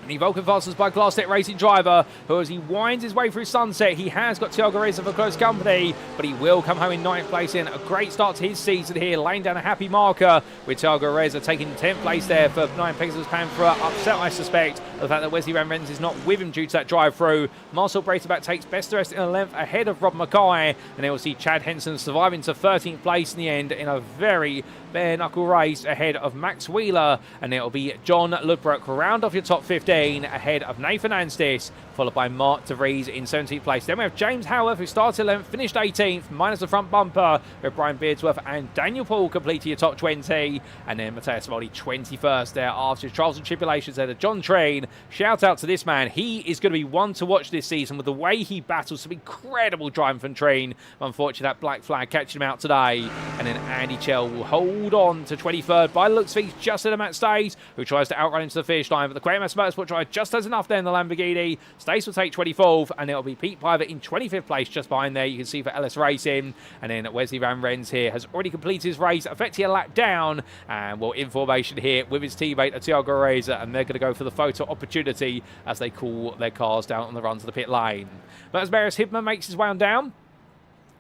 [SPEAKER 1] the Vulcan Fasters by Glass Tech Racing driver, who as he winds his way through sunset, he has got Thiago Reza for close company, but he will come home in 9th place in a great start to his season here, laying down a happy marker with Thiago Reza taking 10th place there for 9 Pegasus Panthera. Upset, I suspect, the fact that Wesley Van Rens is not with him due to that drive-through. Marcel Breitenbach takes best the rest in a length ahead of Rob Mackay, and then we'll see Chad Henson surviving to 13th place in the end in a very bare-knuckle race ahead of Max Wheeler, and it'll be John Ludbrook round off your top 15 ahead of Nathan Anstis, followed by Mark De Vries in 17th place. Then we have James Howarth, who started 11th, finished 18th, minus the front bumper, with Brian Beardsworth and Daniel Paul completing your top 20, and then Matthias Smolny 21st there after his trials and tribulations there to John Train. Shout out to this man. He is going to be one to watch this season with the way he battles some incredible driving from Train. Unfortunately, that black flag catching him out today, and then Andy Chell will hold on to 23rd by the looks of it, just ahead of Matt Stace, who tries to outrun him to the finish line, but the Quatermass Motorsport driver just has enough there in the Lamborghini. Stace will take 24th, and it'll be Pete Piver in 25th place just behind there. You can see for LS Racing, and then Wesley Van Rens here has already completed his race, effectively a lap down, and well, in formation here with his teammate Thiago Reza, and they're going to go for the photo opportunity as they call their cars down on the run to the pit lane. But as Marius Hibman makes his way on down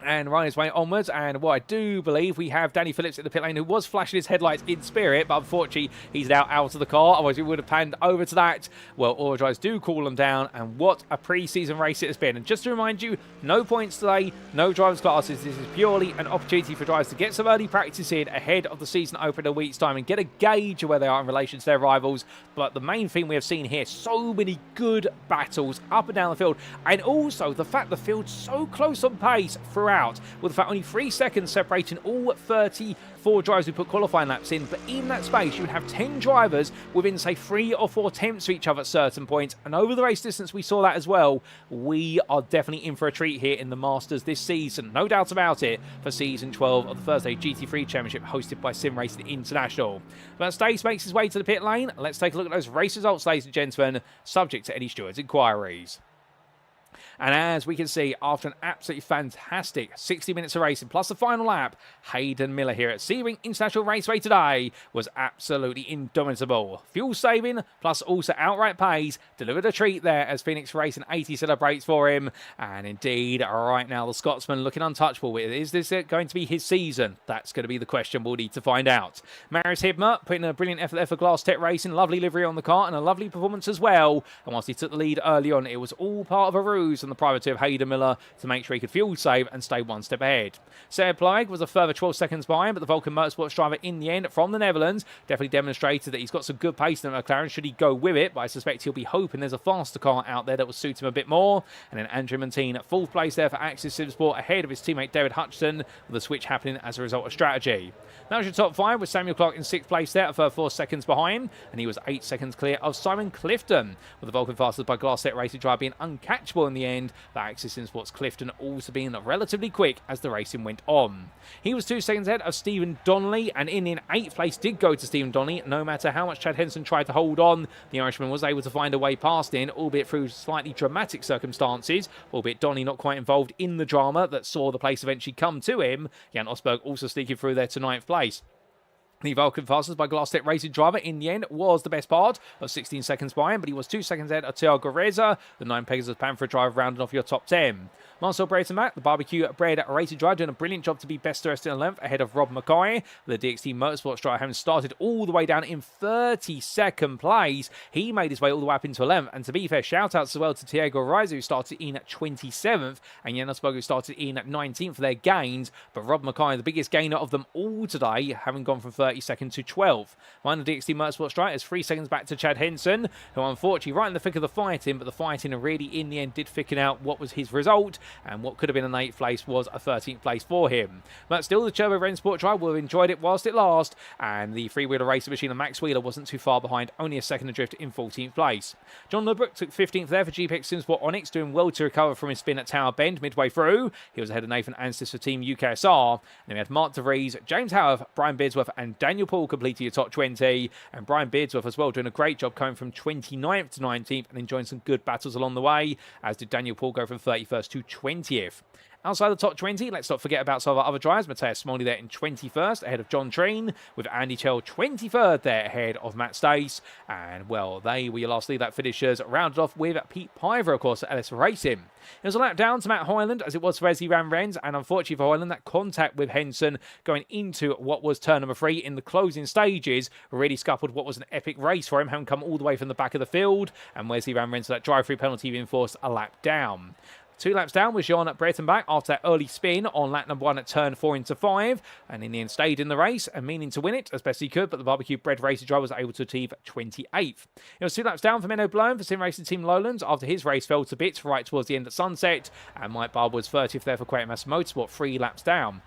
[SPEAKER 1] and running his way onwards, and what I do believe we have Danny Phillips in the pit lane, who was flashing his headlights in spirit, but unfortunately he's now out of the car, otherwise we would have panned over to that. Well, all the drivers do call them down, and what a pre-season race it has been. And just to remind you, no points today, no drivers' classes. This is purely an opportunity for drivers to get some early practice in ahead of the season open in a week's time and get a gauge of where they are in relation to their rivals. But the main thing we have seen here, so many good battles up and down the field, and also the fact the field's so close on pace throughout, with the fact only 3 seconds separating all 34 drivers who put qualifying laps in. But in that space, you would have 10 drivers within, say, 3 or 4 tenths of each other at certain points. And over the race distance, we saw that as well. We are definitely in for a treat here in the Masters this season. No doubt about it, for Season 12 of the Thursday GT3 Championship hosted by SimRacing International. But Stace makes his way to the pit lane. Let's take a look at those race results, ladies and gentlemen, subject to Eddie Stewart's inquiries. And as we can see, after an absolutely fantastic 60 minutes of racing, plus the final lap, Hayden Miller here at Sebring International Raceway today was absolutely indomitable. Fuel saving, plus also outright pace, delivered a treat there as Phoenix Racing 80 celebrates for him. And indeed, right now, the Scotsman looking untouchable. Is this going to be his season? That's going to be the question we'll need to find out. Marius Hibmer putting a brilliant effort there for Glass Tech Racing. Lovely livery on the car and a lovely performance as well. And whilst he took the lead early on, it was all part of a ruse on the privateer of Hayden Miller to make sure he could fuel save and stay one step ahead. Sarah Ploeg was a further 12 seconds behind, but the Vulcan Motorsports driver in the end from the Netherlands definitely demonstrated that he's got some good pace in the McLaren should he go with it, but I suspect he'll be hoping there's a faster car out there that will suit him a bit more. And then Andrew Montine at 4th place there for Axis Sport ahead of his teammate David Hutchinson, with the switch happening as a result of strategy. That was your top 5, with Samuel Clark in 6th place there for 4 seconds behind, and he was 8 seconds clear of Simon Clifton, with the Vulcan Fasters by Glass Tech Racing driver being uncatchable in the end, but Axis Sports Clifton also being relatively quick as the racing went on. He was 2 seconds ahead of Stephen Donnelly, and in 8th place did go to Stephen Donnelly. No matter how much Chad Henson tried to hold on, the Irishman was able to find a way past in, albeit through slightly dramatic circumstances, albeit Donnelly not quite involved in the drama that saw the place eventually come to him. Jan Osberg also sneaking through there to 9th place. The Vulcan Fasters by Glass Tech Racing driver in the end was the best part of 16 seconds behind, but he was 2 seconds ahead of Thiago Reza, the 9 Pegasus Panthera driver rounding off your top 10. Marcel Breitenbach, the barbecue bred racing driver, doing a brilliant job to be best rest in a length ahead of Rob Mackay. The DXT Motorsports driver having started all the way down in 32nd place. He made his way all the way up into a length, and to be fair, shout outs as well to Thiago Reza, who started in at 27th, and Jan Osberg, who started in at 19th for their gains. But Rob Mackay, the biggest gainer of them all today, having gone from 30 32nd to 12th. Behind the DXT Motorsport Strikers, 3 seconds back to Chad Henson, who unfortunately right in the thick of the fighting, but the fighting really in the end did thicken out what was his result, and what could have been an 8th place was a 13th place for him. But still, the Turbo Rennsport drive will have enjoyed it whilst it lasts, and the three-wheeler racing machine of Max Wheeler wasn't too far behind, only a second adrift in 14th place. John Lebrook took 15th there for GPX SimSport Onyx, doing well to recover from his spin at Tower Bend midway through. He was ahead of Nathan Anstis for Team UKSR. And then we had Mark DeVries, James Howarth, Brian Beardsworth and Daniel Paul completing your top 20. And Brian Beardsworth as well doing a great job coming from 29th to 19th and enjoying some good battles along the way, as did Daniel Paul go from 31st to 20th. Outside the top 20, let's not forget about some of our other drivers. Matthias Smolny there in 21st, ahead of John Treen, with Andy Chell 23rd there, ahead of Matt Stace. And, well, they were your last lead lap finishers, rounded off with Pete Piver, of course, at LS Racing. It was a lap down to Matt Hyland, as it was for Ezzy Van Rens, and unfortunately for Hyland, that contact with Henson going into what was turn number 3 in the closing stages really scuppered what was an epic race for him, having come all the way from the back of the field, and Wesley Van Rens, that drive-through penalty being forced a lap down. 2 laps down was Jean Breitenbach after that early spin on lap number 1 at turn 4 into 5, and in the end stayed in the race and meaning to win it as best he could, but the barbecue bread racing driver was able to achieve 28th. It was 2 laps down for Menno Bloem for SimRacing Team Lowlands after his race fell to bits right towards the end at sunset, and Mike Barber was 30th there for Quatermass Motorsport, 3 laps down.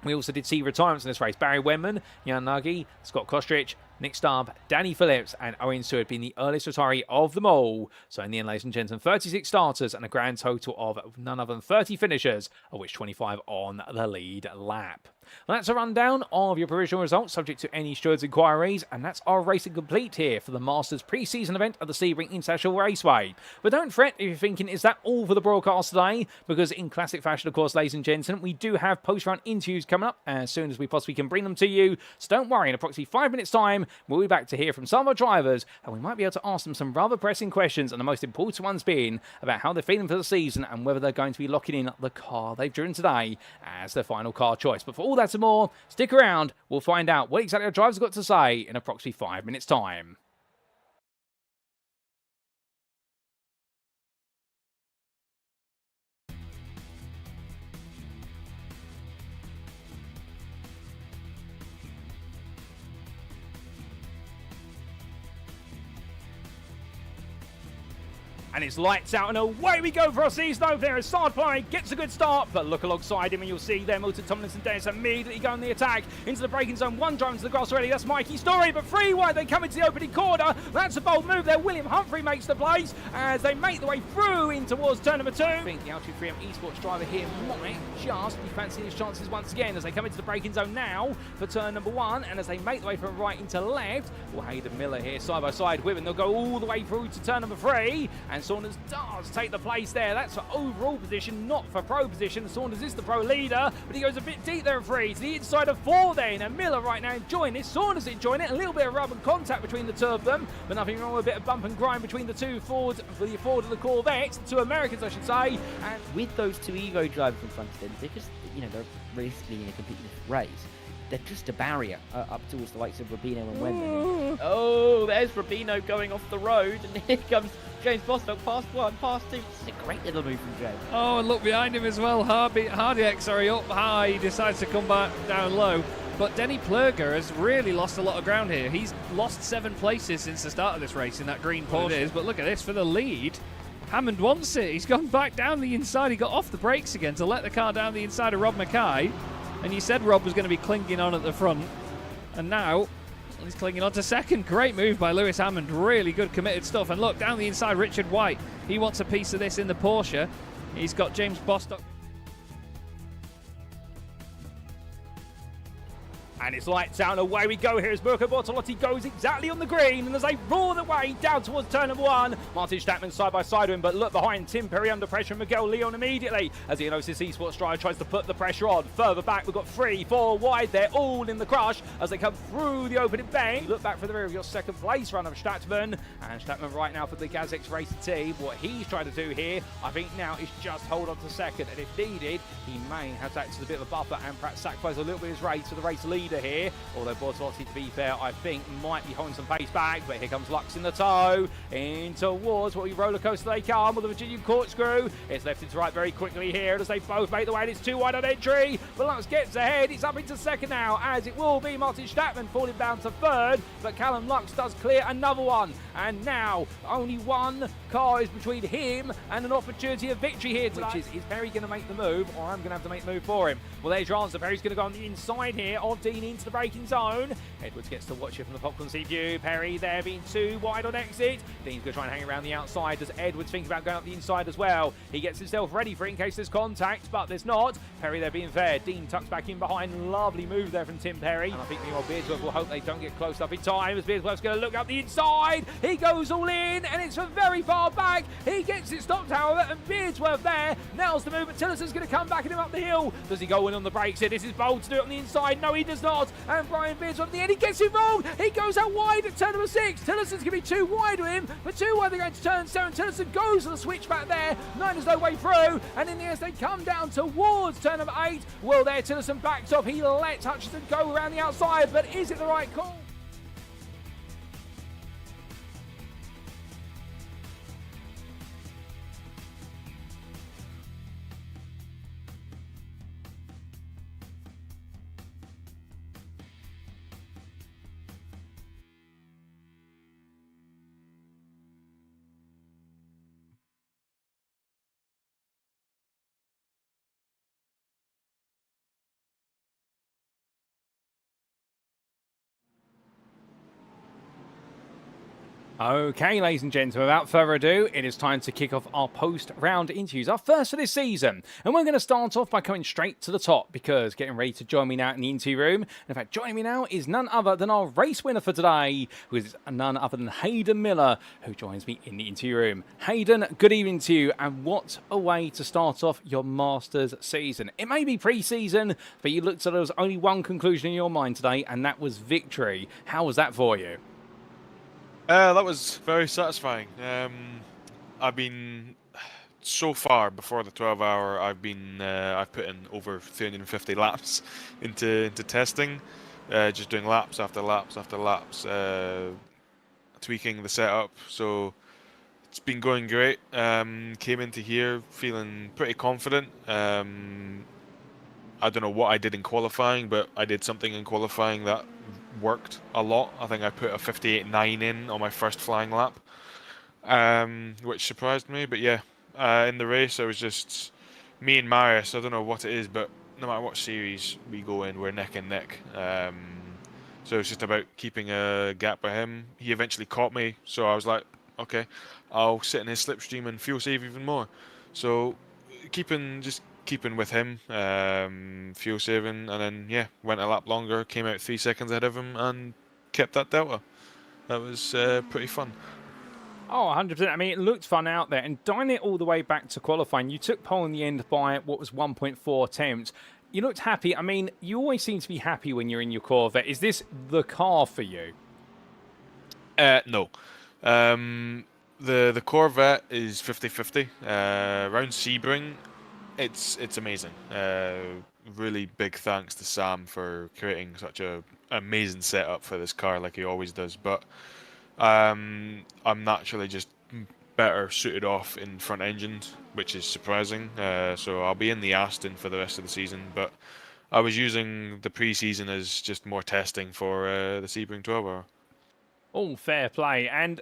[SPEAKER 1] We also did see retirements in this race. Barry Wenman, Jan Nagy, Scott Kostrich, Nick Starb, Danny Phillips and Owen Stewart being the earliest retiree of them all. So in the end, ladies and gentlemen, 36 starters and a grand total of none other than 30 finishers, of which 25 on the lead lap. Well, that's a rundown of your provisional results, subject to any stewards' inquiries, and that's our racing complete here for the Masters pre-season event at the Sebring International Raceway. But don't fret if you're thinking, is that all for the broadcast today? Because in classic fashion, of course, ladies and gentlemen, we do have post-round interviews coming up as soon as we possibly can bring them to you. So don't worry, in approximately 5 minutes' time, we'll be back to hear from some of our drivers, and we might be able to ask them some rather pressing questions, and the most important ones being about how they're feeling for the season and whether they're going to be locking in the car they've driven today as their final car choice. But for all that and more, stick around. We'll find out what exactly our drivers have got to say in approximately 5 minutes' time. And it's lights out and away we go for our season opener. As Sardply gets a good start, but look alongside him and you'll see there Milton Tomlinson Dennis immediately go on the attack into the braking zone. 1 drive into the grass already. That's Mikey Story, but 3 wide. They come into the opening corner. That's a bold move there. William Humphrey makes the place as they make the way through in towards turn number 2. I think the Altitude 3M esports driver here might just be fancying his chances once again as they come into the braking zone now for turn number 1. And as they make the way from right into left, well, Hayden Miller here side by side with him. They'll go all the way through to turn number 3. And Saunders does take the place there. That's for overall position, not for pro position. Saunders is the pro leader, but he goes a bit deep there at 3 to the inside of 4 then. And Miller right now enjoying this. Saunders enjoying it. A little bit of rub and contact between the two of them, but nothing wrong with a bit of bump and grind between the two Fords, for the Ford and the Corvette, the 2 Americans I should say. And
[SPEAKER 2] with those 2 Evo drivers in front of them, they're just, they're realistically in a completely different race. They're just a barrier up towards the likes of Rubino and Wenman. Oh, there's Rubino going off the road, and here comes James Bostock, past 1, past 2. This is a great little move from James.
[SPEAKER 3] Oh, and look behind him as well. Hardiak, up high. He decides to come back down low. But Denny Plurger has really lost a lot of ground here. He's lost 7 places since the start of this race in that green Porsche. But look at this for the lead. Hammond wants it. He's gone back down the inside. He got off the brakes again to let the car down the inside of Rob Mackay. And you said Rob was going to be clinging on at the front. And now he's clinging on to second. Great move by Lewis Hammond. Really good committed stuff. And look, down the inside, Richard White. He wants a piece of this in the Porsche. He's got James Bostock.
[SPEAKER 1] And it's lights out and away we go here as Mirko Bortolotti goes exactly on the green, and as they roar the way down towards turn number 1, Martin Statman side by side with him, but look behind Tim Perry under pressure and Miguel Leon immediately as the Enosis Esports driver tries to put the pressure on. Further back we've got 3, 4 wide, they're all in the crush as they come through the opening bank. Look back for the rear of your second place runner Statman, and Statman right now for the Gazex Racing team. What he's trying to do here, I think now, is just hold on to second, and if needed, he may have to act as a bit of a buffer and perhaps sacrifice a little bit of his race for the race leader. leader here. Although Bortolotti, to be fair, I think might be holding some pace back. But here comes Lux in the tow. In towards what we roller coaster they come with the Virginian corkscrew. It's left into right very quickly here as they both make the way. And it's 2 wide on entry. But Lux gets ahead. It's up into second now, as it will be Martin Statman falling down to third. But Callum Lux does clear another one. And now only one car is between him and an opportunity of victory here tonight. Which is Perry going to make the move, or I'm going to have to make the move for him? Well, there's your answer. Perry's going to go on the inside here of Dean into the braking zone. Edwards gets to watch it from the popcorn seat view. Perry there being 2 wide on exit. Dean's going to try and hang around the outside. Does Edwards think about going up the inside as well? He gets himself ready for it in case there's contact, but there's not. Perry there being fair. Dean tucks back in behind. Lovely move there from Tim Perry. And I think meanwhile Beardsworth will hope they don't get close up in time, as Beardsworth's going to look up the inside. He goes all in, and it's from very far back. He gets it stopped, however, and Beardsworth there nails the move, but Tillerson's going to come back and him up the hill. Does he go in on the brakes here? This is bold to do it on the inside. No, he does not. And Brian Beardsworth at the end, he gets it wrong. He goes out wide at turn number 6. Tillerson's going to be 2 wide with him, but 2 wide they're going to turn 7. Tillerson goes on the switch back there. 9 has no way through, and in the end they come down towards turn number 8. Well, there Tillerson backs off. He lets Hutchinson go around the outside, but is it the right call? Okay, ladies and gentlemen, without further ado, it is time to kick off our post-round interviews, our first for this season. And we're going to start off by coming straight to the top, because getting ready to join me now in the interview room, in fact, joining me now is none other than our race winner for today, who is none other than Hayden Miller, who joins me in the interview room. Hayden, good evening to you, and what a way to start off your Masters season. It may be pre-season, but you looked at there was only one conclusion in your mind today, and that was victory. How was that for you?
[SPEAKER 4] That was very satisfying. I've been so far before the 12-hour. I've put in over 350 laps into testing, just doing laps after laps after laps, tweaking the setup. So it's been going great. Came into here feeling pretty confident. I don't know what I did in qualifying, but I did something in qualifying that worked a lot. I think I put a 58.9 in on my first flying lap, which surprised me. But yeah, in the race, I was just me and Marius. I don't know what it is, but no matter what series we go in, we're neck and neck. So it's just about keeping a gap by him. He eventually caught me, so I was like, okay, I'll sit in his slipstream and fuel save even more. So keeping with him, fuel saving, and then yeah, went a lap longer, came out 3 seconds ahead of him, and kept that delta. That was pretty fun.
[SPEAKER 1] Oh, 100%. I mean, it looked fun out there. And dying it all the way back to qualifying, you took pole in the end by what was 1.4 attempts. You looked happy. I mean, you always seem to be happy when you're in your Corvette. Is this the car for you?
[SPEAKER 4] No. The Corvette is 50-50. Around Sebring, it's amazing. Really big thanks to Sam for creating such a amazing setup for this car, like he always does. But I'm naturally just better suited off in front engines, which is surprising. So I'll be in the Aston for the rest of the season, but I was using the pre-season as just more testing for the Sebring 12-hour.
[SPEAKER 1] All fair play. And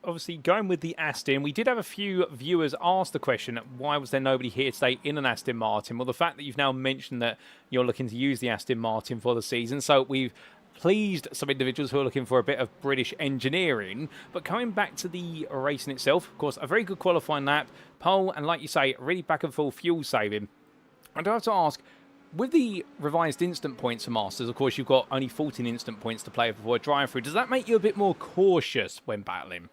[SPEAKER 1] obviously going with the Aston, we did have a few viewers ask the question, why was there nobody here today in an Aston Martin? Well, the fact that you've now mentioned that you're looking to use the Aston Martin for the season, so we've pleased some individuals who are looking for a bit of British engineering. But coming back to the racing itself, of course, a very good qualifying lap, pole, and like you say, really back and forth fuel saving. I do have to ask, with the revised instant points for Masters, of course, you've got only 14 instant points to play before a drive-through. Does that make you a bit more cautious when battling?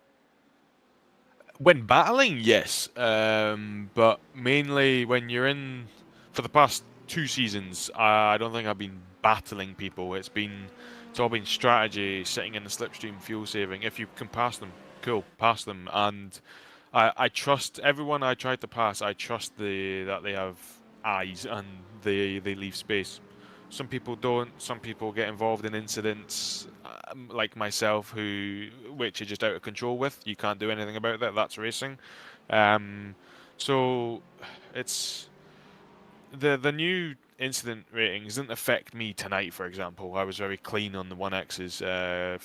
[SPEAKER 4] When battling, yes. But mainly when you're in... For the past 2 seasons, I don't think I've been battling people. It's all been strategy, sitting in the slipstream, fuel saving. If you can pass them, cool, pass them. And I trust everyone I tried to pass. I trust that they have eyes and they leave space. Some people don't. Some people get involved in incidents like myself, which are just out of control with. You can't do anything about that. That's racing. So it's the new incident ratings didn't affect me tonight, for example. I was very clean on the 1Xs,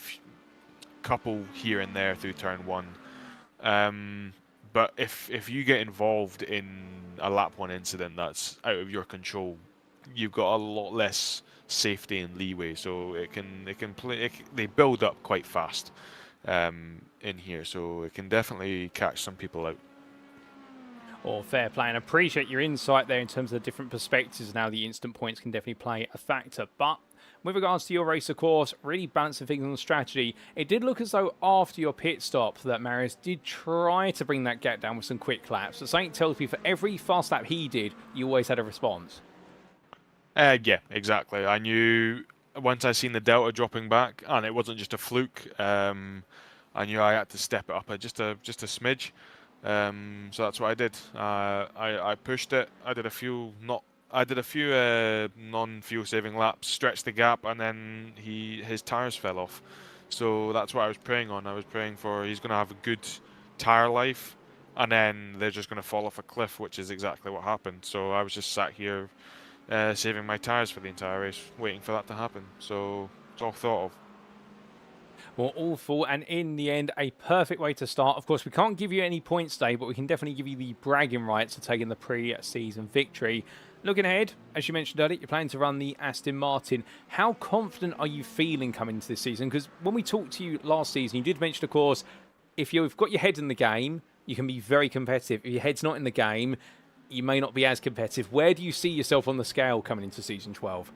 [SPEAKER 4] couple here and there through turn 1. But if you get involved in a lap 1 incident that's out of your control, you've got a lot less safety and leeway. So they build up quite fast in here, so it can definitely catch some people out.
[SPEAKER 1] Or fair play, and appreciate your insight there in terms of the different perspectives. Now the instant points can definitely play a factor, but with regards to your race, of course, really balancing things on the strategy, it did look as though after your pit stop that Marius did try to bring that gap down with some quick laps. So something tells me for every fast lap he did, you always had a response. Yeah,
[SPEAKER 4] exactly. I knew once I seen the delta dropping back, and it wasn't just a fluke. I knew I had to step it up just a smidge. So that's what I did. I pushed it. I did a few non-fuel saving laps, stretched the gap, and then his tires fell off. So that's what I was praying on. I was praying for he's going to have a good tire life, and then they're just going to fall off a cliff, which is exactly what happened. So I was just sat here saving my tires for the entire race, waiting for that to happen. So it's all thought of.
[SPEAKER 1] Well, awful, and in the end, a perfect way to start. Of course, we can't give you any points today, but we can definitely give you the bragging rights of taking the pre-season victory. Looking ahead, as you mentioned earlier, you're planning to run the Aston Martin. How confident are you feeling coming into this season? Because when we talked to you last season, you did mention, of course, if you've got your head in the game, you can be very competitive. If your head's not in the game, you may not be as competitive. Where do you see yourself on the scale coming into season 12?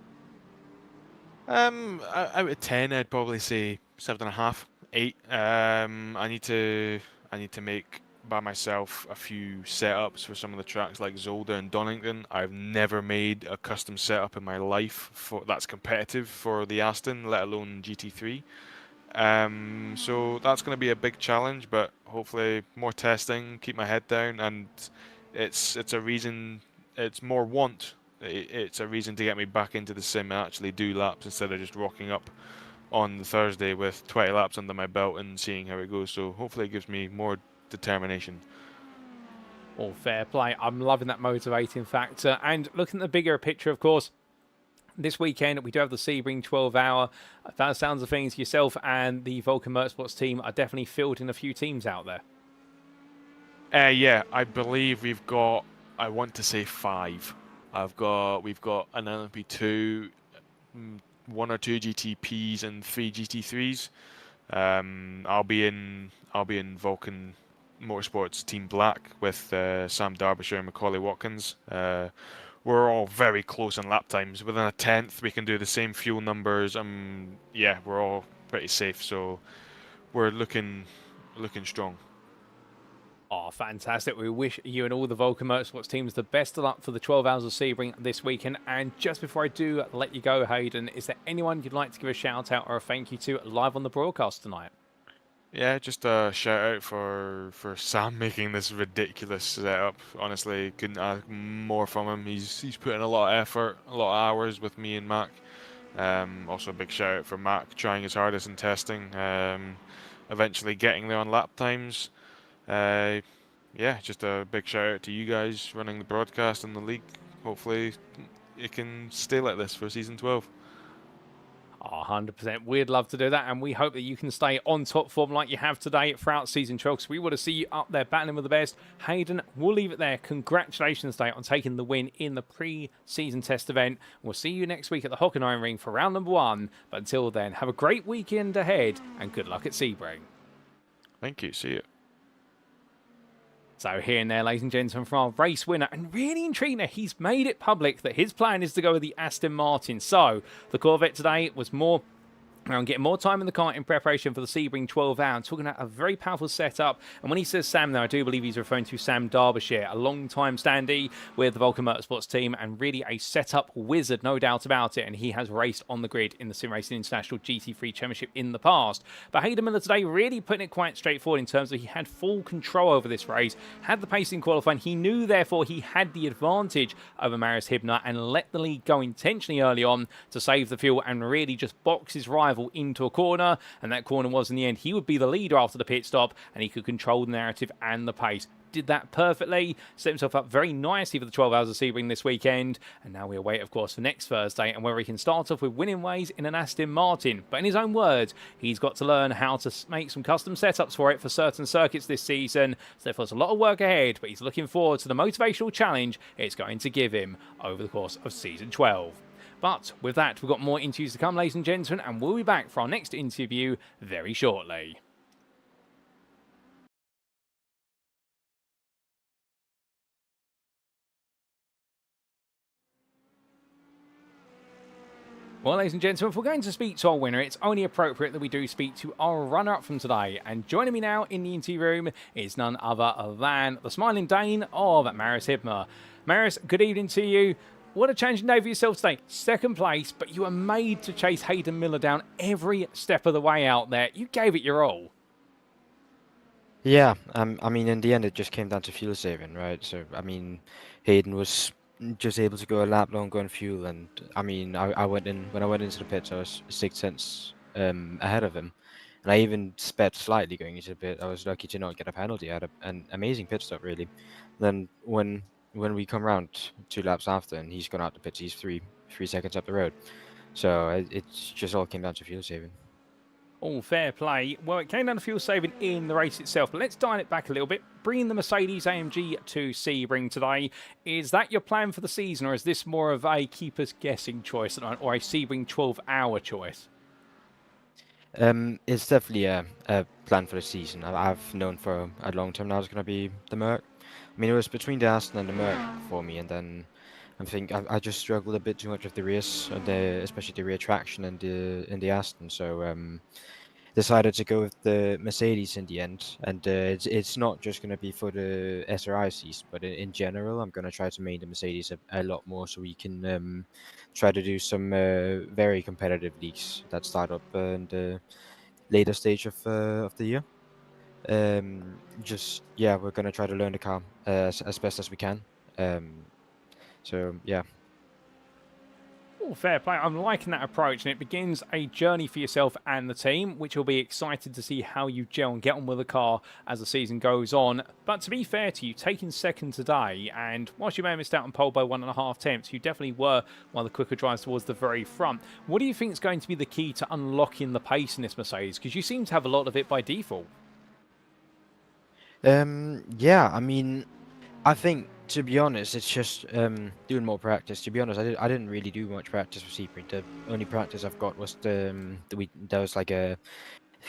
[SPEAKER 4] Out of 10, I'd probably say 7.5, 8. I need to make by myself a few setups for some of the tracks like Zolder and Donington. I've never made a custom setup in my life that's competitive for the Aston, let alone GT3. So that's going to be a big challenge, but hopefully more testing, keep my head down, and it's a reason. It's more want. It's a reason to get me back into the sim and actually do laps instead of just rocking up on the Thursday with 20 laps under my belt and seeing how it goes. So hopefully it gives me more determination.
[SPEAKER 1] All fair play. I'm loving that motivating factor. And looking at the bigger picture, of course, this weekend we do have the Sebring 12-hour. By the sounds of things, yourself and the Vulcan Motorsports team are definitely fielding a few teams out there.
[SPEAKER 4] Yeah, I believe we've got, I want to say 5. We've got an LMP2, 1 or 2 GTPs and 3 GT3s. I'll be in Vulcan Motorsports Team Black with Sam Derbyshire and Macaulay Watkins. We're all very close in lap times. Within a 10th, we can do the same fuel numbers. Yeah, we're all pretty safe. So we're looking strong.
[SPEAKER 1] Oh, fantastic. We wish you and all the Vulcan Motorsports teams the best of luck for the 12 hours of Sebring this weekend. And just before I do let you go, Hayden, is there anyone you'd like to give a shout out or a thank you to live on the broadcast tonight?
[SPEAKER 4] Yeah, just a shout out for Sam making this ridiculous setup. Honestly, couldn't ask more from him. He's put in a lot of effort, a lot of hours with me and Mac. Also a big shout out for Mac trying his hardest in testing, eventually getting there on lap times. Yeah, just a big shout out to you guys running the broadcast and the league. Hopefully it can stay like this for season 12.
[SPEAKER 1] Oh, 100%. We'd love to do that, and we hope that you can stay on top form like you have today throughout season 12, because we want to see you up there battling with the best. Hayden, we'll leave it there. Congratulations today on taking the win in the pre-season test event. We'll see you next week at the Hockenheim Ring for round number 1. But until then, have a great weekend ahead, and good luck at Sebring.
[SPEAKER 4] Thank you. See you.
[SPEAKER 1] So here and there, ladies and gentlemen, from our race winner, and really intriguing, he's made it public that his plan is to go with the Aston Martin. So the Corvette today was more And getting more time in the car in preparation for the Sebring 12 hour. Talking about a very powerful setup. And when he says Sam there, I do believe he's referring to Sam Derbyshire, a long-time standee with the Vulcan Motorsports team and really a setup wizard, no doubt about it. And he has raced on the grid in the SimRacing International GT3 Championship in the past. But Hayden Miller today really putting it quite straightforward in terms of he had full control over this race, had the pace in qualifying. He knew, therefore, he had the advantage over Marius Hibner and let the lead go intentionally early on to save the fuel and really just box his rival into a corner, and that corner was in the end he would be the leader after the pit stop, and he could control the narrative and the pace. Did that perfectly, set himself up very nicely for the 12 hours of Sebring this weekend, and now we await, of course, for next Thursday and whether he can start off with winning ways in an Aston Martin. But in his own words, he's got to learn how to make some custom setups for it for certain circuits this season, so therefore there's a lot of work ahead, but he's looking forward to the motivational challenge it's going to give him over the course of season 12. But with that, we've got more interviews to come, ladies and gentlemen, and we'll be back for our next interview very shortly. Well, ladies and gentlemen, if we're going to speak to our winner, it's only appropriate that we do speak to our runner-up from today. And joining me now in the interview room is none other than the smiling Dane of Marius Hibner. Marius, good evening to you. What a challenging day for yourself today. Second place, but you were made to chase Hayden Miller down every step of the way out there. You gave it your all.
[SPEAKER 5] Yeah, I mean, in the end, it just came down to fuel saving, right? So, I mean, Hayden was just able to go a lap longer on fuel, and I mean, I went in when I went into the pits, I was 6 tenths ahead of him, and I even sped slightly going into the pit. I was lucky to not get a penalty. I had an amazing pit stop, really. Then when we come around 2 laps after, and he's gone out the pits, he's three seconds up the road. So it's just all came down to fuel saving.
[SPEAKER 1] All fair play. Well, it came down to fuel saving in the race itself, but let's dial it back a little bit. Bringing the Mercedes AMG to Sebring today, is that your plan for the season, or is this more of a keep us guessing choice or a Sebring 12-hour choice?
[SPEAKER 5] It's definitely a plan for the season. I've known for a long time now it's going to be the Merc. I mean, it was between the Aston and the Merc for me, and then I think I just struggled a bit too much with the rears, especially the rear traction in the Aston. So decided to go with the Mercedes in the end, and it's not just going to be for the SRI season, but in general, I'm going to try to make the Mercedes a lot more, so we can try to do some very competitive leagues that start up in the later stage of the year. We're going to try to learn the car as best as we can. So yeah.
[SPEAKER 1] Oh, fair play. I'm liking that approach, and it begins a journey for yourself and the team, which will be excited to see how you gel and get on with the car as the season goes on. But to be fair to you, taking second today, and whilst you may have missed out on pole by 1.5 tenths, you definitely were one of the quicker drives towards the very front. What do you think is going to be the key to unlocking the pace in this Mercedes? Because you seem to have a lot of it by default.
[SPEAKER 5] Yeah, I mean, I think, to be honest, it's just doing more practice. To be honest, I didn't really do much practice for Sebring. The only practice I've got was there was like a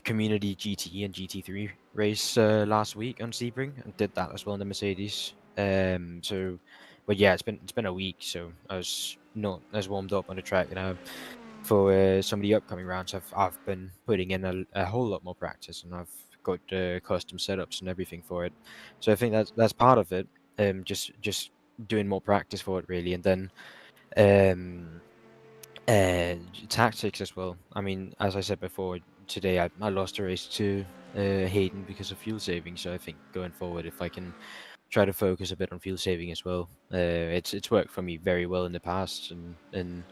[SPEAKER 5] community GT and GT3 race last week on Sebring, and did that as well in the Mercedes. But yeah, it's been a week, so I was not as warmed up on the track. For some of the upcoming rounds, I've been putting in a whole lot more practice, and I've got custom setups and everything for it. So I think that's part of it. Just doing more practice for it, really, and then tactics as well. I mean, as I said before, today I lost a race to Hayden because of fuel saving. So I think going forward, if I can try to focus a bit on fuel saving as well, it's worked for me very well in the past, and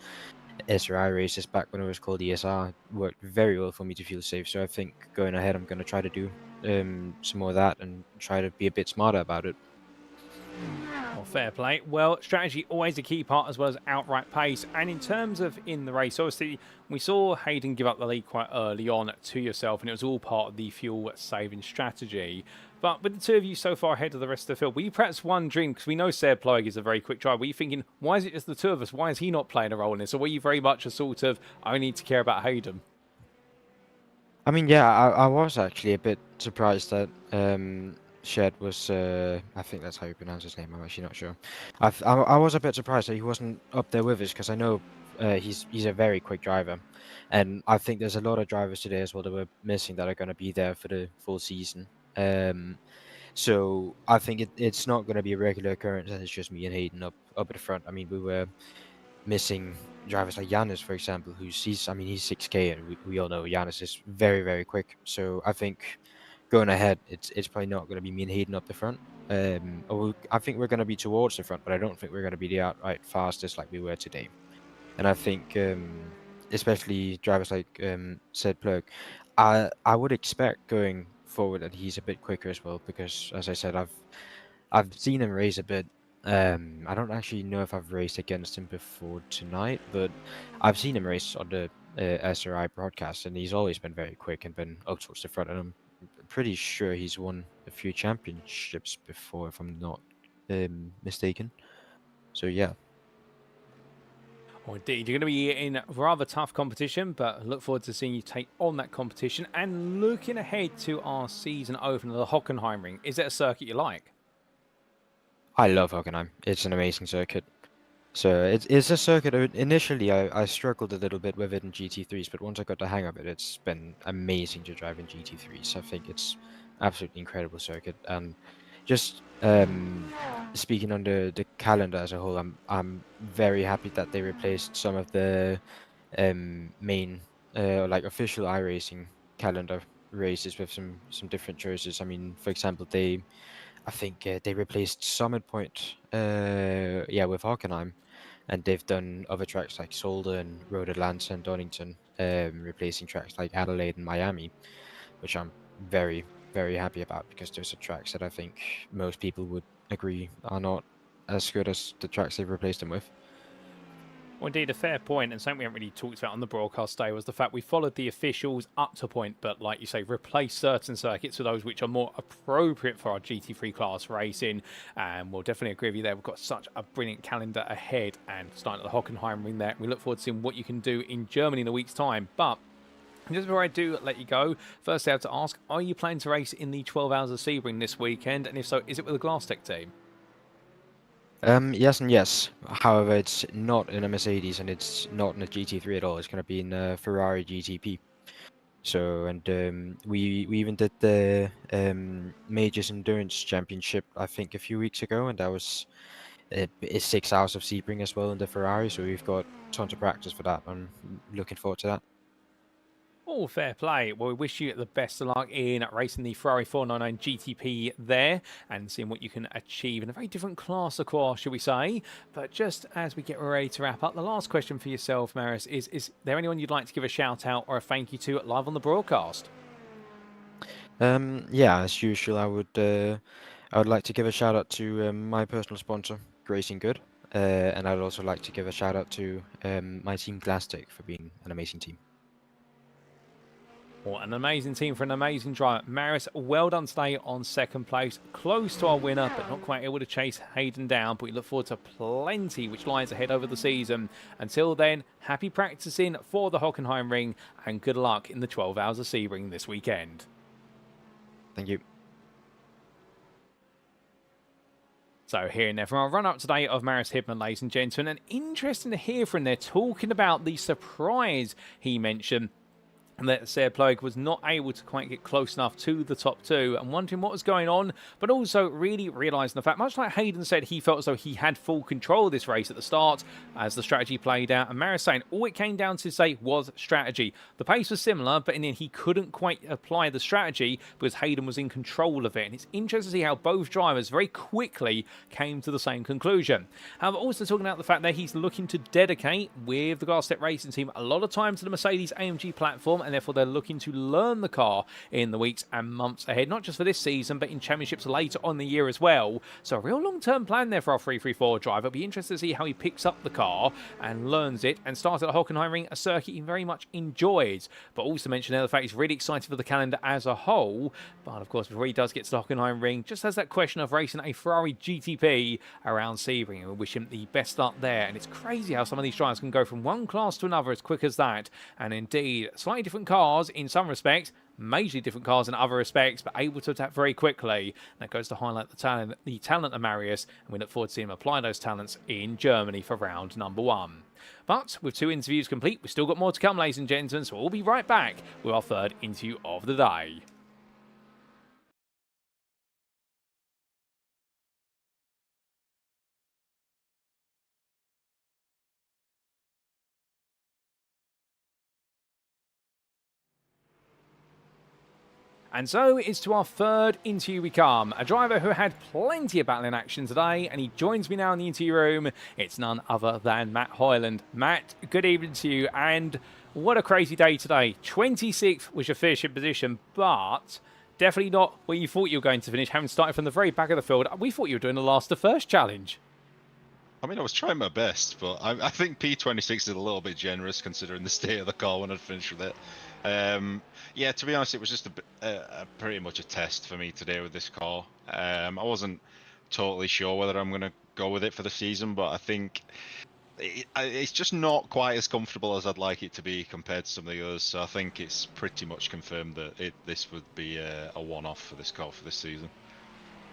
[SPEAKER 5] SRI races back when it was called ESR worked very well for me to fuel save. So I think going ahead, I'm going to try to do some more of that and try to be a bit smarter about it.
[SPEAKER 1] Oh, fair play. Well, strategy always a key part, as well as outright pace. And in terms of in the race, obviously, we saw Hayden give up the lead quite early on to yourself, and it was all part of the fuel saving strategy. But with the two of you so far ahead of the rest of the field, were you perhaps wondering, because we know Seb Ploeg is a very quick driver, were you thinking, why is it just the two of us? Why is he not playing a role in this? Or were you very much a sort of, I need to care about Hayden?
[SPEAKER 5] I mean, yeah, I was actually a bit surprised that Shed was, I think that's how you pronounce his name, I'm actually not sure. I was a bit surprised that he wasn't up there with us, because I know he's a very quick driver, and I think there's a lot of drivers today as well that we're missing that are going to be there for the full season. So I think it's not going to be a regular occurrence, and it's just me and Hayden up at the front. I mean, we were missing drivers like Giannis, for example, he's 6K, and we all know Giannis is very, very quick. So I think going ahead, it's probably not going to be me and Hayden up the front. I think we're going to be towards the front, but I don't think we're going to be the outright fastest like we were today. And I think, especially drivers like said Plug, I would expect going forward that he's a bit quicker as well, because as I said, I've seen him race a bit. I don't actually know if I've raced against him before tonight, but I've seen him race on the SRI broadcast, and he's always been very quick and been up towards the front. And I'm pretty sure he's won a few championships before, if I'm not mistaken. So yeah.
[SPEAKER 1] Oh, indeed, you're going to be in rather tough competition, but look forward to seeing you take on that competition. And looking ahead to our season opener, the Hockenheimring, is it a circuit you like?
[SPEAKER 5] I love Hockenheim. It's an amazing circuit. So it's a circuit. Initially, I struggled a little bit with it in GT3s, but once I got the hang of it, it's been amazing to drive in GT3s. I think it's absolutely incredible circuit. And just speaking on the calendar as a whole, I'm very happy that they replaced some of the main like official iRacing calendar races with some different choices. I mean, for example, I think they replaced Summit Point, with Hockenheim, and they've done other tracks like Solder and Road Atlanta and Donington, replacing tracks like Adelaide and Miami, which I'm very, very happy about, because those are tracks that I think most people would agree are not as good as the tracks they've replaced them with.
[SPEAKER 1] Well, indeed, a fair point, and something we haven't really talked about on the broadcast today was the fact we followed the officials up to point, but like you say, replaced certain circuits with those which are more appropriate for our GT3 class racing. And we'll definitely agree with you there. We've got such a brilliant calendar ahead, and starting at the Hockenheimring there. We look forward to seeing what you can do in Germany in a week's time. But just before I do let you go, first I have to ask, are you planning to race in the 12 Hours of Sebring this weekend? And if so, is it with the Glasstec team?
[SPEAKER 5] Yes and yes. However, it's not in a Mercedes, and it's not in a GT3 at all. It's going to be in a Ferrari GTP. So, and we even did the Majors Endurance Championship, I think, a few weeks ago, and that was 6 hours of Sebring as well in the Ferrari. So we've got tons of practice for that. I'm looking forward to that.
[SPEAKER 1] All fair play. Well, we wish you the best of luck in racing the Ferrari 499 GTP there and seeing what you can achieve in a very different class of course, shall we say. But just as we get ready to wrap up, the last question for yourself, Maris, is there anyone you'd like to give a shout out or a thank you to live on the broadcast?
[SPEAKER 5] Yeah, as usual, I would like to give a shout out to my personal sponsor, Racing Good, and I'd also like to give a shout out to my team Glasstec for being an amazing team.
[SPEAKER 1] Well, an amazing team for an amazing driver. Maris, well done today on second place. Close to our winner, but not quite able to chase Hayden down. But we look forward to plenty which lies ahead over the season. Until then, happy practicing for the Hockenheimring and good luck in the 12 Hours of Sebring this weekend.
[SPEAKER 5] Thank you.
[SPEAKER 1] So hearing there from our run-up today of Maris Hibman, ladies and gentlemen, and interesting to hear from there talking about the surprise he mentioned, and that Sarah Ploeg was not able to quite get close enough to the top two and wondering what was going on, but also really realising the fact, much like Hayden said, he felt as though he had full control of this race at the start as the strategy played out, and Maris saying all it came down to say was strategy. The pace was similar, but in the end he couldn't quite apply the strategy because Hayden was in control of it, and it's interesting to see how both drivers very quickly came to the same conclusion. However, also talking about the fact that he's looking to dedicate with the Glasstec Racing team a lot of time to the Mercedes AMG platform, and therefore they're looking to learn the car in the weeks and months ahead, not just for this season, but in championships later on in the year as well. So a real long-term plan there for our 334 driver. It'll be interesting to see how he picks up the car and learns it and starts at the Hockenheimring, a circuit he very much enjoys. But also mention there the fact he's really excited for the calendar as a whole. But of course, before he does get to the Hockenheimring, just has that question of racing a Ferrari GTP around Sebring, and we wish him the best luck there. And it's crazy how some of these drivers can go from one class to another as quick as that. And indeed, slightly different cars in some respects, majorly different cars in other respects, but able to adapt very quickly. That goes to highlight the talent of Marius, and we look forward to seeing him apply those talents in Germany for round number 1. But with 2 interviews complete, we've still got more to come, ladies and gentlemen, so we'll be right back with our 3rd interview of the day. And so it's to our 3rd interview we come, a driver who had plenty of battling action today, and he joins me now in the interview room. It's none other than Matt Hyland. Matt, good evening to you, and what a crazy day today. 26th was your finishing position, but definitely not where you thought you were going to finish, having started from the very back of the field. We thought you were doing the last to first challenge.
[SPEAKER 6] I mean, I was trying my best, but I think P26 is a little bit generous considering the state of the car when I'd finished with it. Yeah, to be honest, it was just pretty much a test for me today with this car. I wasn't totally sure whether I'm going to go with it for the season, but I think it's just not quite as comfortable as I'd like it to be compared to some of the others. So I think it's pretty much confirmed that this would be a one-off for this car for this season.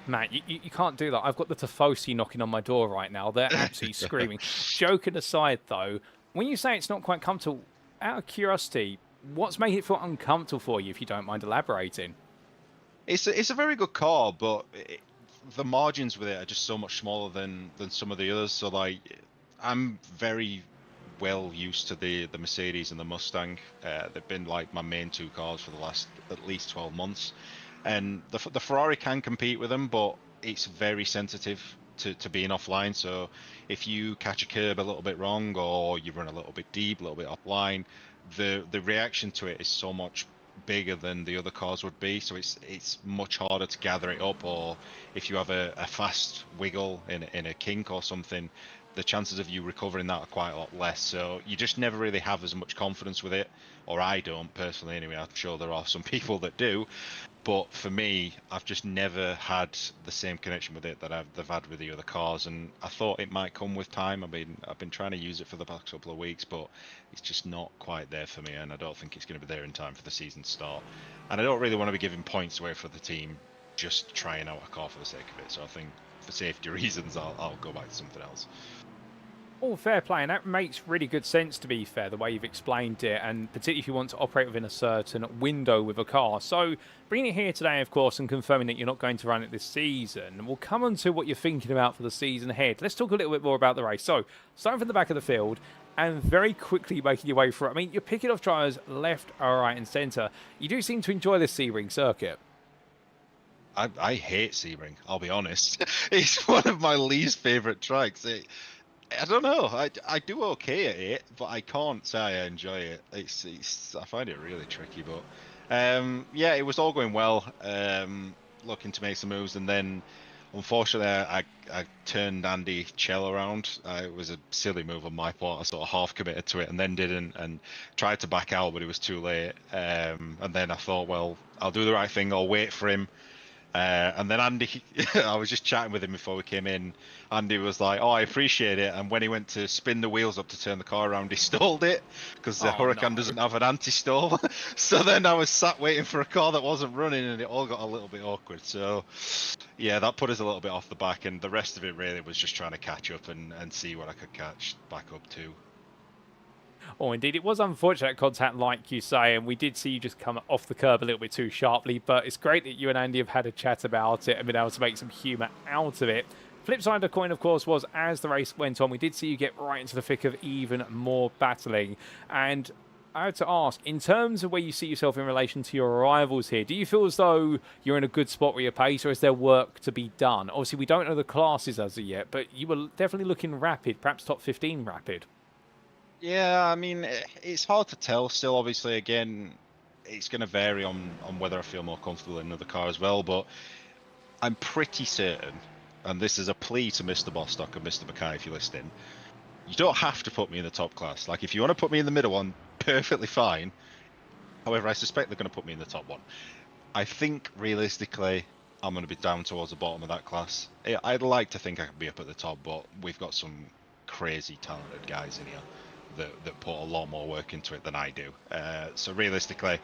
[SPEAKER 1] Matt, you can't do that. I've got the Tifosi knocking on my door right now. They're absolutely screaming. Joking aside, though, when you say it's not quite comfortable, out of curiosity, what's making it feel uncomfortable for you, if you don't mind elaborating?
[SPEAKER 6] It's a very good car, but the margins with it are just so much smaller than some of the others. So, like, I'm very well used to the Mercedes and the Mustang. They've been, like, my main 2 cars for the last at least 12 months. And the Ferrari can compete with them, but it's very sensitive to being offline. So if you catch a curb a little bit wrong, or you run a little bit deep, a little bit offline, the reaction to it is so much bigger than the other cars would be. So it's much harder to gather it up. Or if you have a fast wiggle in a kink or something, the chances of you recovering that are quite a lot less. So you just never really have as much confidence with it, or I don't personally anyway. I'm sure there are some people that do. But for me, I've just never had the same connection with it that they've had with the other cars, and I thought it might come with time. I mean, I've been trying to use it for the past couple of weeks, but it's just not quite there for me, and I don't think it's going to be there in time for the season start. And I don't really want to be giving points away for the team just trying out a car for the sake of it. So I think for safety reasons, I'll go back to something else.
[SPEAKER 1] All fair play, and that makes really good sense, to be fair, the way you've explained it, and particularly if you want to operate within a certain window with a car. So, bringing it here today, of course, and confirming that you're not going to run it this season, we'll come on to what you're thinking about for the season ahead. Let's talk a little bit more about the race. So, starting from the back of the field, and very quickly making your way through it. I mean, you're picking off drivers left, right, and centre. You do seem to enjoy this Sebring circuit.
[SPEAKER 6] I hate Sebring, I'll be honest. It's one of my least favourite tracks. I don't know. I do okay at it, but I can't say I enjoy it. I find it really tricky. But yeah, it was all going well. Looking to make some moves, and then unfortunately I turned Andy Chell around. It was a silly move on my part. I sort of half committed to it and then didn't, and tried to back out, but it was too late. And then I thought, well, I'll do the right thing. I'll wait for him. And then Andy, I was just chatting with him before we came in. Andy was like, "Oh, I appreciate it." And when he went to spin the wheels up to turn the car around, he stalled it because the Huracan doesn't have an anti-stall. So then I was sat waiting for a car that wasn't running, and it all got a little bit awkward. So yeah, that put us a little bit off the back, and the rest of it really was just trying to catch up and see what I could catch back up to.
[SPEAKER 1] Oh, indeed. It was unfortunate contact, like you say, and we did see you just come off the curb a little bit too sharply, but it's great that you and Andy have had a chat about it and been able to make some humour out of it. Flip side of the coin, of course, was as the race went on, we did see you get right into the thick of even more battling. And I had to ask, in terms of where you see yourself in relation to your rivals here, do you feel as though you're in a good spot with your pace, or is there work to be done? Obviously, we don't know the classes as of yet, but you were definitely looking rapid, perhaps top 15 rapid.
[SPEAKER 6] Yeah, I mean, it's hard to tell still. Obviously, again, it's going to vary on whether I feel more comfortable in another car as well, but I'm pretty certain, and this is a plea to Mr. Bostock and Mr. Mackay if you're listening, you don't have to put me in the top class. Like, if you want to put me in the middle one, perfectly fine. However, I suspect they're going to put me in the top one. I think, realistically, I'm going to be down towards the bottom of that class. I'd like to think I could be up at the top, but we've got some crazy talented guys in here that put a lot more work into it than I do. So realistically,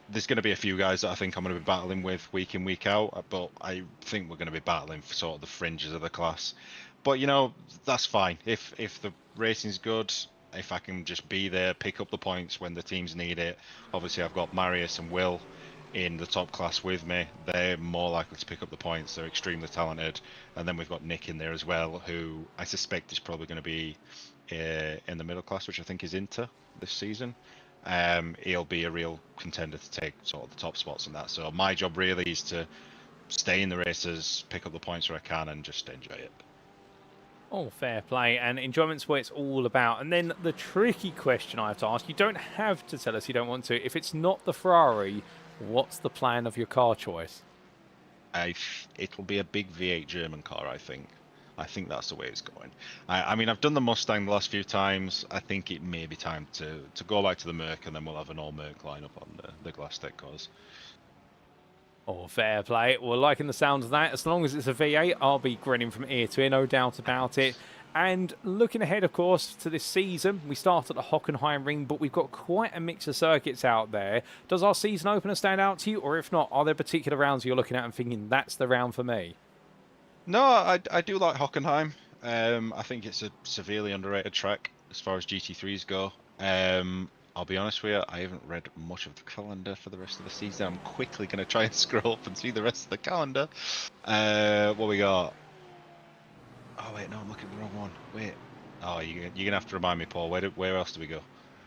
[SPEAKER 6] there's going to be a few guys that I think I'm going to be battling with week in, week out, but I think we're going to be battling for sort of the fringes of the class. But, you know, that's fine. If the racing's good, if I can just be there, pick up the points when the teams need it. Obviously, I've got Marius and Will in the top class with me. They're more likely to pick up the points. They're extremely talented. And then we've got Nick in there as well, who I suspect is probably going to be in the middle class, which I think is Inter this season. He'll be a real contender to take sort of the top spots in that. So my job really is to stay in the races, pick up the points where I can, and just enjoy it.
[SPEAKER 1] Oh, fair play, and enjoyment's what it's all about. And then the tricky question I have to ask, you don't have to tell us you don't want to. If it's not the Ferrari, what's the plan of your car choice?
[SPEAKER 6] It'll be a big V8 German car, I think. I think that's the way it's going. I mean, I've done the Mustang the last few times. I think it may be time to go back to the Merc, and then we'll have an all-Merc lineup on the Glass Tech cars.
[SPEAKER 1] Oh, fair play. Well, liking the sound of that. As long as it's a V8, I'll be grinning from ear to ear, no doubt about it. And looking ahead, of course, to this season, we start at the Hockenheim Ring, but we've got quite a mix of circuits out there. Does our season opener stand out to you? Or if not, are there particular rounds you're looking at and thinking, that's the round for me?
[SPEAKER 6] No, I do like Hockenheim. I think it's a severely underrated track as far as GT3s go. I'll be honest with you, I haven't read much of the calendar for the rest of the season. I'm quickly going to try and scroll up and see the rest of the calendar. What we got? Oh wait, no, I'm looking at the wrong one. Wait. Oh, you're going to have to remind me, Paul. Where else do we go?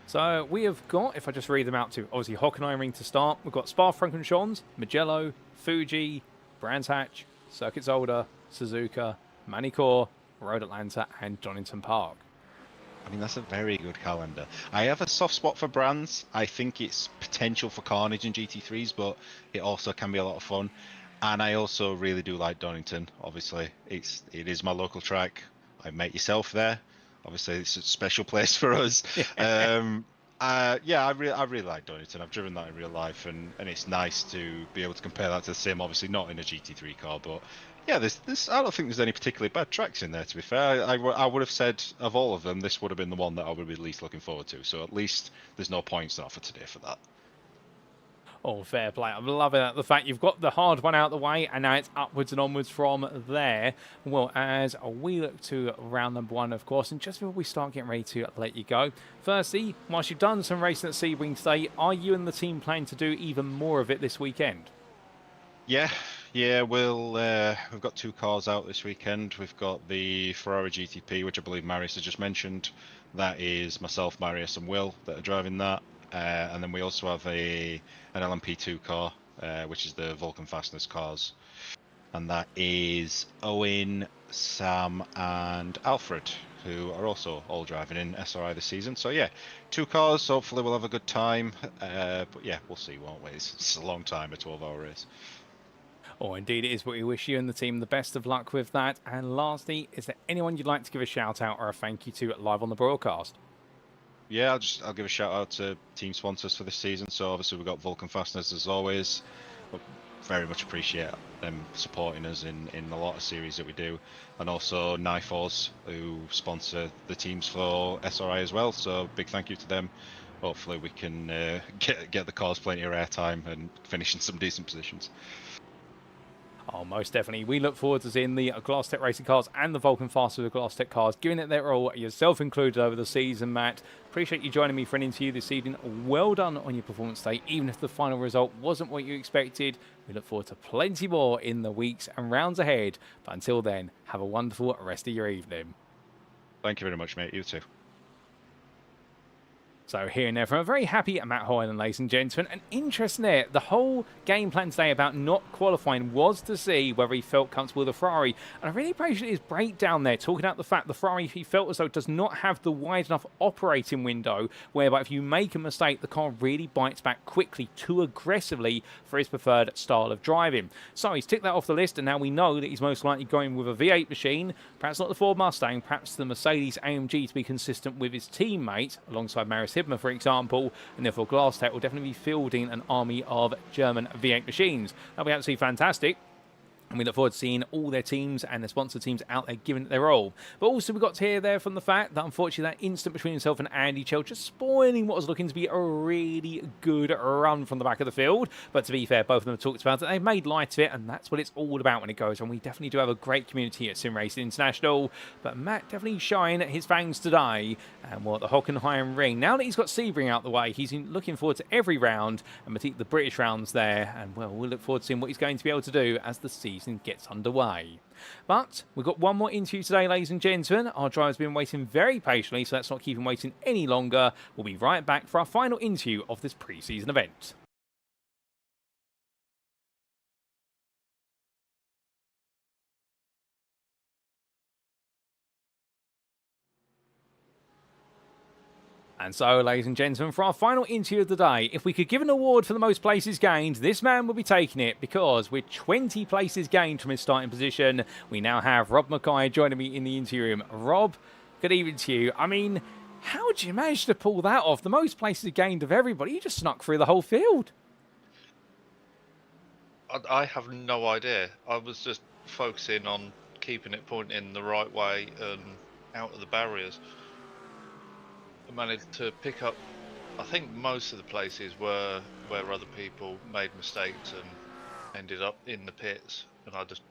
[SPEAKER 1] So we have got, if I just read them out to, obviously Hockenheim Ring to start. We've got Spa-Francorchamps, Mugello, Fuji, Brands Hatch, Circuit Zolder, Suzuka, Manicourt, Road Atlanta, and Donington Park.
[SPEAKER 6] I mean, that's a very good calendar. I have a soft spot for Brands. I think it's potential for carnage in GT3s, but it also can be a lot of fun. And I also really do like Donington. Obviously, it is my local track. I met yourself there. Obviously, it's a special place for us. Yeah, I really like Donington. I've driven that in real life, and it's nice to be able to compare that to the sim. Obviously, not in a GT3 car, but yeah, I don't think there's any particularly bad tracks in there. To be fair, I would have said of all of them, this would have been the one that I would be least looking forward to. So at least there's no points offered today for that.
[SPEAKER 1] Oh, fair play. I'm loving that. The fact you've got the hard one out of the way, and now it's upwards and onwards from there. Well, as we look to round number one, of course, and just before we start getting ready to let you go, firstly, whilst you've done some racing at Sebring today, are you and the team planning to do even more of it this weekend?
[SPEAKER 6] Yeah, we've got 2 cars out this weekend. We've got the Ferrari GTP, which I believe Marius has just mentioned. That is myself, Marius, and Will that are driving that. And then we also have an LMP2 car, which is the Vulcan Fastness cars. And that is Owen, Sam, and Alfred, who are also all driving in SRI this season. So yeah, 2 cars. Hopefully we'll have a good time. But yeah, we'll see, won't we? It's a long time, a 12-hour race.
[SPEAKER 1] Oh, indeed it is, but we wish you and the team the best of luck with that. And lastly, is there anyone you'd like to give a shout out or a thank you to live on the broadcast?
[SPEAKER 6] Yeah, I'll give a shout out to team sponsors for this season. So obviously we've got Vulcan Fastness as always. We very much appreciate them supporting us in a lot of series that we do, and also Knife Oz, who sponsor the teams for SRI as well. So big thank you to them. Hopefully we can get the cars plenty of airtime and finish in some decent positions.
[SPEAKER 1] Oh, most definitely. We look forward to seeing the Glass Tech racing cars and the Vulcan Fast with the Glass Tech cars, giving it their all, yourself included, over the season, Matt. Appreciate you joining me for an interview this evening. Well done on your performance today, even if the final result wasn't what you expected. We look forward to plenty more in the weeks and rounds ahead. But until then, have a wonderful rest of your evening.
[SPEAKER 6] Thank you very much, mate. You too.
[SPEAKER 1] So here and there from a very happy Matt Hoyland, ladies and gentlemen. And interesting there, the whole game plan today about not qualifying was to see whether he felt comfortable with the Ferrari. And I really appreciate his breakdown there, talking about the fact the Ferrari, he felt as though, does not have the wide enough operating window, whereby if you make a mistake, the car really bites back quickly, too aggressively for his preferred style of driving. So he's ticked that off the list, and now we know that he's most likely going with a V8 machine, perhaps not the Ford Mustang, perhaps the Mercedes AMG to be consistent with his teammate, alongside Maris Hibner, for example, and therefore Glass Tech will definitely be fielding an army of German V8 machines. That'll be absolutely fantastic. And we look forward to seeing all their teams and their sponsor teams out there giving it their all. But also we got to hear there from the fact that unfortunately that instant between himself and Andy Chell just spoiling what was looking to be a really good run from the back of the field. But to be fair, both of them talked about it. They've made light of it, and that's what it's all about when it goes on. We definitely do have a great community at SimRacing International. But Matt definitely shine his fangs today. And well, at the Hockenheim ring, now that he's got Sebring out the way, he's looking forward to every round, and particularly the British rounds there. And well, we'll look forward to seeing what he's going to be able to do as the season gets underway. But we've got one more interview today, ladies and gentlemen. Our driver's been waiting very patiently, so let's not keep him waiting any longer. We'll be right back for our final interview of this pre-season event. And so, ladies and gentlemen, for our final interview of the day, if we could give an award for the most places gained, this man would be taking it, because with 20 places gained from his starting position, we now have Rob Mackay joining me in the interview room. Rob, good evening to you. I mean, how did you manage to pull that off? The most places gained of everybody. You just snuck through the whole field.
[SPEAKER 7] I have no idea. I was just focusing on keeping it pointing the right way and out of the barriers. I managed to pick up, I think most of the places were where other people made mistakes and ended up in the pits, and I just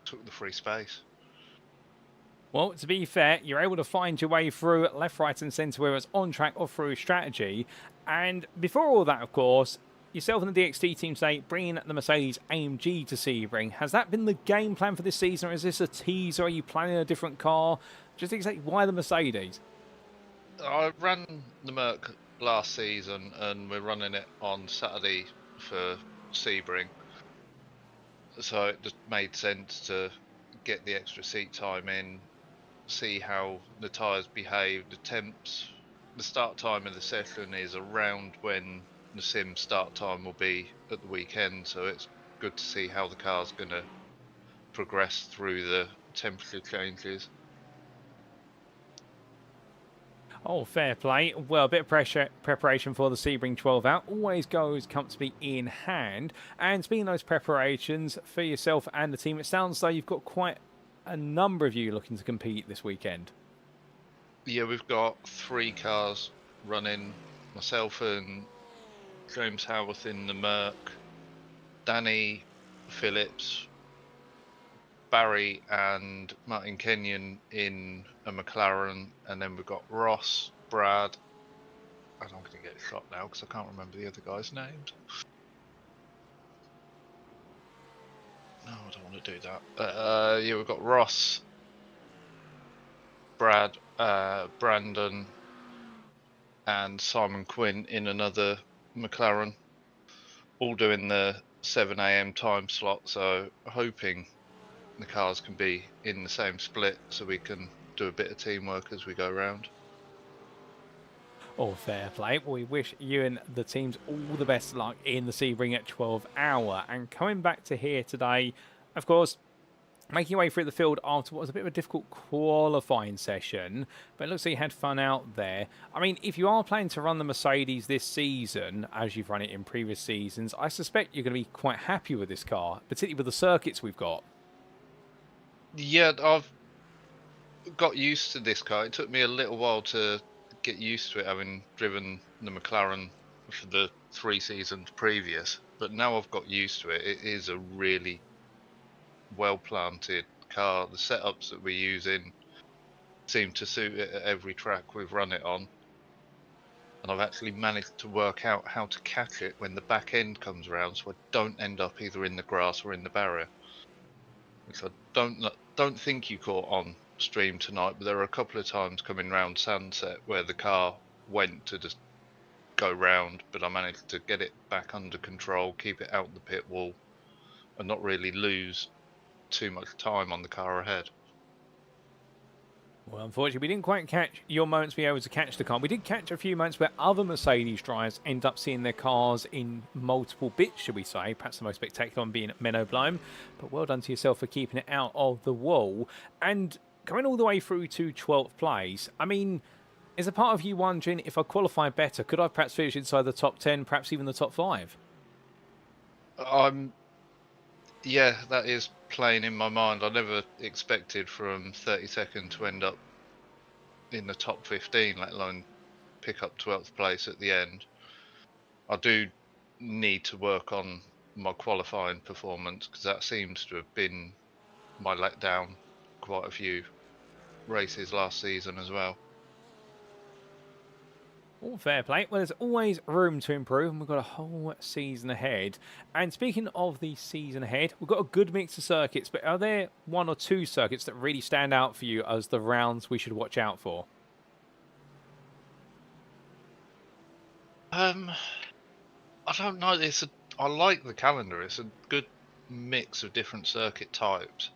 [SPEAKER 7] took the free space.
[SPEAKER 1] Well, to be fair, you're able to find your way through left, right and centre, whether it's on track or through strategy. And before all that, of course, yourself and the DXT team today bringing the Mercedes AMG to Sebring. Has that been the game plan for this season, or is this a teaser? Are you planning a different car? Just exactly why the Mercedes?
[SPEAKER 7] I ran the Merc last season, and we're running it on Saturday for Sebring, so it just made sense to get the extra seat time in, see how the tyres behave, the temps. The start time of the session is around when the sim start time will be at the weekend, so it's good to see how the car's going to progress through the temperature changes.
[SPEAKER 1] Oh, fair play. Well, a bit of preparation for the Sebring 12 out always goes comfortably in hand. And speaking of those preparations for yourself and the team, it sounds like you've got quite a number of you looking to compete this weekend.
[SPEAKER 7] Yeah, we've got 3 cars running. Myself and James Howarth in the Merc, Danny Phillips, Barry and Martin Kenyon in a McLaren, and then we've got Ross, Brad, and I'm going to get shot now because I can't remember the other guy's names. No, I don't want to do that. Yeah, we've got Ross, Brad, Brandon, and Simon Quinn in another McLaren, all doing the 7 AM time slot, so hoping the cars can be in the same split so we can do a bit of teamwork as we go around.
[SPEAKER 1] Oh, fair play. Well, we wish you and the teams all the best luck in the Sebring at 12 hour. And coming back to here today, of course, making your way through the field after what was a bit of a difficult qualifying session, but it looks like you had fun out there. I mean, if you are planning to run the Mercedes this season, as you've run it in previous seasons, I suspect you're going to be quite happy with this car, particularly with the circuits we've got.
[SPEAKER 7] Yeah, I've got used to this car. It took me a little while to get used to it, having driven the McLaren for the 3 seasons previous, but now I've got used to it. It is a really well planted car. The setups that we're using seem to suit it at every track we've run it on, and I've actually managed to work out how to catch it when the back end comes around, so I don't end up either in the grass or in the barrier, which I don't think you caught on stream tonight, but there were a couple of times coming round Sunset where the car went to just go round, but I managed to get it back under control, keep it out the pit wall, and not really lose too much time on the car ahead.
[SPEAKER 1] Well, unfortunately, we didn't quite catch your moments being able to catch the car. We did catch a few moments where other Mercedes drivers end up seeing their cars in multiple bits, should we say. Perhaps the most spectacular one being at Menno Bloem. But well done to yourself for keeping it out of the wall. And going all the way through to 12th place, I mean, is a part of you wondering, if I qualify better, could I perhaps finish inside the top 10, perhaps even the top 5?
[SPEAKER 7] Yeah, that is playing in my mind. I never expected from 32nd to end up in the top 15, let alone pick up 12th place at the end. I do need to work on my qualifying performance because that seems to have been my letdown quite a few races last season as well.
[SPEAKER 1] All fair play. Well, there's always room to improve, and we've got a whole season ahead. And speaking of the season ahead, we've got a good mix of circuits, but are there one or two circuits that really stand out for you as the rounds we should watch out for?
[SPEAKER 7] I don't know. I like the calendar. It's a good mix of different circuit types.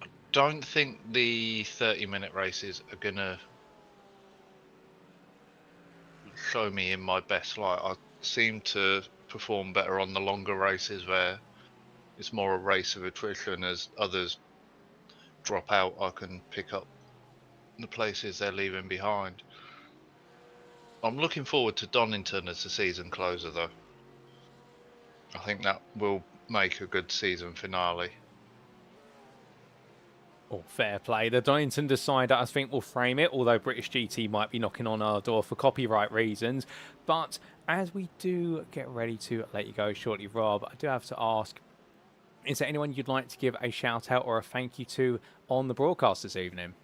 [SPEAKER 7] I don't think the 30-minute races are gonna show me in my best light. I seem to perform better on the longer races where it's more a race of attrition. As others drop out, I can pick up the places they're leaving behind. I'm looking forward to Donington as the season closer, though. I think that will make a good season finale.
[SPEAKER 1] Oh, fair play. The Donington decider, I think, will frame it, although British GT might be knocking on our door for copyright reasons. But as we do get ready to let you go shortly, Rob, I do have to ask, is there anyone you'd like to give a shout out or a thank you to on the broadcast this evening?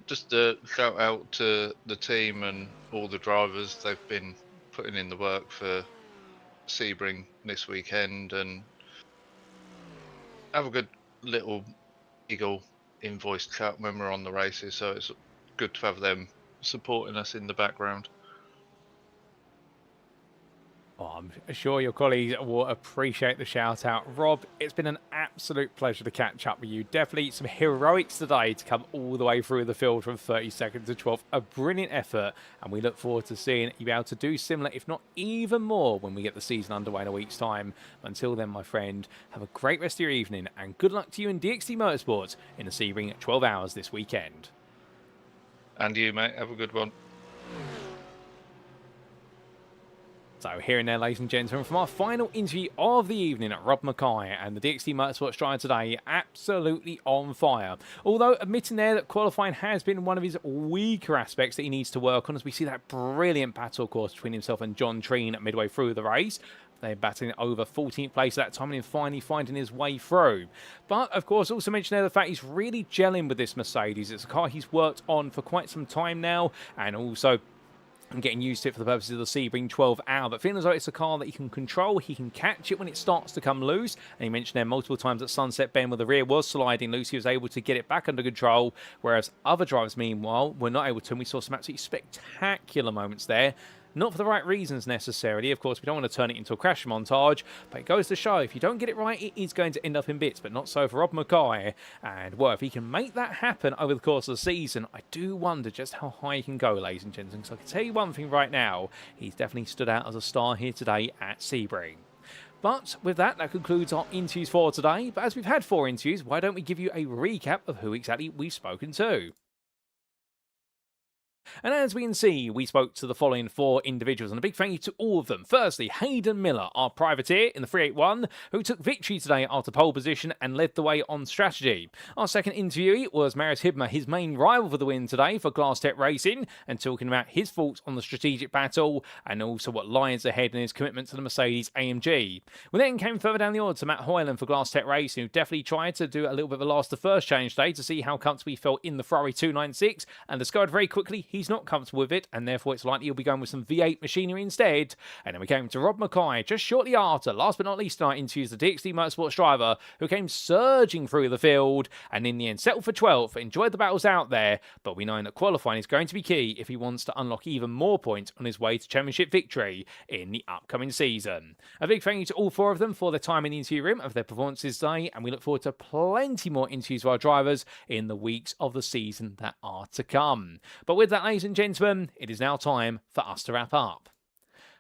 [SPEAKER 7] Just a shout out to the team and all the drivers. They've been putting in the work for Sebring this weekend, and have a good little Eagle invoice chat when we're on the races, so it's good to have them supporting us in the background.
[SPEAKER 1] Oh, I'm sure your colleagues will appreciate the shout out. Rob, it's been an absolute pleasure to catch up with you. Definitely some heroics today to come all the way through the field from 32nd to 12th. A brilliant effort, and we look forward to seeing you be able to do similar, if not even more, when we get the season underway in a week's time. Until then, my friend, have a great rest of your evening, and good luck to you in DXT Motorsports in the Sebring at 12 hours this weekend.
[SPEAKER 7] And you, mate, have a good one.
[SPEAKER 1] So here and there, ladies and gentlemen, from our final interview of the evening at Rob Mackay, and the DXT Motorsports driver today, absolutely on fire. Although admitting there that qualifying has been one of his weaker aspects that he needs to work on, as we see that brilliant battle, of course, between himself and John Treen midway through the race. They're battling over 14th place at that time and finally finding his way through. But, of course, also mention there the fact he's really gelling with this Mercedes. It's a car he's worked on for quite some time now, and also and getting used to it for the purposes of the Sebring 12 hour, but feeling as though it's a car that he can control. He can catch it when it starts to come loose, and he mentioned there multiple times that Sunset Bend, where the rear was sliding loose, he was able to get it back under control, whereas other drivers, meanwhile, were not able to, and we saw some absolutely spectacular moments there. Not for the right reasons necessarily. Of course, we don't want to turn it into a crash montage, but it goes to show if you don't get it right, it is going to end up in bits, but not so for Rob Mackay. And, well, if he can make that happen over the course of the season, I do wonder just how high he can go, ladies and gentlemen. So I can tell you one thing right now, he's definitely stood out as a star here today at Sebring. But with that, that concludes our interviews for today. But as we've had 4 interviews, why don't we give you a recap of who exactly we've spoken to? And as we can see, we spoke to the following 4 individuals, and a big thank you to all of them. Firstly, Hayden Miller, our privateer in the 381, who took victory today after pole position and led the way on strategy. Our second interviewee was Marius Hibmer, his main rival for the win today for Glass Tech Racing, and talking about his thoughts on the strategic battle, and also what lies ahead in his commitment to the Mercedes AMG. We then came further down the order to Matt Hoyland for Glass Tech Racing, who definitely tried to do a little bit of a last to first change today to see how comfortable he felt in the Ferrari 296, and discovered very quickly he's not comfortable with it, and therefore it's likely he'll be going with some V8 machinery instead. And then we came to Rob Mackay just shortly after. Last but not least tonight, interviews the DXT Motorsports driver who came surging through the field and in the end settled for 12th, enjoyed the battles out there, but we know that qualifying is going to be key if he wants to unlock even more points on his way to championship victory in the upcoming season. A big thank you to all 4 of them for their time in the interview room, of their performances today, and we look forward to plenty more interviews for our drivers in the weeks of the season that are to come. But with that, ladies and gentlemen, it is now time for us to wrap up.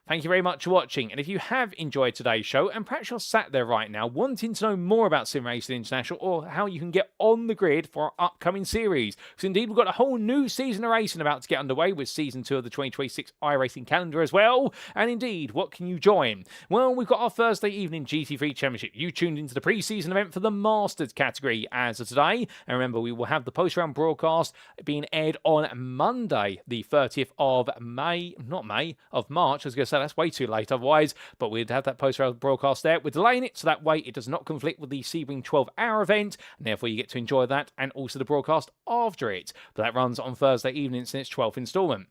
[SPEAKER 1] Thank you very much for watching, and if you have enjoyed today's show, and perhaps you're sat there right now wanting to know more about SimRacing International or how you can get on the grid for our upcoming series, because indeed we've got a whole new season of racing about to get underway with Season 2 of the 2026 iRacing calendar as well, and indeed, what can you join? Well, we've got our Thursday evening GT3 Championship. You tuned into the pre-season event for the Masters category as of today, and remember we will have the post-round broadcast being aired on Monday, the 30th of March. I was going to say that's way too late otherwise, but we'd have that post-round broadcast there. We're delaying it so that way it does not conflict with the Sebring 12-hour event, and therefore you get to enjoy that and also the broadcast after it. But that runs on Thursday evening in its 12th instalment.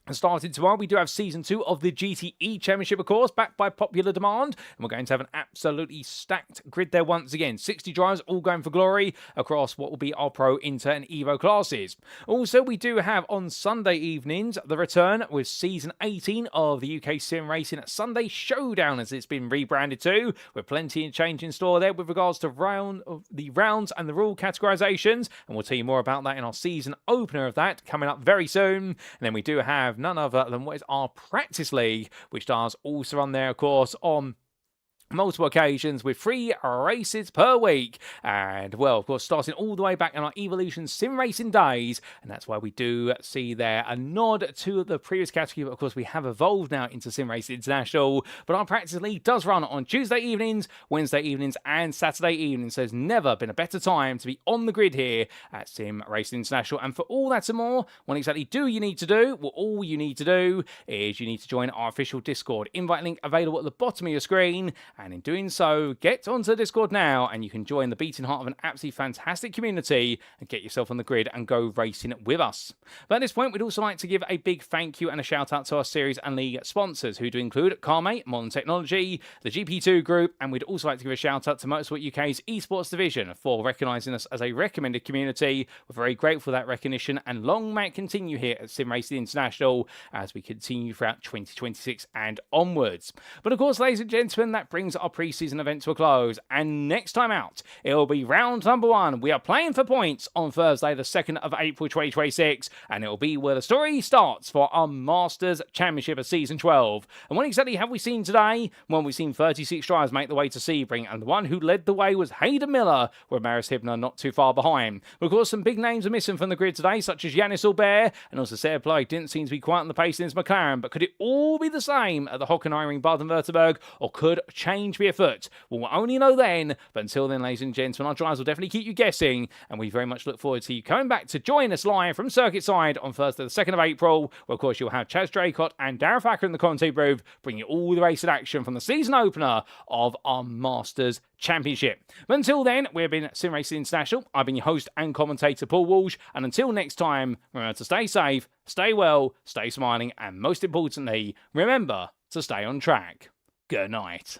[SPEAKER 1] And starting tomorrow, we do have Season 2 of the GTE Championship, of course, backed by popular demand. And we're going to have an absolutely stacked grid there once again. 60 drivers all going for glory across what will be our Pro, Inter and Evo classes. Also, we do have on Sunday evenings the return with Season 18 of the UK Sim Racing Sunday Showdown, as it's been rebranded to, with plenty of change in store there with regards to the rounds and the rule categorizations. And we'll tell you more about that in our season opener of that coming up very soon. And then we do have none other than what is our practice league, which does also run there, of course, on multiple occasions with 3 races per week. And, well, of course, starting all the way back in our Evolution Sim Racing days. And that's why we do see there a nod to the previous category. But, of course, we have evolved now into Sim Racing International. But our practice league does run on Tuesday evenings, Wednesday evenings, and Saturday evenings. So there's never been a better time to be on the grid here at Sim Racing International. And for all that and more, what exactly do you need to do? Well, all you need to do is you need to join our official Discord. Invite link available at the bottom of your screen. And in doing so, get onto the Discord now and you can join the beating heart of an absolutely fantastic community and get yourself on the grid and go racing with us. But at this point, we'd also like to give a big thank you and a shout out to our series and league sponsors, who do include Carmate, Modern Technology, the GP2 Group, and we'd also like to give a shout out to Motorsport UK's esports division for recognising us as a recommended community. We're very grateful for that recognition, and long may it continue here at Sim Racing International as we continue throughout 2026 and onwards. But of course, ladies and gentlemen, that brings our pre-season event to a close, and next time out it'll be round number 1. We are playing for points on Thursday the 2nd of April 2026, and it'll be where the story starts for our Masters Championship of Season 12. And what exactly have we seen today? Well, we've seen 36 drivers make the way to Sebring, and the one who led the way was Hayden Miller, with Maris Hibner not too far behind. But of course, some big names are missing from the grid today, such as Yannis Albert, and also Sarah Ply didn't seem to be quite on the pace in his McLaren. But could it all be the same at the Hockenheimring Baden-Württemberg, or could change be afoot? Well, we'll only know then, but until then, ladies and gentlemen, our drives will definitely keep you guessing, and we very much look forward to you coming back to join us live from Circuit Side on Thursday the 2nd of April, where of course you'll have Chaz Draycott and Darren Thacker in the commentating booth, bringing you all the racing action from the season opener of our Masters Championship. But until then, we've been Sim Racing International. I've been your host and commentator, Paul Walsh, and until next time, remember to stay safe, stay well, stay smiling, and most importantly, remember to stay on track. Good night.